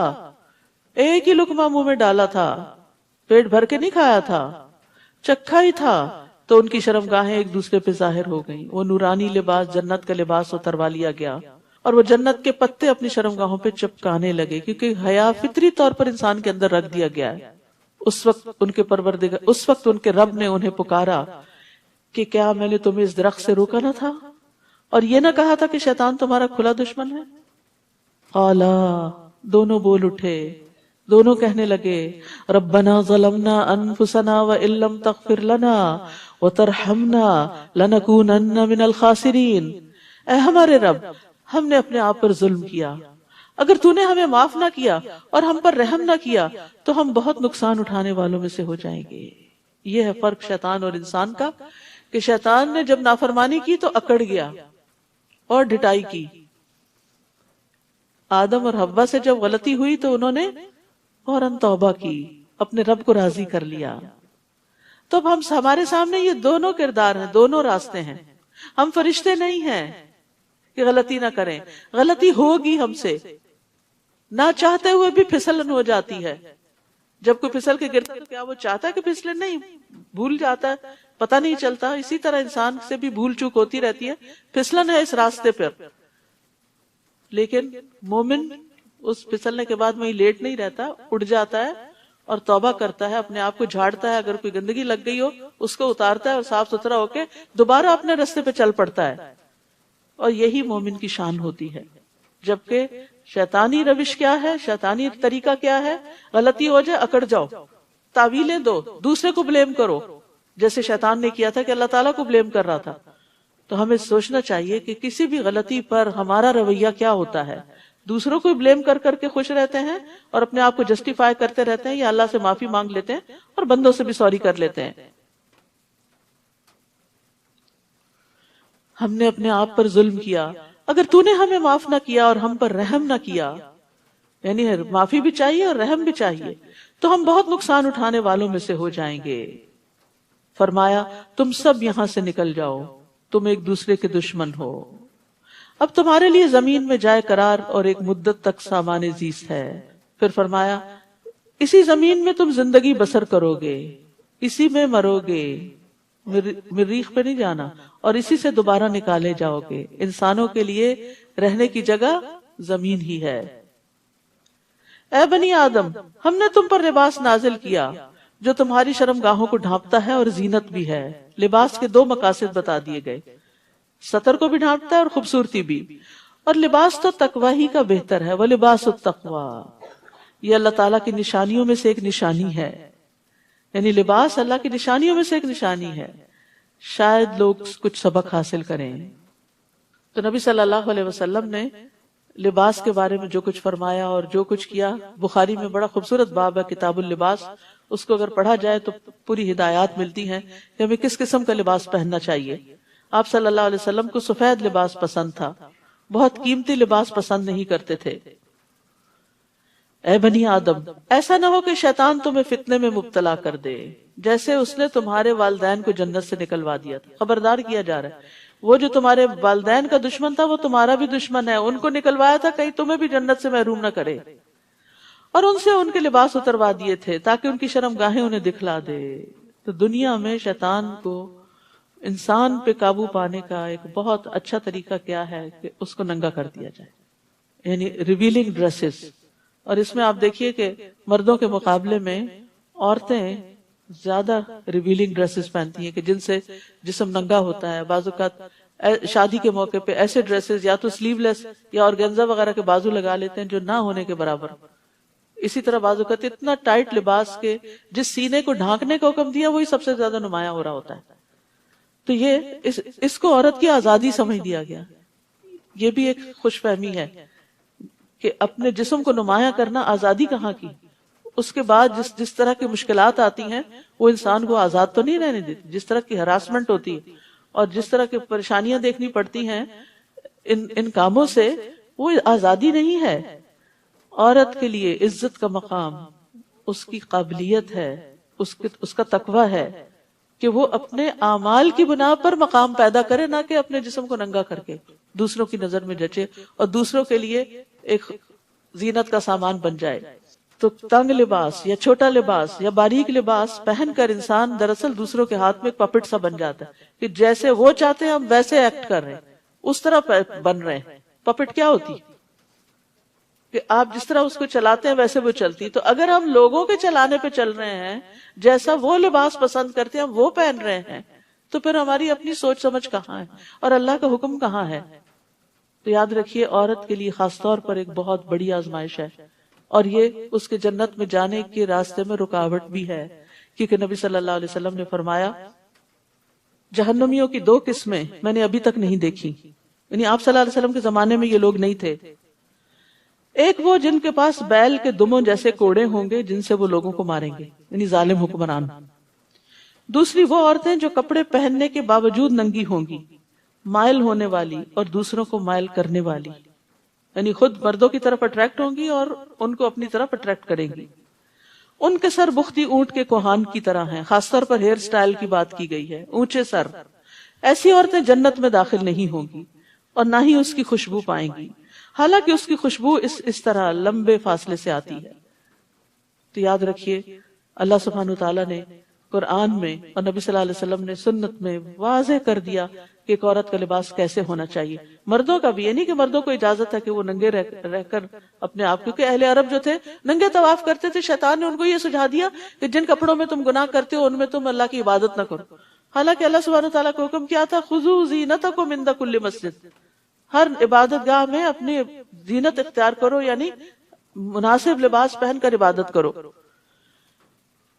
S1: ایک ہی لقمہ منہ میں ڈالا تھا، پیٹ بھر کے نہیں کھایا تھا، چکھا ہی تھا، تو ان کی شرمگاہیں ایک دوسرے پہ ظاہر ہو گئیں، وہ نورانی لباس، جنت کا لباس اتروا لیا گیا، اور وہ جنت کے پتے اپنی شرمگاہوں پہ چپکانے لگے، کیونکہ حیا فطری طور پر انسان کے اندر رکھ دیا گیا ہے۔ اس وقت ان کے رب نے انہیں پکارا کہ کیا میں نے تمہیں اس درخت سے روکا نہ تھا، اور یہ نہ کہا تھا کہ شیطان تمہارا کھلا دشمن ہے؟ قالا، دونوں بول اٹھے، دونوں کہنے لگے ربنا ظلمنا انفسنا وان لم تغفر لنا وترحمنا لنکونن من الخاسرین، اے ہمارے رب، ہم نے اپنے آپ پر ظلم کیا، اگر تو نے ہمیں معاف نہ کیا اور ہم پر رحم نہ کیا تو ہم بہت نقصان اٹھانے والوں میں سے ہو جائیں گے۔ یہ ہے فرق شیطان اور انسان کا، کہ شیطان نے جب نافرمانی کی تو اکڑ گیا اور ڈٹائی کی، آدم اور حوا سے جب غلطی ہوئی تو انہوں نے فوراً توبہ کی، اپنے رب کو راضی کر لیا۔ تو اب ہمارے سامنے یہ دونوں کردار ہیں، دونوں راستے ہیں۔ ہم فرشتے نہیں ہیں کہ غلطی نہ کریں، غلطی ہوگی ہم سے، نہ چاہتے ہوئے بھی پھسلن ہو جاتی ہے۔ جب کوئی پھسل کے گرتا ہے تو کیا وہ چاہتا ہے کہ پھسلے؟ نہیں، بھول جاتا ہے، پتہ نہیں چلتا۔ اسی طرح انسان سے بھی بھول چوک ہوتی رہتی ہے، پھسلن ہے اس راستے پر، لیکن مومن اس پھسلنے کے بعد وہیں لیٹ نہیں رہتا، اٹھ جاتا ہے اور توبہ کرتا ہے، اپنے آپ کو جھاڑتا ہے، اگر کوئی گندگی لگ گئی ہو اس کو اتارتا ہے اور صاف ستھرا ہو کے دوبارہ اپنے راستے پہ چل پڑتا ہے، اور یہی مومن کی شان ہوتی ہے۔ جبکہ شیطانی روش کیا ہے، شیطانی طریقہ کیا ہے؟ غلطی ہو جائے اکڑ جاؤ، تعویلیں دو، دوسرے کو بلیم کرو، جیسے شیطان نے کیا تھا کہ اللہ تعالیٰ کو بلیم کر رہا تھا۔ تو ہمیں سوچنا چاہیے کہ کسی بھی غلطی پر ہمارا رویہ کیا ہوتا ہے۔ دوسروں کو بلیم کر کر کے خوش رہتے ہیں اور اپنے آپ کو جسٹیفائی کرتے رہتے ہیں، یا اللہ سے معافی مانگ لیتے ہیں اور بندوں سے بھی سوری کر لیتے ہیں۔ ہم نے اپنے آپ پر ظلم کیا، اگر تو نے ہمیں معاف نہ کیا اور ہم پر رحم نہ کیا، یعنی معافی بھی چاہیے اور رحم بھی چاہیے، تو ہم بہت نقصان اٹھانے والوں میں سے ہو جائیں گے۔ فرمایا تم سب یہاں سے نکل جاؤ، تم ایک دوسرے کے دشمن ہو، اب تمہارے لیے زمین میں جائے قرار اور ایک مدت تک سامان زیست ہے۔ پھر فرمایا اسی زمین میں تم زندگی بسر کرو گے، اسی میں مرو گے، مریخ پہ نہیں جانا، اور اسی سے دوبارہ نکالے جاؤ گے۔ انسانوں کے لیے رہنے کی جگہ زمین ہی ہے۔ اے بنی آدم، ہم نے تم پر لباس نازل کیا جو تمہاری شرمگاہوں کو ڈھانپتا ہے اور زینت بھی ہے۔ لباس کے دو مقاصد بتا دیے گئے، ستر کو بھی ڈھانپتا ہے اور خوبصورتی بھی، اور لباس تو تقوی ہی کا بہتر ہے۔ وَلِبَاسُ التَّقْوَىٰ، یہ اللہ تعالیٰ کی نشانیوں میں سے ایک نشانی ہے، یعنی لباس اللہ کی نشانیوں میں سے ایک نشانی ہے۔ شاید لوگ کچھ سبق حاصل کریں۔ تو نبی صلی اللہ علیہ وسلم نے لباس کے بارے میں جو کچھ فرمایا اور جو کچھ کیا، بخاری میں بڑا خوبصورت باب ہے کتاب اللباس، اس کو اگر پڑھا جائے تو پوری ہدایات ملتی ہیں کہ ہمیں کس قسم کا لباس پہننا چاہیے۔ آپ صلی اللہ علیہ وسلم کو سفید لباس پسند تھا، بہت قیمتی لباس پسند نہیں کرتے تھے۔ اے بنی آدم، ایسا نہ ہو کہ شیطان تمہیں فتنے میں مبتلا کر دے جیسے اس نے تمہارے والدین کو جنت سے نکلوا دیا تھا۔ خبردار کیا جا رہا ہے، وہ جو تمہارے والدین کا دشمن تھا وہ تمہارا بھی دشمن ہے، ان کو نکلوایا تھا کہیں تمہیں بھی جنت سے محروم نہ کرے، اور ان سے ان کے لباس اتروا دیے تھے تاکہ ان کی شرمگاہیں انہیں دکھلا دے۔ تو دنیا میں شیطان کو انسان پہ قابو پانے کا ایک بہت اچھا طریقہ کیا ہے کہ اس کو ننگا کر دیا جائے، یعنی ریویلنگ ڈریسز۔ اور اس میں آپ دیکھیے کہ مردوں کے مقابلے میں عورتیں زیادہ ریویلنگ ڈریسز پہنتی ہیں کہ جن سے جسم ننگا ہوتا ہے۔ بعض اوقات شادی کے موقع پہ ایسے ڈریسز یا تو سلیو لیس یا آرگنزا وغیرہ کے بازو لگا لیتے ہیں جو نہ ہونے کے برابر۔ اسی طرح بعض اوقات اتنا ٹائٹ لباس کے جس سینے کو ڈھانکنے کا حکم دیا وہی سب سے زیادہ نمایاں ہو رہا ہوتا ہے۔ تو یہ اس کو عورت کی آزادی سمجھ دیا گیا۔ یہ بھی ایک خوش فہمی ہے کہ اپنے جسم کو نمایاں کرنا، آزادی کہاں کی؟ اس کے بعد جس طرح کی مشکلات آتی ہیں وہ انسان کو آزاد تو نہیں رہنے دیتی، جس طرح کی ہراسمنٹ ہوتی ہے اور جس طرح کی پریشانیاں دیکھنی پڑتی ہیں ان کاموں سے، وہ آزادی نہیں ہے۔ عورت کے لیے عزت کا مقام اس کی قابلیت ہے، اس کا تقوی ہے کہ وہ اپنے اعمال کی بنا پر مقام پیدا کرے، نہ کہ اپنے جسم کو ننگا کر کے دوسروں کی نظر میں جچے اور دوسروں کے لیے ایک زینت کا سامان بن جائے۔ تو تنگ لباس یا چھوٹا لباس یا باریک لباس پہن کر انسان دراصل دوسروں کے ہاتھ میں ایک پپٹ سا بن جاتا ہے کہ جیسے وہ چاہتے ہیں ہم ویسے ایکٹ کر رہے ہیں، اس طرح بن رہے ہیں۔ پپٹ کیا ہوتی؟ کہ آپ جس طرح اس کو چلاتے ہیں ویسے وہ چلتی۔ تو اگر ہم لوگوں کے چلانے پہ چل رہے ہیں، جیسا وہ لباس پسند کرتے ہیں ہم وہ پہن رہے ہیں، تو پھر ہماری اپنی سوچ سمجھ کہاں ہے اور اللہ کا حکم کہاں ہے؟ تو یاد رکھیے عورت کے لیے خاص طور پر ایک بہت بڑی آزمائش ہے، اور یہ اس کے جنت میں جانے کے راستے میں رکاوٹ بھی ہے، کیونکہ نبی صلی اللہ علیہ وسلم نے فرمایا جہنمیوں کی دو قسمیں میں نے ابھی تک نہیں دیکھی، یعنی آپ صلی اللہ علیہ وسلم کے زمانے میں یہ لوگ نہیں تھے۔ ایک وہ جن کے پاس بیل کے دموں جیسے کوڑے ہوں گے جن سے وہ لوگوں کو ماریں گے، یعنی ظالم حکمران۔ دوسری وہ عورتیں جو کپڑے پہننے کے باوجود ننگی ہوں گی، مائل ہونے والی اور دوسروں کو مائل کرنے والی، یعنی خود مردوں کی طرف اٹریکٹ ہوں گی اور ان کو اپنی طرف اٹریکٹ کریں گی۔ ان کے سر بختی اونٹ کے کوہان کی طرح ہیں، خاص طور پر ہیئر سٹائل کی بات کی گئی ہے، اونچے سر۔ ایسی عورتیں جنت میں داخل نہیں ہوں گی اور نہ ہی اس کی خوشبو پائیں گی، حالانکہ اس کی خوشبو اس طرح لمبے فاصلے سے آتی ہے۔ تو یاد رکھیے اللہ سبحانہ وتعالیٰ نے قرآن میں اور نبی صلی اللہ علیہ وسلم نے سنت میں واضح کر دیا کہ ایک عورت کا لباس کیسے ہونا چاہیے، مردوں کا بھی۔ یہ نہیں کہ مردوں کو اجازت ہے کہ وہ ننگے رہ کر اپنے آپ، کیونکہ اہل عرب جو تھے ننگے طواف کرتے تھے، شیطان نے ان کو یہ سجھا دیا کہ جن کپڑوں میں تم گناہ کرتے ہو ان میں تم اللہ کی عبادت نہ کرو، حالانکہ اللہ سبحانہ وتعالیٰ کا حکم کیا تھا؟ خذوا زینتکم عند کل مسجد، ہر عبادت گاہ میں اپنی زینت اختیار کرو، یعنی مناسب لباس پہن کر عبادت کرو۔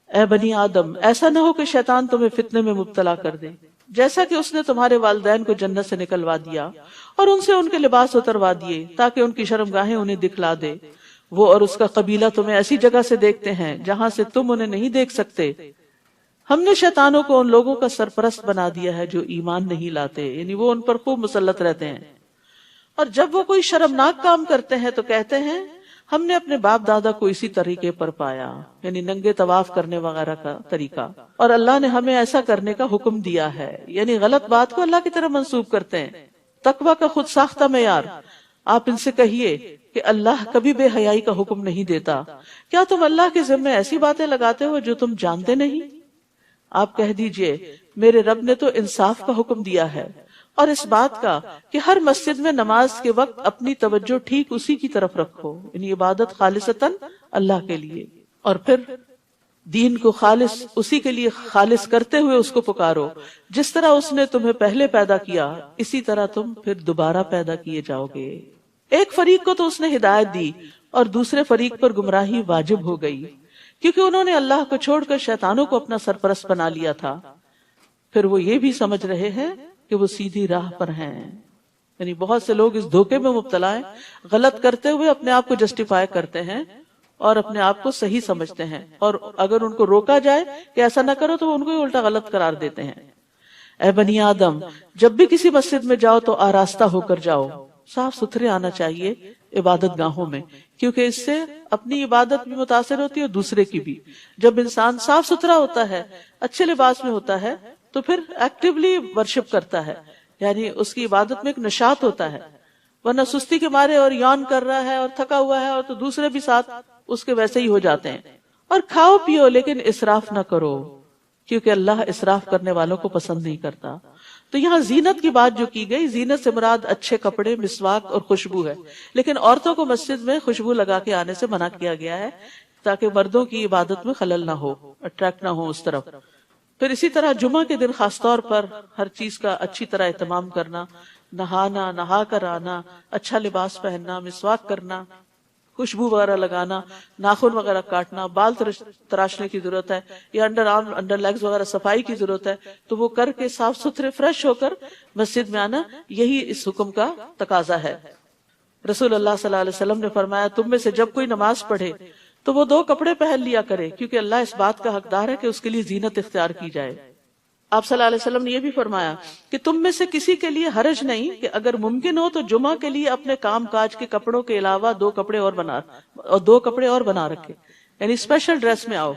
S1: اے بنی آدم، ایسا نہ ہو کہ شیطان تمہیں فتنے میں مبتلا کر دے، جیسا کہ اس نے تمہارے والدین کو جنت سے نکلوا دیا اور ان سے ان کے لباس اتروا دیے تاکہ ان کی شرمگاہیں انہیں دکھلا دے۔ وہ اور اس کا قبیلہ تمہیں ایسی جگہ سے دیکھتے ہیں جہاں سے تم انہیں نہیں دیکھ سکتے۔ ہم نے شیطانوں کو ان لوگوں کا سرپرست بنا دیا ہے جو ایمان نہیں لاتے، یعنی وہ ان پر خوب مسلط رہتے ہیں، اور جب وہ کوئی شرمناک کام کرتے ہیں تو کہتے ہیں ہم نے اپنے باپ دادا کو اسی طریقے پر پایا، یعنی ننگے طواف کرنے وغیرہ کا طریقہ، اور اللہ نے ہمیں ایسا کرنے کا حکم دیا ہے، یعنی غلط بات کو اللہ کی طرف منسوب کرتے ہیں۔ تقوی کا خود ساختہ معیار۔ آپ ان سے کہیے کہ اللہ کبھی بے حیائی کا حکم نہیں دیتا، کیا تم اللہ کے ذمے ایسی باتیں لگاتے ہو جو تم جانتے نہیں؟ آپ کہہ دیجئے میرے رب نے تو انصاف کا حکم دیا ہے اور اس بات کا کہ ہر مسجد میں نماز کے وقت اپنی توجہ ٹھیک اسی کی طرف رکھو، یعنی عبادت خالصتاً اللہ کے لیے، اور پھر دین کو خالص اسی کے لیے خالص کرتے ہوئے اس کو پکارو۔ جس طرح اس نے تمہیں پہلے پیدا کیا اسی طرح تم پھر دوبارہ پیدا کیے جاؤ گے۔ ایک فریق کو تو اس نے ہدایت دی اور دوسرے فریق پر گمراہی واجب ہو گئی، کیونکہ انہوں نے اللہ کو چھوڑ کر شیطانوں کو اپنا سرپرست بنا لیا تھا۔ پھر وہ یہ بھی سمجھ رہے ہیں کہ وہ سیدھی راہ پر ہیں، یعنی بہت سے لوگ اس دھوکے میں مبتلا ہیں، غلط کرتے ہوئے اپنے آپ کو جسٹیفائی کرتے ہیں اور اپنے آپ کو صحیح سمجھتے ہیں، اور اگر ان کو روکا جائے کہ ایسا نہ کرو تو وہ ان کو الٹا غلط قرار دیتے ہیں۔ اے بنی آدم، جب بھی کسی مسجد میں جاؤ تو آراستہ ہو کر جاؤ، صاف ستھرے آنا چاہیے عبادت گاہوں میں، کیونکہ اس سے اپنی عبادت بھی متاثر ہوتی ہے اور دوسرے کی بھی۔ جب انسان صاف ستھرا ہوتا ہے، اچھے لباس میں ہوتا ہے، تو پھر ایکٹیولی ورشپ کرتا ہے، یعنی اس کی عبادت میں ایک نشاط ہوتا ہے، ورنہ سستی کے مارے اور یون کر رہا ہے اور تھکا ہوا ہے اور تو دوسرے بھی ساتھ اس کے ویسے ہی ہو جاتے ہیں۔ اور کھاؤ پیو لیکن اسراف نہ کرو، کیونکہ اللہ اسراف کرنے والوں کو پسند نہیں کرتا۔ تو یہاں زینت کی بات جو کی گئی، زینت سے مراد اچھے کپڑے، مسواک اور خوشبو ہے، لیکن عورتوں کو مسجد میں خوشبو لگا کے آنے سے منع کیا گیا ہے تاکہ مردوں کی عبادت میں خلل نہ ہو، اٹریکٹ نہ ہو اس طرف۔ پھر اسی طرح جمعہ کے دن خاص طور پر ہر چیز کا اچھی طرح اہتمام کرنا، نہانا، نہا کر آنا، اچھا لباس پہننا، مسواک کرنا، خوشبو وغیرہ لگانا، ناخن وغیرہ کاٹنا، بال تراشنے کی ضرورت ہے، یا انڈر آرم، انڈر لیگز وغیرہ صفائی کی ضرورت ہے، تو وہ کر کے صاف ستھرے فریش ہو کر مسجد میں آنا، یہی اس حکم کا تقاضا ہے۔ رسول اللہ صلی اللہ علیہ وسلم نے فرمایا تم میں سے جب کوئی نماز پڑھے تو وہ 2 کپڑے پہن لیا کرے، کیونکہ اللہ اس بات کا حقدار ہے کہ اس کے لیے زینت اختیار کی جائے۔ آپ صلی اللہ علیہ وسلم نے یہ بھی فرمایا کہ تم میں سے کسی کے لیے حرج نہیں کہ اگر ممکن ہو تو جمعہ کے لیے اپنے کام کاج کے کپڑوں کے علاوہ 2 کپڑے اور بنا رکھے، یعنی اسپیشل ڈریس میں آؤ،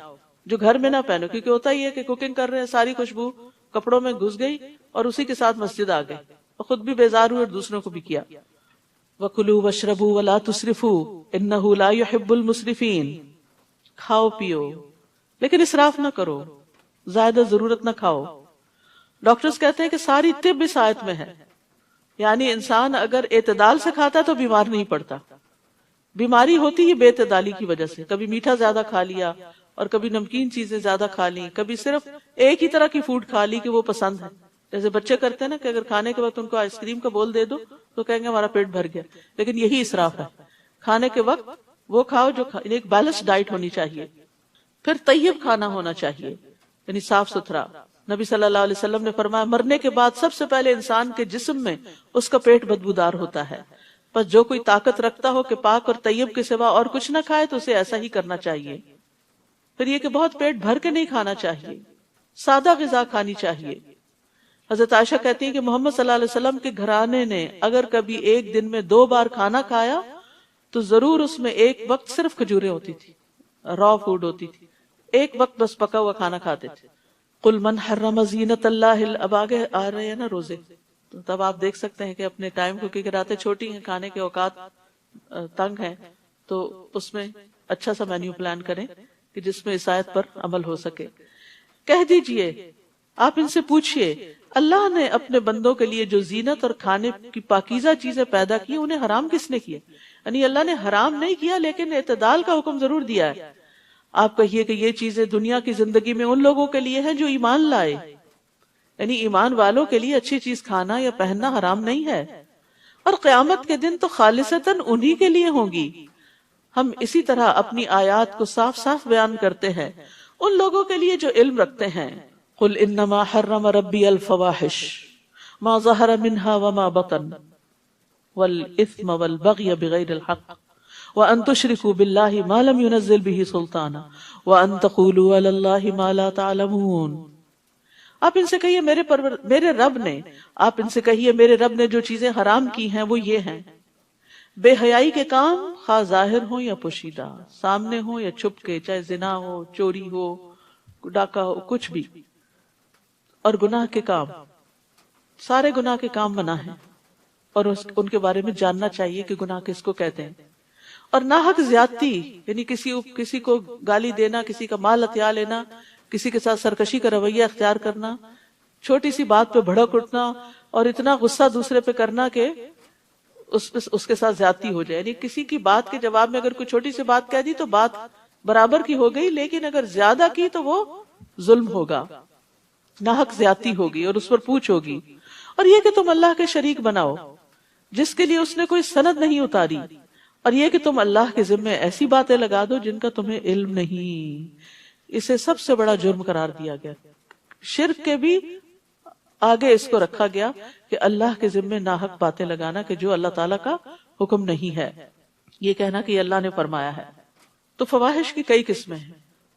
S1: جو گھر میں نہ پہنو، کیونکہ ہوتا ہی ہے کہ کوکنگ کر رہے ہیں، ساری خوشبو کپڑوں میں گھس گئی اور اسی کے ساتھ مسجد آ گئے اور خود بھی بیزار ہوئے اور دوسروں کو بھی کیا. وَكُلُوا وَاشْرَبُوا وَلَا تُسْرِفُوا إِنَّهُ لَا يُحِبُّ الْمُسْرِفِينَ. کھاؤ پیو لیکن اسراف نہ کرو، زیادہ ضرورت نہ کھاؤ. ڈاکٹرز کہتے ہیں کہ ساری طب اس آیت میں ہے، یعنی انسان اگر اعتدال سے کھاتا ہے تو بیمار نہیں پڑتا. بیماری ہوتی ہے بے اعتدالی کی وجہ سے، کبھی میٹھا زیادہ کھا لیا اور کبھی نمکین چیزیں زیادہ کھا لی، کبھی صرف ایک ہی طرح کی فوڈ کھا لی کہ وہ پسند ہے. جیسے بچے کرتے ہیں نا کہ اگر کھانے کے وقت ان کو آئس کریم کا بول دے دو تو کہیں گے ہمارا پیٹ بھر گیا، لیکن یہی اسراف ہے. کھانے کے وقت وہ کھاؤ جو ایک بیلنس ڈائٹ ہونی چاہیے. پھر طیب کھانا ہونا چاہیے، یعنی صاف ستھرا. نبی صلی اللہ علیہ وسلم نے فرمایا مرنے کے بعد سب سے پہلے انسان کے جسم میں اس کا پیٹ بدبودار ہوتا ہے، بس جو کوئی طاقت رکھتا ہو کہ پاک اور طیب کے سوا اور کچھ نہ کھائے تو اسے ایسا ہی کرنا چاہیے. پھر یہ کہ بہت پیٹ بھر کے نہیں کھانا چاہیے، سادہ غذا کھانی چاہیے. حضرت عائشہ کہتی ہیں کہ محمد صلی اللہ علیہ وسلم کے گھرانے نے اگر کبھی ایک دن میں 2 بار کھانا کھایا تو ضرور اس میں ایک وقت صرف کھجوریں ہوتی تھی، را فوڈ ہوتی تھی، ایک وقت بس پکا ہوا کھانا کھاتے تھے. قل من حرم زینت اللہ، اب آگے آ رہے ہیں نا روزے، تو تب آپ دیکھ سکتے ہیں کہ اپنے ٹائم کو، کیونکہ راتیں چھوٹی ہیں، کھانے کے اوقات تنگ ہیں، تو اس میں اچھا سا مینیو پلان کریں کہ جس میں اس آیت پر عمل ہو سکے. کہہ دیجئے، آپ ان سے پوچھئے، اللہ نے اپنے بندوں کے لیے جو زینت اور کھانے کی پاکیزہ چیزیں پیدا کی انہیں حرام کس نے کیا؟ یعنی اللہ نے حرام نہیں کیا لیکن اعتدال کا حکم ضرور دیا ہے. آپ کہیے کہ یہ چیزیں دنیا کی زندگی میں ان لوگوں کے لیے ہیں جو ایمان لائے، یعنی ایمان والوں کے لیے اچھی چیز کھانا یا پہننا حرام نہیں ہے، اور قیامت کے دن تو خالصتاً انہی کے لیے ہوں گی. ہم اسی طرح اپنی آیات کو صاف صاف بیان کرتے ہیں ان لوگوں کے لیے جو علم رکھتے ہیں. قل انما حرم ربی الفواحش ما ظہر منها وما بطن والاثم والبغی بغیر الحق وَأَن تُشْرِكُوا بِاللَّهِ مَا لَمْ يُنَزِّلْ بِهِ سُلْطَانًا وَأَن تَقُولُوا عَلَى اللَّهِ مَا لَا تَعْلَمُونَ. آپ ان سے کہیے میرے رب نے، آپ ان سے کہیے میرے رب نے جو چیزیں حرام کی ہیں وہ یہ ہیں: بے حیائی کے کام، خواہ ظاہر ہوں یا پوشیدہ، سامنے ہوں یا چھپ کے، چاہے زنا ہو، چوری ہو، ڈاکہ ہو، کچھ بھی، اور گناہ کے کام. سارے گناہ کے کام منع ہیں اور ان کے بارے میں جاننا چاہیے کہ گناہ کس کو کہتے ہیں. اور ناحق زیادتی، یعنی کسی کو گالی دینا، کسی کا مال ہتھیا لینا، کسی کے ساتھ سرکشی کا رویہ اختیار کرنا، چھوٹی سی بات پہ بھڑک اٹھنا اور اتنا غصہ دوسرے پہ کرنا کہ اس کے ساتھ زیادتی ہو جائے. یعنی کسی کی بات کے جواب میں اگر کوئی چھوٹی سی بات کہہ دی تو بات برابر کی ہو گئی، لیکن اگر زیادہ کی تو وہ ظلم ہوگا، ناحق زیادتی ہوگی اور اس پر پوچھ ہوگی. اور یہ کہ تم اللہ کے شریک بناؤ جس کے لیے اس نے کوئی سند نہیں اتاری، اور یہ کہ تم اللہ کے ذمے ایسی باتیں لگا دو جن کا تمہیں علم نہیں. اسے سب سے بڑا جرم قرار دیا گیا. شرک کے بھی آگے اس کو رکھا گیا کہ اللہ کے ذمے ناحق باتیں لگانا کہ جو اللہ تعالیٰ کا حکم نہیں ہے، یہ کہنا کہ یہ اللہ نے فرمایا ہے. تو فواحش کی کئی قسمیں ہیں.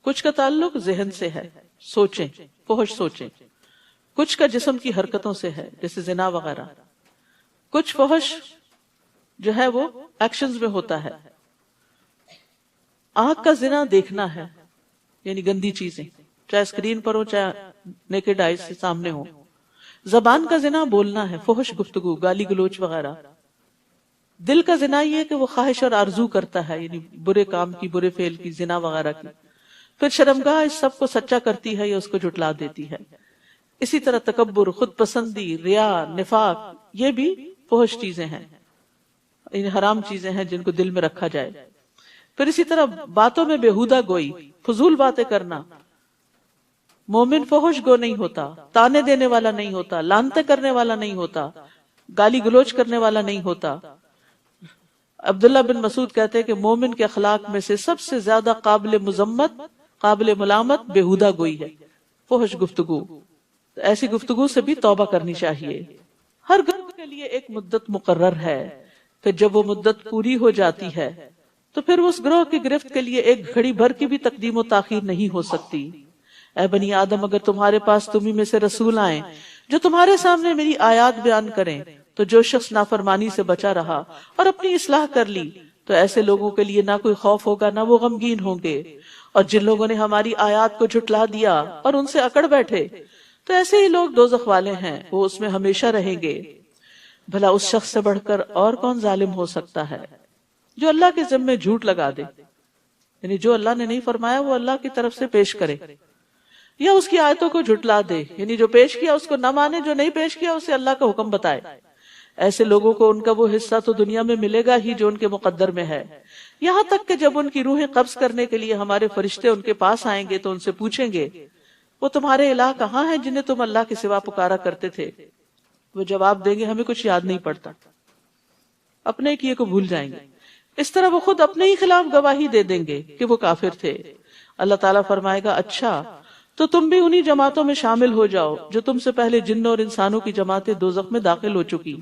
S1: کچھ کا تعلق ذہن سے ہے، سوچیں، فحش سوچیں. کچھ کا جسم کی حرکتوں سے ہے، جیسے زنا وغیرہ. کچھ فحش جو ہے وہ ایکشنز میں ہوتا ہے. آنکھ کا زنا دیکھنا ہے، یعنی گندی چیزیں، چاہے اسکرین پر ہو چاہے نیکڈ آئیز سے سامنے ہو. زبان کا زنا بولنا ہے، فحش گفتگو، گالی گلوچ وغیرہ. دل کا زنا یہ ہے کہ وہ خواہش اور آرزو کرتا ہے، یعنی برے کام کی، برے فعل کی، زنا وغیرہ کی. پھر شرمگاہ اس سب کو سچا کرتی ہے یا اس کو جھٹلا دیتی ہے. اسی طرح تکبر، خود پسندی، ریا، نفاق، یہ بھی فحش چیزیں ہیں، ان حرام چیزیں ہیں جن کو دل میں رکھا جائے. پھر اسی طرح باتوں میں بےہودہ گوئی، فضول باتیں کرنا. مومن فحش گو نہیں ہوتا، تانے دینے والا نہیں ہوتا، لعنتیں کرنے والا نہیں ہوتا، گالی گلوچ کرنے والا نہیں ہوتا. عبداللہ بن مسعود کہتے ہیں کہ مومن کے اخلاق میں سے سب سے زیادہ قابل مذمت، قابل ملامت بےہودہ گوئی ہے، فحش گفتگو. ایسی گفتگو سے بھی توبہ کرنی چاہیے. ہر گناہ کے لیے ایک مدت مقرر ہے، پھر جب وہ مدت پوری ہو جاتی ہے تو پھر اس گروہ کی گرفت کے لیے ایک گھڑی بھر کی بھی تقدیم و تاخیر نہیں ہو سکتی. اے بنی آدم، اگر تمہارے پاس تمہیں میں سے رسول آئیں جو تمہارے سامنے میری آیات بیان کریں تو جو شخص نافرمانی سے بچا رہا اور اپنی اصلاح کر لی تو ایسے لوگوں کے لیے نہ کوئی خوف ہوگا نہ وہ غمگین ہوں گے. اور جن لوگوں نے ہماری آیات کو جھٹلا دیا اور ان سے اکڑ بیٹھے تو ایسے ہی لوگ دوزخ والے ہیں، وہ اس میں ہمیشہ رہیں گے۔ بھلا اس شخص سے بڑھ کر اور کون ظالم ہو سکتا ہے جو اللہ کے ذمے جھوٹ لگا دے، یعنی جو اللہ نے نہیں فرمایا وہ اللہ کی طرف سے پیش کرے، یا اس کی آیتوں کو جھٹلا دے، یعنی جو پیش کیا اس کو نہ مانے، جو نہیں پیش کیا اسے اللہ کا حکم بتائے۔ ایسے لوگوں کو ان کا وہ حصہ تو دنیا میں ملے گا ہی جو ان کے مقدر میں ہے، یہاں تک کہ جب ان کی روحیں قبض کرنے کے لیے ہمارے فرشتے ان کے پاس آئیں گے تو ان سے پوچھیں گے وہ تمہارے الہ کہاں ہیں جنہیں تم اللہ کے سوا پکارا کرتے تھے؟ وہ جواب دیں گے ہمیں کچھ یاد نہیں پڑتا، اپنے کیے کو بھول جائیں گے۔ اس طرح وہ خود اپنے ہی خلاف گواہی دے دیں گے کہ وہ کافر تھے۔ اللہ تعالیٰ فرمائے گا اچھا تو تم بھی انہی جماعتوں میں شامل ہو جاؤ جو تم سے پہلے جنوں اور انسانوں کی جماعتیں دوزخ میں داخل ہو چکی۔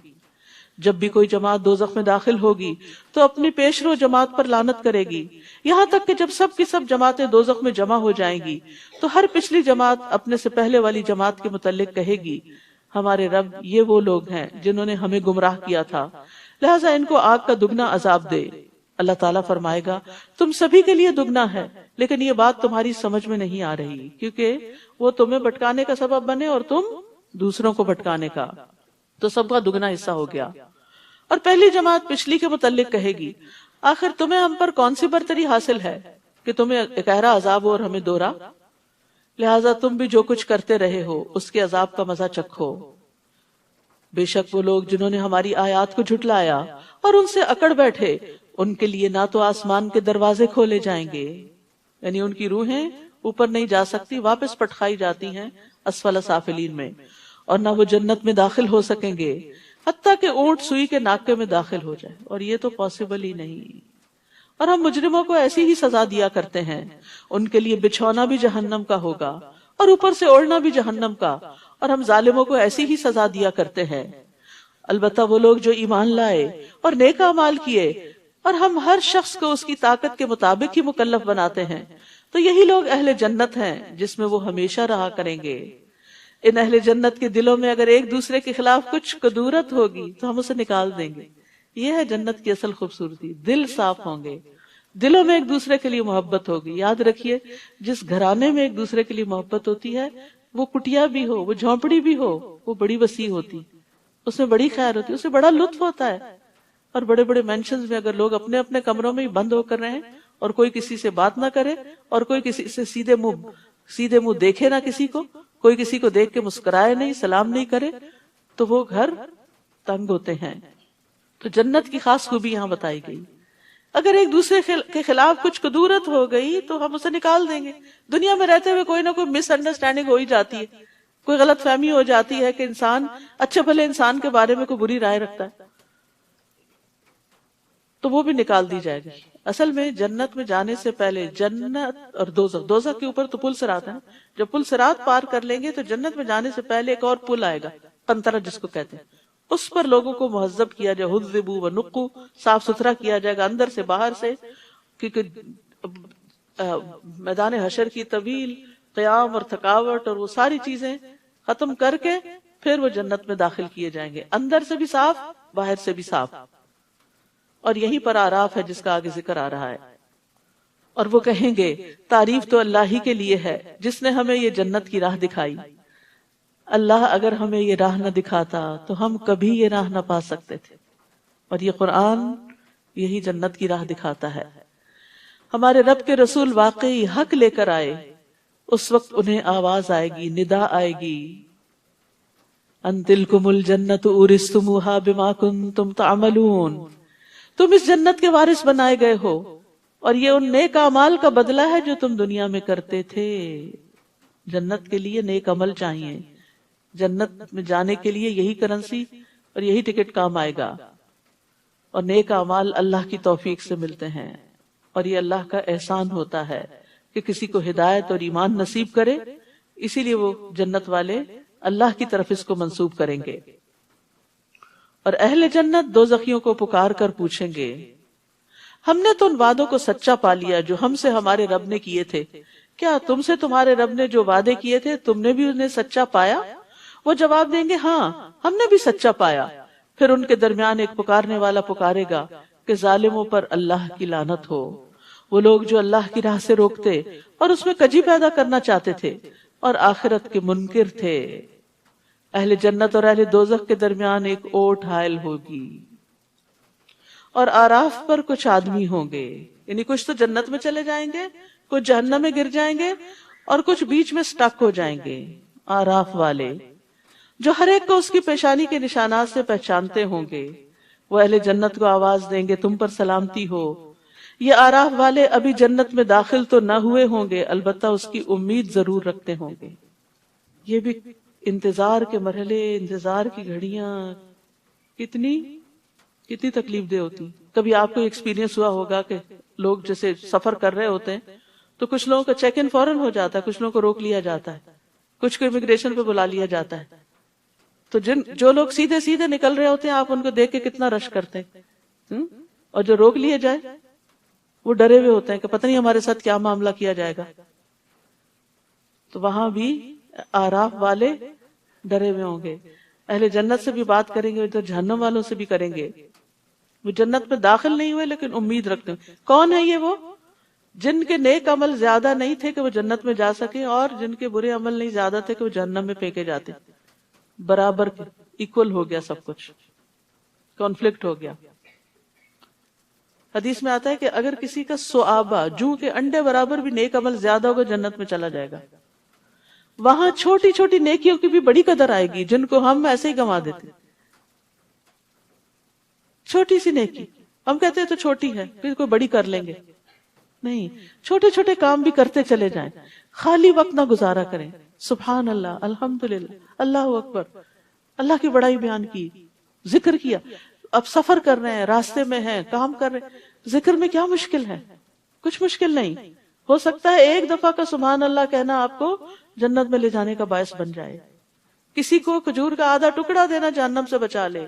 S1: جب بھی کوئی جماعت دوزخ میں داخل ہوگی تو اپنی پیشرو جماعت پر لعنت کرے گی، یہاں تک کہ جب سب کی سب جماعتیں دوزخ میں جمع ہو جائیں گی تو ہر پچھلی جماعت اپنے سے پہلے والی جماعت کے متعلق کہے گی ہمارے رب یہ وہ لوگ ہیں جنہوں نے ہمیں گمراہ کیا تھا، لہٰذا ان کو آگ کا دگنا عذاب دے۔ اللہ تعالیٰ فرمائے گا تم سبھی کے لیے دگنا ہے، لیکن یہ بات تمہاری سمجھ میں نہیں آ رہی کیونکہ وہ تمہیں بھٹکانے کا سبب بنے اور تم دوسروں کو بھٹکانے کا، تو سب کا دگنا حصہ ہو گیا۔ اور پہلی جماعت پچھلی کے متعلق کہے گی آخر تمہیں ہم پر کون سی برتری حاصل ہے کہ تمہیں اکہرا عذاب ہو اور ہمیں دوہرا، لہٰذا تم بھی جو کچھ کرتے رہے ہو اس کے عذاب کا مزہ چکھو۔ بے شک وہ لوگ جنہوں نے ہماری آیات کو جھٹلایا اور ان سے اکڑ بیٹھے ان کے لیے نہ تو آسمان کے دروازے کھولے جائیں گے، یعنی ان کی روحیں اوپر نہیں جا سکتی، واپس پٹخائی جاتی ہیں اسفل سافلین میں، اور نہ وہ جنت میں داخل ہو سکیں گے حتیٰ کہ اونٹ سوئی کے ناکے میں داخل ہو جائے، اور یہ تو پاسبل ہی نہیں۔ اور ہم مجرموں کو ایسی ہی سزا دیا کرتے ہیں، ان کے لیے بچھونا بھی جہنم کا ہوگا اور اوپر سے اوڑھنا بھی جہنم کا، اور ہم ظالموں کو ایسی ہی سزا دیا کرتے ہیں۔ البتہ وہ لوگ جو ایمان لائے اور نیک اعمال کیے اور ہم ہر شخص کو اس کی طاقت کے مطابق ہی مکلف بناتے ہیں تو یہی لوگ اہل جنت ہیں جس میں وہ ہمیشہ رہا کریں گے۔ ان اہل جنت کے دلوں میں اگر ایک دوسرے کے خلاف کچھ کدورت ہوگی تو ہم اسے نکال دیں گے۔ یہ ہے جنت کی اصل خوبصورتی، دل صاف ہوں گے، دلوں میں ایک دوسرے کے لیے محبت ہوگی۔ یاد رکھیے جس گھرانے میں ایک دوسرے کے لیے محبت ہوتی ہے وہ کٹیا بھی ہو، وہ جھونپڑی بھی ہو، وہ بڑی وسیع ہوتی، اس میں بڑی خیر ہوتی، اس میں بڑا لطف ہوتا ہے۔ اور بڑے بڑے مینشنز میں اگر لوگ اپنے اپنے کمروں میں ہی بند ہو کر رہے ہیں اور کوئی کسی سے بات نہ کرے اور کوئی کسی سے سیدھے منہ دیکھے نہ، کسی کو کوئی کسی کو دیکھ کے مسکرائے نہیں، سلام نہیں کرے، تو وہ گھر تنگ ہوتے ہیں۔ تو جنت کی خاص خوبی یہاں بتائی گئی۔ اگر ایک دوسرے کے خلاف کچھ کدورت ہو گئی تو ہم اسے نکال دیں گے۔ دنیا میں رہتے ہوئے کوئی نہ کوئی مس انڈرسٹینڈنگ ہو ہی جاتی ہے، کوئی غلط فہمی ہو جاتی ہے کہ انسان اچھے بھلے انسان کے بارے میں کوئی بری رائے رکھتا ہے، تو وہ بھی نکال دی جائے گی۔ اصل میں جنت میں جانے سے پہلے جنت اور دوزخ کے اوپر تو پل صراط ہے، جب پل صراط پار کر لیں گے تو جنت میں جانے سے پہلے ایک اور پل آئے گا، قنطرہ جس کو کہتے ہیں، اس پر لوگوں کو مہذب کیا جائے، حذبوا ونقوا، صاف ستھرا کیا جائے گا اندر سے باہر سے، کیونکہ میدان حشر کی طویل قیام اور تھکاوٹ اور وہ ساری چیزیں ختم کر کے پھر وہ جنت میں داخل کیے جائیں گے، اندر سے بھی صاف باہر سے بھی صاف۔ اور یہیں پر آراف ہے جس کا آگے ذکر آ رہا ہے۔ اور وہ کہیں گے تعریف تو اللہ ہی کے لیے ہے جس نے ہمیں یہ جنت کی راہ دکھائی، اللہ اگر ہمیں یہ راہ نہ دکھاتا تو ہم کبھی یہ راہ نہ پا سکتے تھے۔ اور یہ قرآن یہی جنت کی راہ دکھاتا ہے۔ ہمارے رب کے رسول واقعی حق لے کر آئے، اس وقت انہیں آواز آئے گی، ندا آئے گی، ان تلکم الجنت اورثتموہا بما کنتم تعملون، تم اس جنت کے وارث بنائے گئے ہو اور یہ ان نیک اعمال کا بدلہ ہے جو تم دنیا میں کرتے تھے۔ جنت کے لیے نیک عمل چاہیے، جنت میں جانے کے لیے یہی کرنسی اور یہی ٹکٹ کام آئے گا، اور نیک اعمال اللہ کی توفیق سے ملتے ہیں، اور یہ اللہ کا احسان ہوتا ہے کہ کسی کو ہدایت اور ایمان نصیب کرے، اسی لیے وہ جنت والے اللہ کی طرف اس کو منسوب کریں گے۔ اور اہل جنت دوزخیوں کو پکار کر پوچھیں گے ہم نے تو ان وعدوں کو سچا پا لیا جو ہم سے ہمارے رب نے کیے تھے، کیا تم سے تمہارے رب نے جو وعدے کیے تھے تم نے بھی انہیں سچا پایا؟ وہ جواب دیں گے ہاں ہم نے بھی سچا پایا۔ پھر ان کے درمیان ایک پکارنے والا پکارے گا کہ ظالموں پر اللہ کی لعنت ہو، وہ لوگ جو اللہ کی راہ سے روکتے اور اس میں کجی پیدا کرنا چاہتے تھے اور آخرت کے منکر تھے۔ اہل جنت اور اہل دوزخ کے درمیان ایک اوٹ حائل ہوگی، اور آراف پر کچھ آدمی ہوں گے، یعنی کچھ تو جنت میں چلے جائیں گے، کچھ جہنم میں گر جائیں گے، اور کچھ بیچ میں سٹک ہو جائیں گے۔ آراف والے جو ہر ایک کو اس کی پیشانی کے نشانات سے پہچانتے ہوں گے، وہ اہل جنت کو آواز دیں گے تم پر سلامتی ہو۔ یہ آراف والے ابھی جنت میں داخل تو نہ ہوئے ہوں گے، البتہ اس کی امید ضرور رکھتے ہوں گے۔ یہ بھی انتظار کے مرحلے، انتظار کی گھڑیاں کتنی تکلیف دہ ہوتی۔ کبھی آپ کو ایکسپیرینس ہوا ہوگا کہ لوگ جیسے سفر کر رہے ہوتے ہیں تو کچھ لوگوں کا چیک ان فوراً ہو جاتا ہے، کچھ لوگوں کو روک لیا جاتا ہے، کچھ کو امیگریشن پہ بلا لیا جاتا ہے۔ تو جو لوگ سیدھے سیدھے نکل رہے ہوتے ہیں، آپ ان کو دیکھ کے کتنا رش کرتے ہیں، اور جو روک لیے جائے وہ ڈرے ہوئے ہوتے ہیں کہ پتہ نہیں ہمارے ساتھ کیا معاملہ کیا جائے گا۔ تو وہاں بھی آراف والے ڈرے ہوئے ہوں گے۔ اہل جنت سے بھی بات کریں گے، ادھر جہنم والوں سے بھی کریں گے۔ وہ جنت میں داخل نہیں ہوئے لیکن امید رکھتے ہیں۔ کون ہے یہ؟ وہ جن کے نیک عمل زیادہ نہیں تھے کہ وہ جنت میں جا سکے، اور جن کے برے عمل نہیں زیادہ تھے کہ وہ جہنم میں پھینکے جاتے۔ برابر ایکول ہو گیا سب کچھ، کانفلکٹ ہو گیا۔ حدیث میں آتا ہے کہ اگر کسی کا صحابہ جوں کے انڈے برابر بھی نیک عمل زیادہ ہوگا، جنت میں چلا جائے گا۔ وہاں چھوٹی چھوٹی نیکیوں کی بھی بڑی قدر آئے گی، جن کو ہم ایسے ہی گنوا دیتے۔ چھوٹی سی نیکی ہم کہتے ہیں تو چھوٹی ہے، پھر کوئی بڑی کر لیں گے، نہیں، چھوٹے چھوٹے کام بھی کرتے چلے جائیں، خالی وقت نہ گزارا کریں۔ سبحان اللہ، الحمدللہ، اللہ اکبر، اللہ کی بڑائی بیان کی، ذکر کیا۔ اب سفر کر رہے ہیں، راستے میں ہیں، کام کر رہے ہیں، ذکر میں کیا مشکل ہے؟ کچھ مشکل نہیں۔ ہو سکتا ہے ایک دفعہ کا سبحان اللہ کہنا آپ کو جنت میں لے جانے کا باعث بن جائے، کسی کو کھجور کا آدھا ٹکڑا دینا جہنم سے بچا لے۔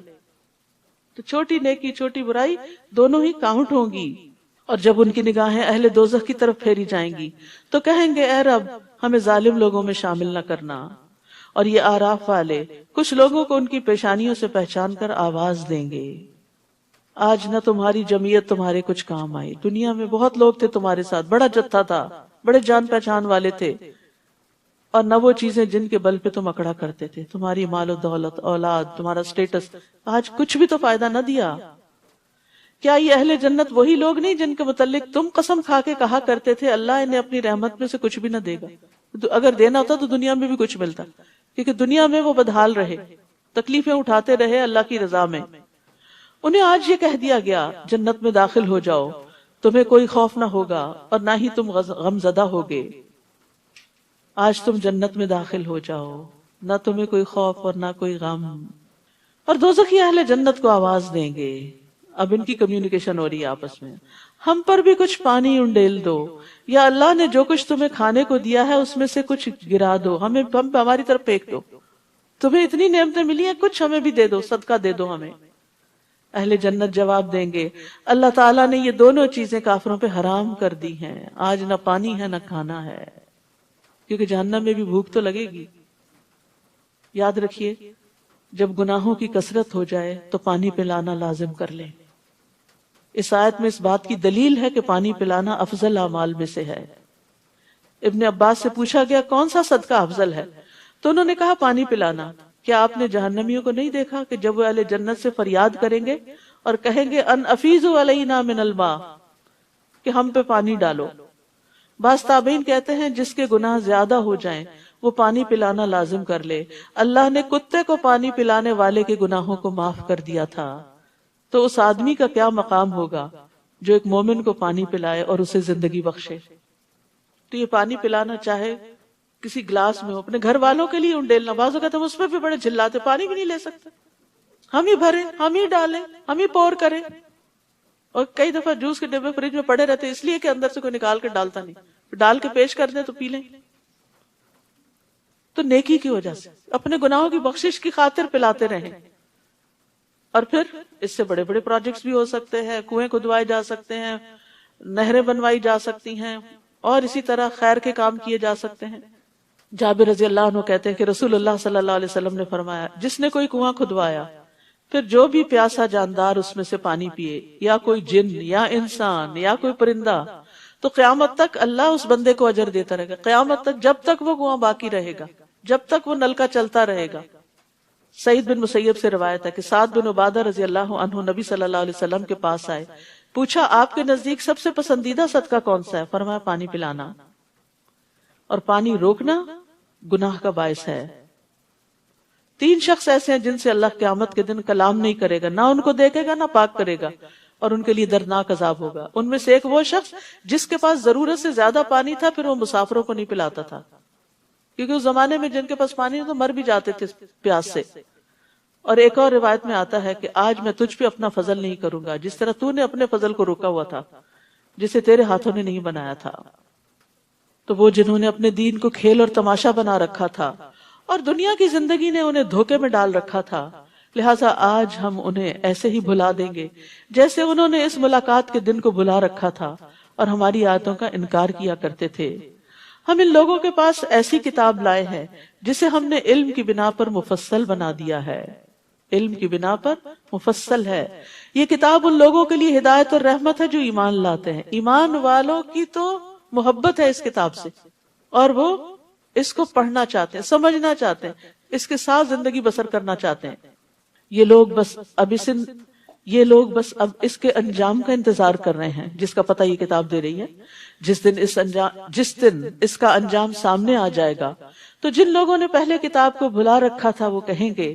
S1: تو چھوٹی نیکی چھوٹی برائی دونوں ہی کاؤنٹ ہوں گی۔ اور جب ان کی نگاہیں اہل دوزخ کی طرف پھیری جائیں گی تو کہیں گے اے رب ہمیں ظالم لوگوں میں شامل نہ کرنا۔ اور یہ آراف والے کچھ لوگوں کو ان کی پیشانیوں سے پہچان کر آواز دیں گے، آج نہ تمہاری جمعیت تمہارے کچھ کام آئی۔ دنیا میں بہت لوگ تھے تمہارے ساتھ، بڑا جتھا تھا، بڑے جان پہچان والے تھے، اور نہ وہ چیزیں جن کے بل پہ تم اکڑا کرتے تھے، تمہاری مال و دولت، اولاد، تمہارا سٹیٹس، آج کچھ بھی تو فائدہ نہ دیا۔ کیا یہ اہل جنت وہی لوگ نہیں جن کے متعلق تم قسم کھا کے کہا کرتے تھے اللہ انہیں اپنی رحمت میں سے کچھ بھی نہ دے گا؟ اگر دینا ہوتا تو دنیا میں بھی کچھ ملتا، کیونکہ دنیا میں وہ بدحال رہے، تکلیفیں اٹھاتے رہے اللہ کی رضا میں۔ انہیں آج یہ کہہ دیا گیا جنت میں داخل ہو جاؤ، تمہیں کوئی خوف نہ ہوگا اور نہ ہی تم غم زدہ ہوگے۔ آج تم جنت میں داخل ہو جاؤ، نہ تمہیں کوئی خوف اور نہ کوئی غم۔ اور دوزخی اہل جنت کو آواز دیں گے، اب ان کی کمیونیکیشن ہو رہی ہے آپس میں، ہم پر بھی کچھ پانی انڈیل دو، یا اللہ نے جو کچھ تمہیں کھانے کو دیا ہے اس میں سے کچھ گرا دو، ہم ہماری طرف پھینک دو، تمہیں اتنی نعمتیں ملی ہیں، کچھ ہمیں بھی دے دو، صدقہ دے دو ہمیں۔ اہل جنت جواب دیں گے اللہ تعالیٰ نے یہ دونوں چیزیں کافروں پہ حرام کر دی ہیں، آج نہ پانی ہے نہ کھانا ہے، کیونکہ جہنم میں بھی بھوک تو لگے گی۔ یاد رکھیے جب گناہوں کی کثرت ہو جائے تو پانی پلانا لازم کر لیں۔ اس آیت میں اس بات کی دلیل ہے کہ پانی پلانا افضل اعمال میں سے ہے۔ ابن عباس سے پوچھا گیا کون سا صدقہ افضل ہے، تو انہوں نے کہا پانی پلانا۔ کیا آپ نے جہنمیوں کو نہیں دیکھا کہ جب وہ اہل جنت سے فریاد کریں گے اور کہیں گے ان افیضوا علینا من الماء، کہ ہم پہ پانی ڈالو۔ بعض تابعین کہتے ہیں جس کے گناہ زیادہ ہو جائیں وہ پانی پلانا لازم کر لے، اللہ نے کتے کو پانی پلانے والے کے گناہوں کو معاف کر دیا تھا، تو اس آدمی کا کیا مقام ہوگا جو ایک مومن کو پانی پلائے اور اسے زندگی بخشے۔ تو یہ پانی پلانا چاہے کسی گلاس میں ہو، اپنے گھر والوں کے لیے انڈیلنا، بعض اوقات ہم اس میں بھی بڑے جلاتے، پانی بھی نہیں لے سکتے، ہم ہی بھریں، ہم ہی ڈالیں، ہم ہی پور کریں۔ اور کئی دفعہ جوس کے ڈبے فریج میں پڑے رہتے اس لیے کہ اندر سے کوئی نکال کے ڈالتا نہیں، ڈال کے پیش کر دیں تو پی لیں۔ تو نیکی کی وجہ سے اپنے گناہوں کی بخشش کی خاطر پلاتے رہیں۔ اور پھر اس سے بڑے بڑے پروجیکٹس بھی ہو سکتے ہیں، کنویں کھدوائے جا سکتے ہیں، نہریں بنوائی جا سکتی ہیں، اور اسی طرح خیر کے کام کیے جا سکتے ہیں۔ جابر رضی اللہ عنہ کہتے ہیں کہ رسول اللہ صلی اللہ علیہ وسلم نے فرمایا جس نے کوئی کنواں کھدوایا پھر جو بھی پیاسا جاندار اس میں سے پانی پیے، یا کوئی جن یا انسان یا کوئی پرندہ، تو قیامت تک اللہ اس بندے کو اجر دیتا رہے گا، قیامت تک، جب تک وہ کنواں باقی رہے گا، جب تک وہ نلکا چلتا رہے گا۔ سعید بن مسیب سے روایت ہے کہ سعد بن عبادہ رضی اللہ عنہ نبی صلی اللہ علیہ وسلم کے پاس آئے، پوچھا آپ کے نزدیک سب سے پسندیدہ صدقہ کون سا ہے؟ فرمایا پانی پلانا، اور پانی روکنا گناہ کا باعث ہے۔ 3 شخص ایسے ہیں جن سے اللہ قیامت کے دن کلام نہیں کرے گا، نہ ان کو دیکھے گا نہ پاک کرے گا، اور ان کے لیے دردناک عذاب ہوگا۔ ان میں سے ایک وہ شخص جس کے پاس ضرورت سے زیادہ پانی تھا، پھر وہ مسافروں کو نہیں پلاتا تھا، کیونکہ اس زمانے میں جن کے پاس پانی تو مر بھی جاتے تھے پیاس سے۔ اور ایک اور روایت میں آتا ہے کہ آج میں تجھ پہ اپنا فضل نہیں کروں گا جس طرح تو نے اپنے فضل کو روکا ہوا تھا جسے تیرے ہاتھوں نے نہیں بنایا تھا۔ تو وہ جنہوں نے اپنے دین کو کھیل اور تماشا بنا رکھا تھا اور دنیا کی زندگی نے انہیں دھوکے میں ڈال رکھا تھا، لہٰذا آج ہم انہیں ایسے ہی بھلا دیں گے جیسے انہوں نے اس ملاقات کے دن کو بھلا رکھا تھا اور ہماری آیتوں کا انکار کیا کرتے تھے۔ ہم ان لوگوں کے پاس ایسی کتاب لائے ہیں جسے ہم نے علم کی بنا پر مفصل بنا دیا ہے، علم کی بنا پر مفصل ہے۔ یہ کتاب ان لوگوں کے لیے ہدایت اور رحمت ہے جو ایمان لاتے ہیں۔ ایمان والوں کی تو محبت ہے اس کتاب سے، اور وہ اس کو پڑھنا چاہتے ہیں، سمجھنا چاہتے ہیں، اس کے ساتھ زندگی بسر کرنا چاہتے ہیں۔ یہ لوگ بس اب اس کے انجام کا انتظار کر رہے ہیں جس کا پتہ یہ کتاب دے رہی ہے۔ جس دن اس کا انجام سامنے آ جائے گا تو جن لوگوں نے پہلے کتاب کو بھلا رکھا تھا وہ کہیں گے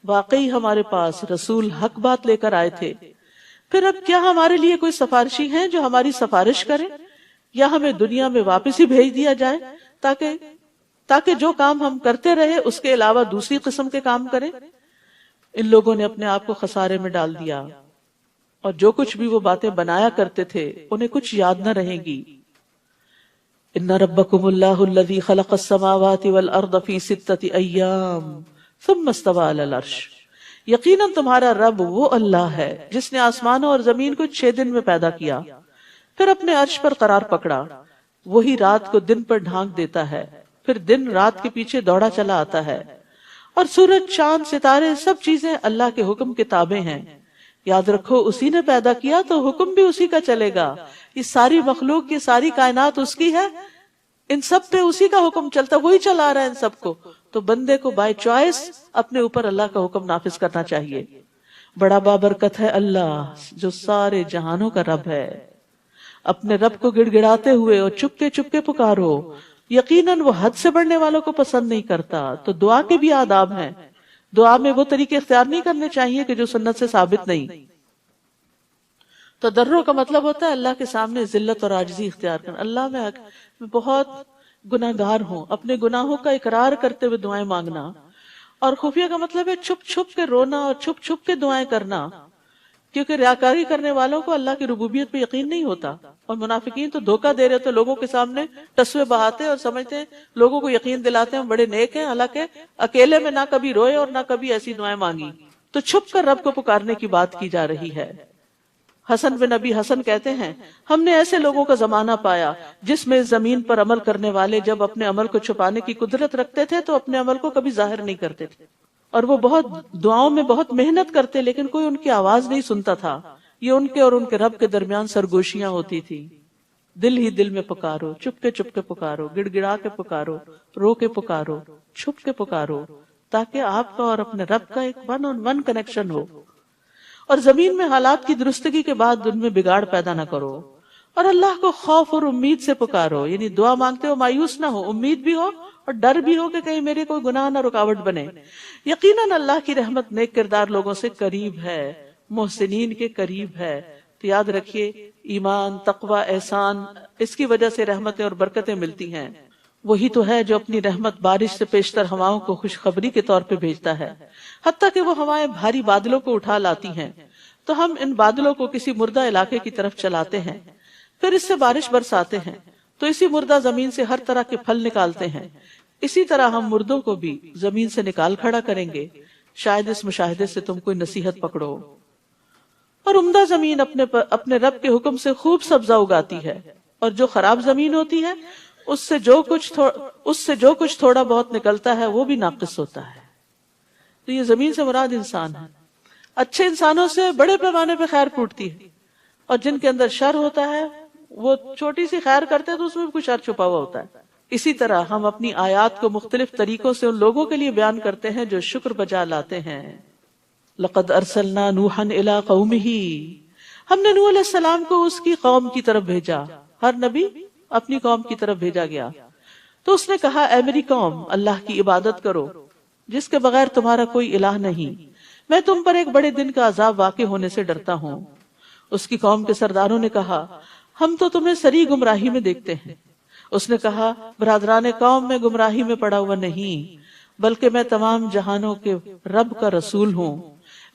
S1: واقعی ہمارے پاس رسول حق بات لے کر آئے تھے، پھر اب کیا ہمارے لیے کوئی سفارشی ہیں جو ہماری سفارش کریں، یا ہمیں دنیا میں واپس ہی بھیج دیا جائے تاکہ جو کام ہم کرتے رہے اس کے علاوہ دوسری قسم کے کام کریں۔ ان لوگوں نے اپنے آپ کو خسارے میں ڈال دیا، اور جو کچھ بھی وہ باتیں بنایا کرتے تھے انہیں کچھ یاد نہ رہیں گی۔ ان ربکم اللہ الذی خلق السماوات والارض فی 6 ایام ثم استوى علی العرش، یقیناً تمہارا رب وہ اللہ ہے جس نے آسمانوں اور زمین کو 6 دن میں پیدا کیا، پھر اپنے عرش پر قرار پکڑا۔ وہی رات کو دن پر ڈھانک دیتا ہے، پھر دن رات کے پیچھے دوڑا چلا آتا ہے، اور سورج، چاند، ستارے، سب چیزیں اللہ کے حکم کے تابع ہیں۔ یاد رکھو اسی نے پیدا کیا تو حکم بھی اسی کا چلے گا۔ یہ ساری مخلوق، یہ ساری کائنات اس کی ہے، ان سب پہ اسی کا حکم چلتا، وہی چلا رہا ہے ان سب کو۔ تو بندے کو بائی چوائس اپنے اوپر اللہ کا حکم نافذ کرنا چاہیے۔ بڑا بابرکت ہے اللہ جو سارے جہانوں کا رب ہے۔ اپنے رب کو گڑ گڑاتے ہوئے اور چپکے چپکے پکارو، یقیناً وہ حد سے بڑھنے والوں کو پسند نہیں کرتا۔ تو دعا کے بھی آداب ہیں، دعا میں وہ طریقے اختیار نہیں کرنے چاہیے کہ جو سنت سے ثابت نہیں۔ تضرع کا مطلب ہوتا ہے اللہ کے سامنے ذلت اور عاجزی اختیار کرنا۔ اللہ میں بہت گناہگار ہوں، اپنے گناہوں کا اقرار کرتے ہوئے دعائیں مانگنا۔ اور خفیہ کا مطلب ہے چھپ چھپ کے رونا اور چھپ چھپ کے دعائیں کرنا، کیونکہ ریاکاری کرنے والوں کو اللہ کی ربوبیت پہ یقین نہیں ہوتا، اور منافقین تو دھوکہ دے رہے ہوتے، لوگوں کے سامنے ٹسوے بہاتے اور سمجھتے ہیں، لوگوں کو یقین دلاتے ہیں بڑے نیک ہیں، حالانکہ اکیلے میں نہ کبھی روئے اور نہ کبھی ایسی دعائیں مانگی۔ تو چھپ کر رب کو پکارنے کی بات کی جا رہی ہے۔ حسن بن نبی حسن کہتے ہیں، ہم نے ایسے لوگوں کا زمانہ پایا جس میں زمین پر عمل کرنے والے جب اپنے عمل کو چھپانے کی قدرت رکھتے تھے تو اپنے عمل کو کبھی ظاہر نہیں کرتے تھے، اور وہ بہت دعاؤں میں بہت محنت کرتے لیکن کوئی ان کی آواز نہیں سنتا تھا۔ یہ ان کے اور ان کے رب کے درمیان سرگوشیاں ہوتی تھی۔ دل ہی دل میں پکارو، چپ کے پکارو، گڑ گڑا کے پکارو، رو کے پکارو، چھپ کے پکارو، تاکہ آپ کا اور اپنے رب کا ایک ون آن ون کنیکشن ہو۔ اور زمین میں حالات کی درستگی کے بعد ان میں بگاڑ پیدا نہ کرو، اور اللہ کو خوف اور امید سے پکارو، یعنی دعا مانگتے ہو مایوس نہ ہو، امید بھی ہو اور ڈر بھی ہو کہ کہیں میرے کوئی گناہ نہ رکاوٹ بنے۔ یقیناً اللہ کی رحمت نیک کردار لوگوں سے قریب ہے، محسنین کے قریب ہے۔ تو یاد رکھیے، ایمان، تقوی، احسان، اس کی وجہ سے رحمتیں اور برکتیں ملتی ہیں۔ وہی تو ہے جو اپنی رحمت بارش سے پیشتر ہواؤں کو خوشخبری کے طور پہ بھیجتا ہے، حتیٰ کہ وہ ہوائیں بھاری بادلوں کو اٹھا لاتی ہیں، تو ہم ان بادلوں کو کسی مردہ علاقے کی طرف چلاتے ہیں، پھر اس سے بارش برساتے ہیں، تو اسی مردہ زمین سے ہر طرح کے پھل نکالتے ہیں۔ اسی طرح ہم مردوں کو بھی زمین سے نکال کھڑا کریں گے، شاید اس مشاہدے سے تم کوئی نصیحت پکڑو۔ اور عمدہ زمین اپنے رب کے حکم سے خوب سبزہ اگاتی ہے، اور جو خراب زمین ہوتی ہے اس سے جو کچھ تھوڑا بہت نکلتا ہے وہ بھی ناقص ہوتا ہے۔ تو یہ زمین سے مراد انسان ہے۔ اچھے انسانوں سے بڑے پیمانے پہ خیر پھوٹتی ہے، اور جن کے اندر شر ہوتا ہے وہ چھوٹی سی خیر کرتے ہیں تو اس میں بھی کچھ شر چھپا ہوا ہوتا ہے. اسی طرح ہم اپنی آیات کو مختلف طریقوں سے ان لوگوں کے لیے بیان کرتے ہیں جو شکر بجا لاتے ہیں. لقد ارسلنا نوحا الی قومہ، ہم نے نوح علیہ السلام کو اس کی قوم کی طرف بھیجا. ہر نبی اپنی قوم کی طرف بھیجا گیا. تو اس نے کہا اے میری قوم، اللہ کی عبادت کرو جس کے بغیر تمہارا کوئی الہ نہیں. میں تم پر ایک بڑے دن کا عذاب واقع ہونے سے ڈرتا ہوں. اس کی قوم کے سرداروں نے کہا ہم تو تمہیں سری گمراہی میں دیکھتے ہیں. اس نے کہا برادران قوم، میں گمراہی میں پڑا ہوا نہیں، بلکہ میں تمام جہانوں کے رب کا رسول ہوں.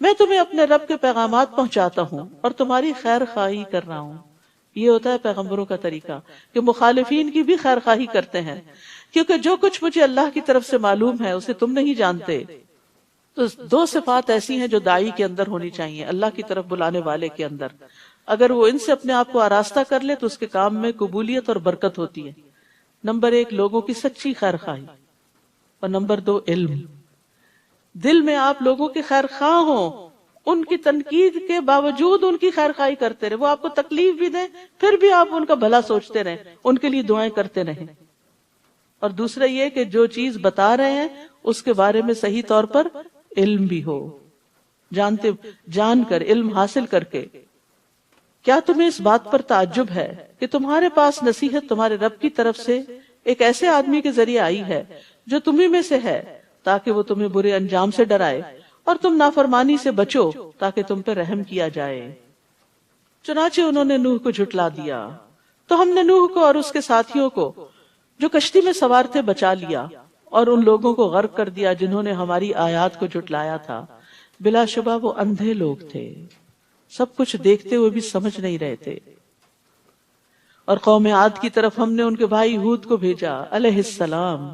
S1: میں تمہیں اپنے رب کے پیغامات پہنچاتا ہوں اور تمہاری خیر خواہی کر رہا ہوں. یہ ہوتا ہے پیغمبروں کا طریقہ کہ مخالفین کی بھی خیر خواہی کرتے ہیں، کیونکہ جو کچھ مجھے اللہ کی طرف سے معلوم ہے اسے تم نہیں جانتے. تو دو صفات ایسی ہیں جو داعی کے اندر ہونی چاہیے، اللہ کی طرف بلانے والے کے اندر. اگر وہ ان سے اپنے آپ کو آراستہ کر لے تو اس کے کام میں قبولیت اور برکت ہوتی ہے. نمبر 1 لوگوں کی سچی خیر خواہی، اور نمبر 2 علم. دل میں آپ لوگوں کی خیر خواہ ہوں، ان کی تنقید کے باوجود ان کی خیر خواہی کرتے رہے. وہ آپ کو تکلیف بھی دیں پھر بھی آپ ان کا بھلا سوچتے رہیں، ان کے لیے دعائیں کرتے رہیں. اور دوسرا یہ کہ جو چیز بتا رہے ہیں اس کے بارے میں صحیح طور پر علم بھی ہو، جان کر علم حاصل کر کے. کیا تمہیں اس بات پر تعجب ہے کہ تمہارے پاس نصیحت تمہارے رب کی طرف سے ایک ایسے آدمی کے ذریعے آئی ہے جو تمہیں میں سے ہے، تاکہ وہ تمہیں برے انجام سے ڈرائے اور تم نافرمانی سے بچو تاکہ تم پہ رحم کیا جائے. چنانچہ انہوں نے نوح کو جھٹلا دیا تو ہم نے نوح کو اور اس کے ساتھیوں کو جو کشتی میں سوار تھے بچا لیا، اور ان لوگوں کو غرق کر دیا جنہوں نے ہماری آیات کو جھٹلایا تھا. بلا شبہ وہ اندھے لوگ تھے، سب کچھ دیکھتے ہوئے بھی سمجھ نہیں رہے تھے. اور قوم عاد کی طرف ہم نے ان کے بھائی ہود کو بھیجا علیہ السلام.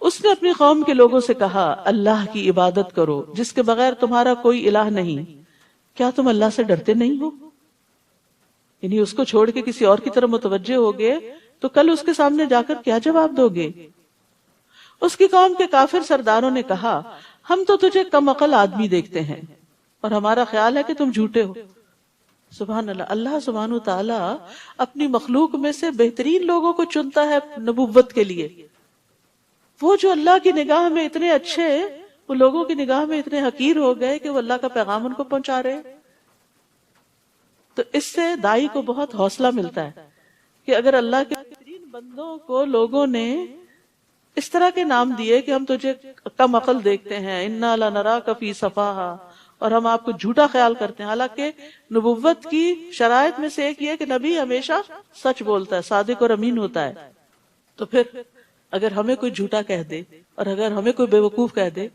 S1: اس نے اپنی قوم کے لوگوں سے کہا اللہ کی عبادت کرو جس کے بغیر تمہارا کوئی الہ نہیں. کیا تم اللہ سے ڈرتے نہیں ہو؟ یعنی اس کو چھوڑ کے کسی اور کی طرف متوجہ ہوگے تو کل اس کے سامنے جا کر کیا جواب دو گے؟ اس کی قوم کے کافر سرداروں نے کہا ہم تو تجھے کم عقل آدمی دیکھتے ہیں اور ہمارا خیال ہے کہ تم جھوٹے ہو. سبحان اللہ. اللہ سبحانہ و تعالی اپنی مخلوق میں سے بہترین لوگوں کو چنتا ہے نبوت کے لیے. وہ جو اللہ کی نگاہ میں اتنے اچھے، وہ لوگوں کی نگاہ میں اتنے حقیر ہو گئے کہ وہ اللہ کا پیغام ان کو پہنچا رہے. تو اس سے داعی کو بہت حوصلہ ملتا ہے کہ اگر اللہ کے بہترین بندوں کو لوگوں نے اس طرح کے نام دیے کہ ہم تجھے کم عقل دیکھتے ہیں، انا لنراک فی صفاہا، اور ہم آپ کو جھوٹا خیال کرتے ہیں. حالانکہ نبوت کی شرائط میں سے ایک یہ کہ نبی ہمیشہ سچ بولتا ہے، صادق اور امین ہوتا ہے. تو پھر اگر ہمیں کوئی جھوٹا کہہ دے اور اگر ہمیں کوئی بے وقوف کہہ دے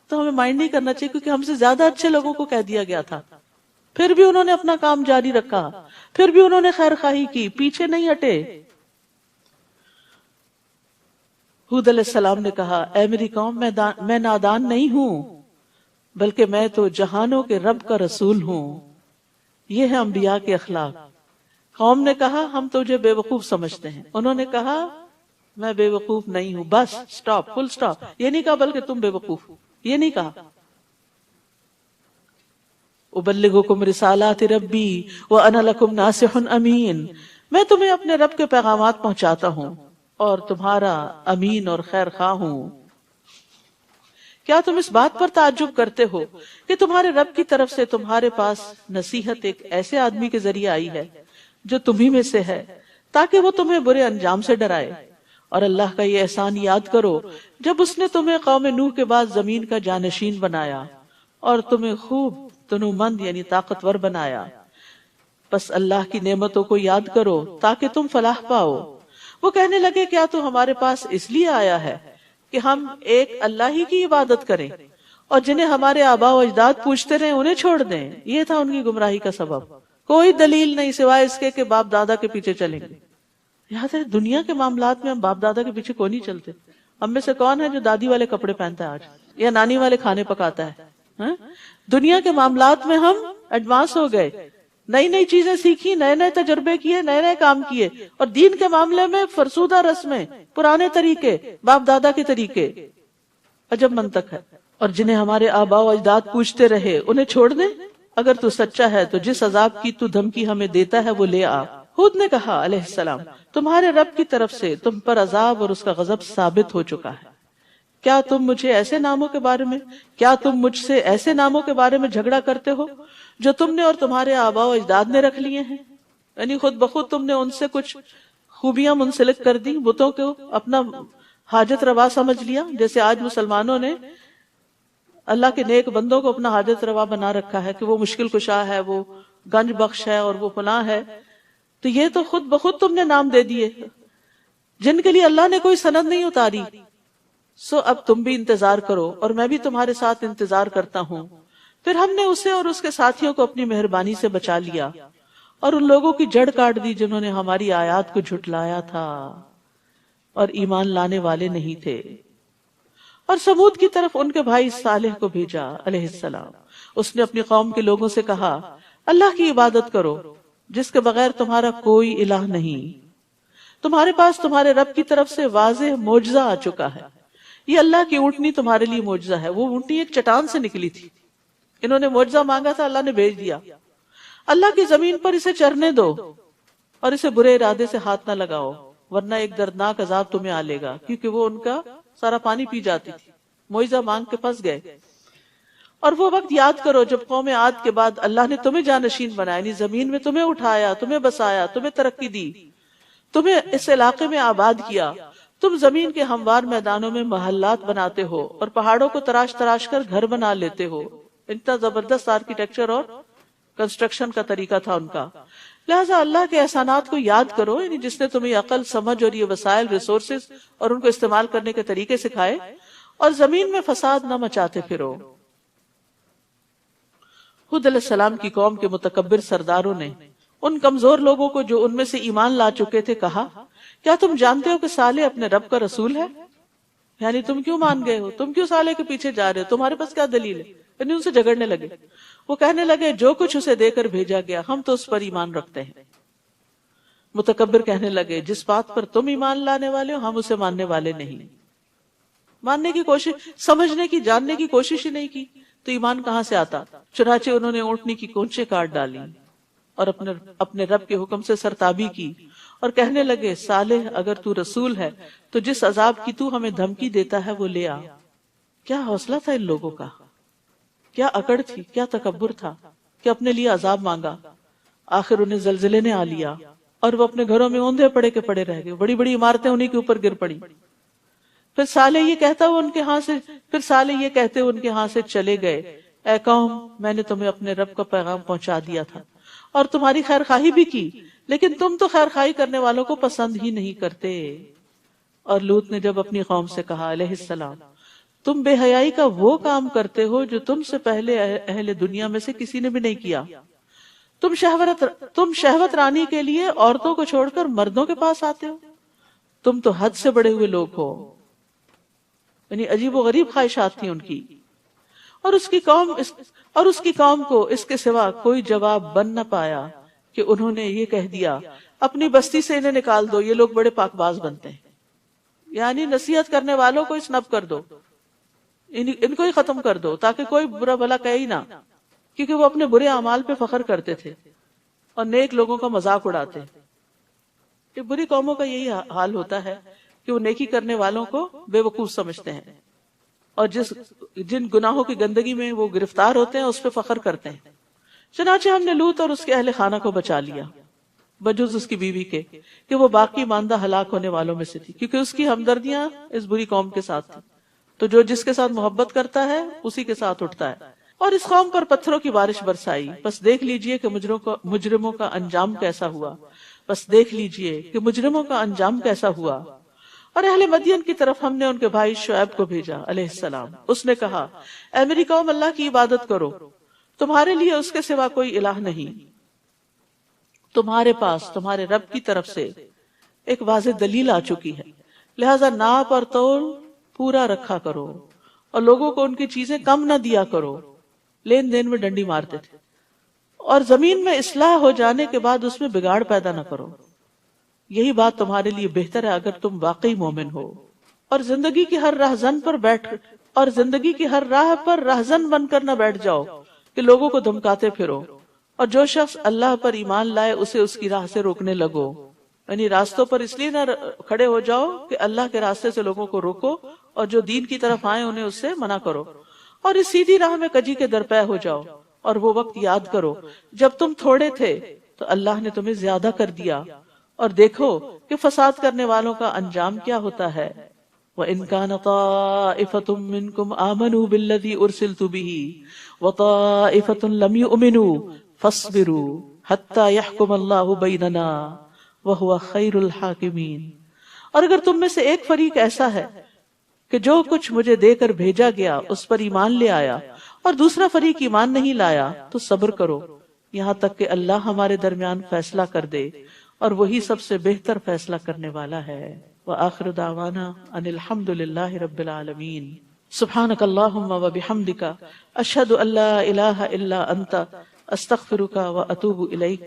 S1: تو ہمیں مائنڈ نہیں کرنا چاہیے، کیونکہ ہم سے زیادہ اچھے لوگوں کو کہہ دیا گیا تھا. پھر بھی انہوں نے اپنا کام جاری رکھا، پھر بھی انہوں نے خیر خواہی کی، پیچھے نہیں ہٹے. ہود علیہ السلام نے کہا اے میری قوم، میں نادان نہیں ہوں، بلکہ میں تو جہانوں کے رب کا رسول ہوں. یہ ہے انبیاء کے اخلاق. قوم نے کہا ہم تجھے بے وقوف سمجھتے ہیں. انہوں نے کہا میں بے وقوف نہیں ہوں، بس سٹاپ، فل سٹاپ. یہ نہیں کہا بلکہ تم بے وقوف ہو، یہ نہیں کہا. ابلغکم رسالات ربی وانا لکم ناصح امین، میں تمہیں اپنے رب کے پیغامات پہنچاتا ہوں اور تمہارا امین اور خیر خواہ ہوں. کیا تم اس بات پر تعجب کرتے ہو کہ تمہارے رب کی طرف سے تمہارے پاس نصیحت ایک ایسے آدمی کے ذریعے آئی ہے جو تمہیں میں سے ہے، تاکہ وہ تمہیں برے انجام سے ڈرائے. اور اللہ کا یہ احسان یاد کرو جب اس نے تمہیں قوم نوح کے بعد زمین کا جانشین بنایا اور تمہیں خوب تنومند یعنی طاقتور بنایا. بس اللہ کی نعمتوں کو یاد کرو تاکہ تم فلاح پاؤ. وہ کہنے لگے کیا تو ہمارے پاس اس لیے آیا ہے کہ ہم ایک اللہ ہی کی عبادت کریں اور جنہیں ہمارے آباء و اجداد پوچھتے رہے انہیں چھوڑ دیں. یہ تھا ان کی گمراہی کا سبب. کوئی دلیل نہیں سوائے اس کے کہ باپ دادا کے پیچھے چلیں گے. یاد ہے دنیا کے معاملات میں ہم باپ دادا کے پیچھے کون نہیں چلتے. ہم میں سے کون ہے جو دادی والے کپڑے پہنتا ہے آج یا نانی والے کھانے پکاتا ہے؟ دنیا کے معاملات میں ہم ایڈوانس ہو گئے، نئی نئی چیزیں سیکھی، نئے نئے تجربے کیے، نئے نئے کام کیے. اور دین کے معاملے میں فرسودہ رسمیں، پرانے طریقے، باپ دادا کے طریقے. عجب منطق ہے. اور جنہیں ہمارے آباء و اجداد پوچھتے رہے انہیں چھوڑ دیں. اگر تو سچا ہے تو جس عذاب کی تو دھمکی ہمیں دیتا ہے وہ لے آ. ہود نے کہا علیہ السلام تمہارے رب کی طرف سے تم پر عذاب اور اس کا غضب ثابت ہو چکا ہے، کیا تم مجھے ایسے ناموں کے بارے میں کیا تم مجھ سے ایسے ناموں کے بارے میں جھگڑا کرتے ہو جو تم نے اور تمہارے آباء و اجداد نے رکھ لیے ہیں؟ یعنی خود بخود تم نے ان سے کچھ خوبیاں منسلک کر دی، بتوں کو اپنا حاجت روا سمجھ لیا، جیسے آج مسلمانوں نے اللہ کے نیک بندوں کو اپنا حاجت روا بنا رکھا ہے کہ وہ مشکل کشا ہے، وہ گنج بخش ہے اور وہ فلاں ہے. تو یہ تو خود بخود تم نے نام دے دیے جن کے لیے اللہ نے کوئی سند نہیں اتاری. سو اب تم بھی انتظار کرو اور میں بھی تمہارے ساتھ انتظار کرتا ہوں. پھر ہم نے اسے اور اس کے ساتھیوں کو اپنی مہربانی سے بچا لیا اور ان لوگوں کی جڑ کاٹ دی جنہوں نے ہماری آیات کو جھٹلایا تھا اور ایمان لانے والے نہیں تھے. اور سمود کی طرف ان کے بھائی صالح کو بھیجا علیہ السلام. اس نے اپنی قوم کے لوگوں سے کہا اللہ کی عبادت کرو جس کے بغیر تمہارا کوئی الہ نہیں. تمہارے پاس تمہارے رب کی طرف سے واضح معجزہ آ چکا ہے. یہ اللہ کی اونٹنی تمہارے لیے معجزہ ہے. وہ اونٹنی ایک چٹان سے نکلی تھی، انہوں نے معجزہ مانگا تھا، اللہ نے بھیج دیا. اللہ کی زمین پر اسے چرنے دو اور اسے برے ارادے سے ہاتھ نہ لگاؤ ورنہ ایک دردناک عذاب تمہیں آ لے گا، کیونکہ وہ ان کا سارا پانی پی جاتی تھی. معجزہ مانگ کے پھنس گئے. اور وہ وقت یاد کرو جب قوم عاد کے بعد اللہ نے تمہیں جانشین بنایا، یعنی زمین میں تمہیں اٹھایا، تمہیں بسایا، تمہیں ترقی دی، تمہیں اس علاقے میں آباد کیا. تم زمین کے ہموار میدانوں میں محلات بناتے ہو اور پہاڑوں کو تراش تراش کر گھر بنا لیتے ہو. اتنا زبردست آرکیٹیکچر اور کنسٹرکشن کا طریقہ تھا ان کا. لہٰذا اللہ کے احسانات کو یاد کرو، یعنی جس نے تمہیں عقل، سمجھ اور یہ وسائل، ریسورسز اور ان کو استعمال کرنے کے طریقے سکھائے، اور زمین میں فساد نہ مچاتے پھرو. ہود علیہ السلام کی قوم کے متکبر سرداروں نے ان کمزور لوگوں کو جو ان میں سے ایمان لا چکے تھے کہا کیا تم جانتے ہو کہ صالح اپنے رب کا رسول ہے؟ یعنی تم کیوں مان گئے ہو؟ تم کیوں صالح کے پیچھے جا رہے ہو؟ تمہارے پاس کیا دلیل ہے؟ یعنی ان سے جھگڑنے لگے. وہ کہنے لگے جو کچھ اسے دے کر بھیجا گیا ہم تو اس پر ایمان رکھتے ہیں. متکبر کہنے لگے جس بات پر تم ایمان لانے والے ہو ہم اسے ماننے والے نہیں. ماننے کی کوشش، سمجھنے کی، جاننے کی کوشش ہی نہیں کی تو ایمان کہاں سے آتا؟ چنانچہ انہوں نے اونٹنی کی کونچیں کاٹ ڈالی اور اپنے رب کے حکم سے سرتابی کی اور کہنے لگے صالح اگر تو رسول ہے تو جس عذاب کی تو ہمیں دھمکی دیتا ہے وہ لے آ. کیا حوصلہ تھا ان لوگوں کا، کیا اکڑ تھی، کیا تکبر تھا کہ اپنے لیے عذاب مانگا. آخر انہیں زلزلے نے آ لیا اور وہ اپنے گھروں میں اوندھے پڑے کے پڑے رہ گئے. بڑی بڑی عمارتیں انہیں کے اوپر گر پڑی. پھر صالح یہ کہتے ان کے ہاں سے چلے گئے اے قوم میں نے تمہیں اپنے رب کا پیغام پہنچا دیا تھا اور تمہاری خیر خواہی بھی کی، لیکن تم تو خیر خواہی کرنے والوں کو پسند ہی نہیں کرتے. اور لوط نے جب اپنی قوم سے کہا علیہ السلام تم بے حیائی کا وہ کام کرتے ہو جو تم سے پہلے اہل دنیا میں سے کسی نے بھی نہیں کیا. تم شہوت رانی کے لیے عورتوں کو چھوڑ کر مردوں کے پاس آتے ہو. تم تو حد سے بڑے ہوئے لوگ ہو. یعنی عجیب و غریب خواہشات تھی ان کی. اور اس کی قوم کو اس کے سوا کوئی جواب بن نہ پایا کہ انہوں نے یہ کہہ دیا اپنی بستی سے انہیں نکال دو، یہ لوگ بڑے پاک باز بنتے ہیں. یعنی نصیحت کرنے والوں کو اسنب کر دو، ان کو ہی ختم کر دو تاکہ کوئی برا بھلا کہے ہی نہ، کیونکہ وہ اپنے برے اعمال پہ فخر کرتے تھے اور نیک لوگوں کا مذاق اڑاتے. کہ بری قوموں کا یہی حال ہوتا ہے کہ وہ نیکی کرنے والوں کو بے وقوف سمجھتے ہیں اور جن گناہوں کی گندگی میں وہ گرفتار ہوتے ہیں اس پہ فخر کرتے ہیں. چنانچہ ہم نے لوط اور اس کے اہل خانہ کو بچا لیا بجز اس کی بیوی کے کہ وہ باقی ماندہ ہلاک ہونے والوں میں سے تھی، کیونکہ اس کی ہمدردیاں اس بری قوم کے ساتھ تھی. تو جو جس کے ساتھ محبت کرتا ہے اسی کے ساتھ اٹھتا ہے. اور اس قوم پر پتھروں کی بارش برسائی، بس دیکھ لیجئے کہ مجرموں کا انجام کیسا ہوا. کیسا ہوا. اور اہل مدین کی طرف ہم نے ان کے بھائی شعیب کو بھیجا علیہ السلام. اس نے کہا اے میری قوم اللہ کی عبادت کرو، تمہارے لیے اس کے سوا کوئی الہ نہیں. تمہارے پاس تمہارے رب کی طرف سے ایک واضح دلیل آ چکی ہے، لہذا ناپ اور تول پورا رکھا کرو اور لوگوں کو ان کی چیزیں کم نہ دیا کرو. لین دین میں ڈنڈی مارتے تھے. اور زمین میں اصلاح ہو جانے کے بعد اس میں بگاڑ پیدا نہ کرو. یہی بات تمہارے لیے بہتر ہے اگر تم واقعی مومن ہو. اور زندگی کی ہر راہ پر رہزن بن کر نہ بیٹھ جاؤ کہ لوگوں کو دھمکاتے پھرو اور جو شخص اللہ پر ایمان لائے اسے اس کی راہ سے روکنے لگو، یعنی راستوں پر اس لیے نہ کھڑے ہو جاؤ کہ اللہ کے راستے سے لوگوں کو روکو، اور جو دین کی طرف آئے انہیں اس سے منع کرو، اور اس سیدھی راہ میں کجی کے درپے ہو جاؤ۔ اور وہ وقت یاد کرو جب تم تھوڑے تھے تو اللہ نے تمہیں زیادہ کر دیا، اور دیکھو کہ فساد کرنے والوں کا انجام کیا ہوتا ہے۔ وَإِن كَانَ طَائِفَةٌ مِّنكُمْ آمَنُوا بِالَّذِي أُرْسِلْتُ بِهِ وَطَائِفَةٌ لَمْ يُؤْمِنُوا فَاصْبِرُوا حَتَّى يَحْكُمَ اللَّهُ بَيْنَنَا وَهُوَ خَيْرُ الْحَاكِمِينَ۔ اور اگر تم میں سے ایک فریق ایسا ہے کہ جو کچھ مجھے دے کر بھیجا گیا اس پر ایمان لے آیا، اور دوسرا فریق ایمان نہیں لایا، تو صبر کرو یہاں تک کہ اللہ ہمارے درمیان فیصلہ کر دے، اور وہی سب سے بہتر فیصلہ کرنے والا ہے۔ وآخر دعوانا ان الحمد للہ رب العالمین۔ سبحانک اللہم وبحمدک اشہد ان لا الہ الا انت استغفرک واتوب الیک۔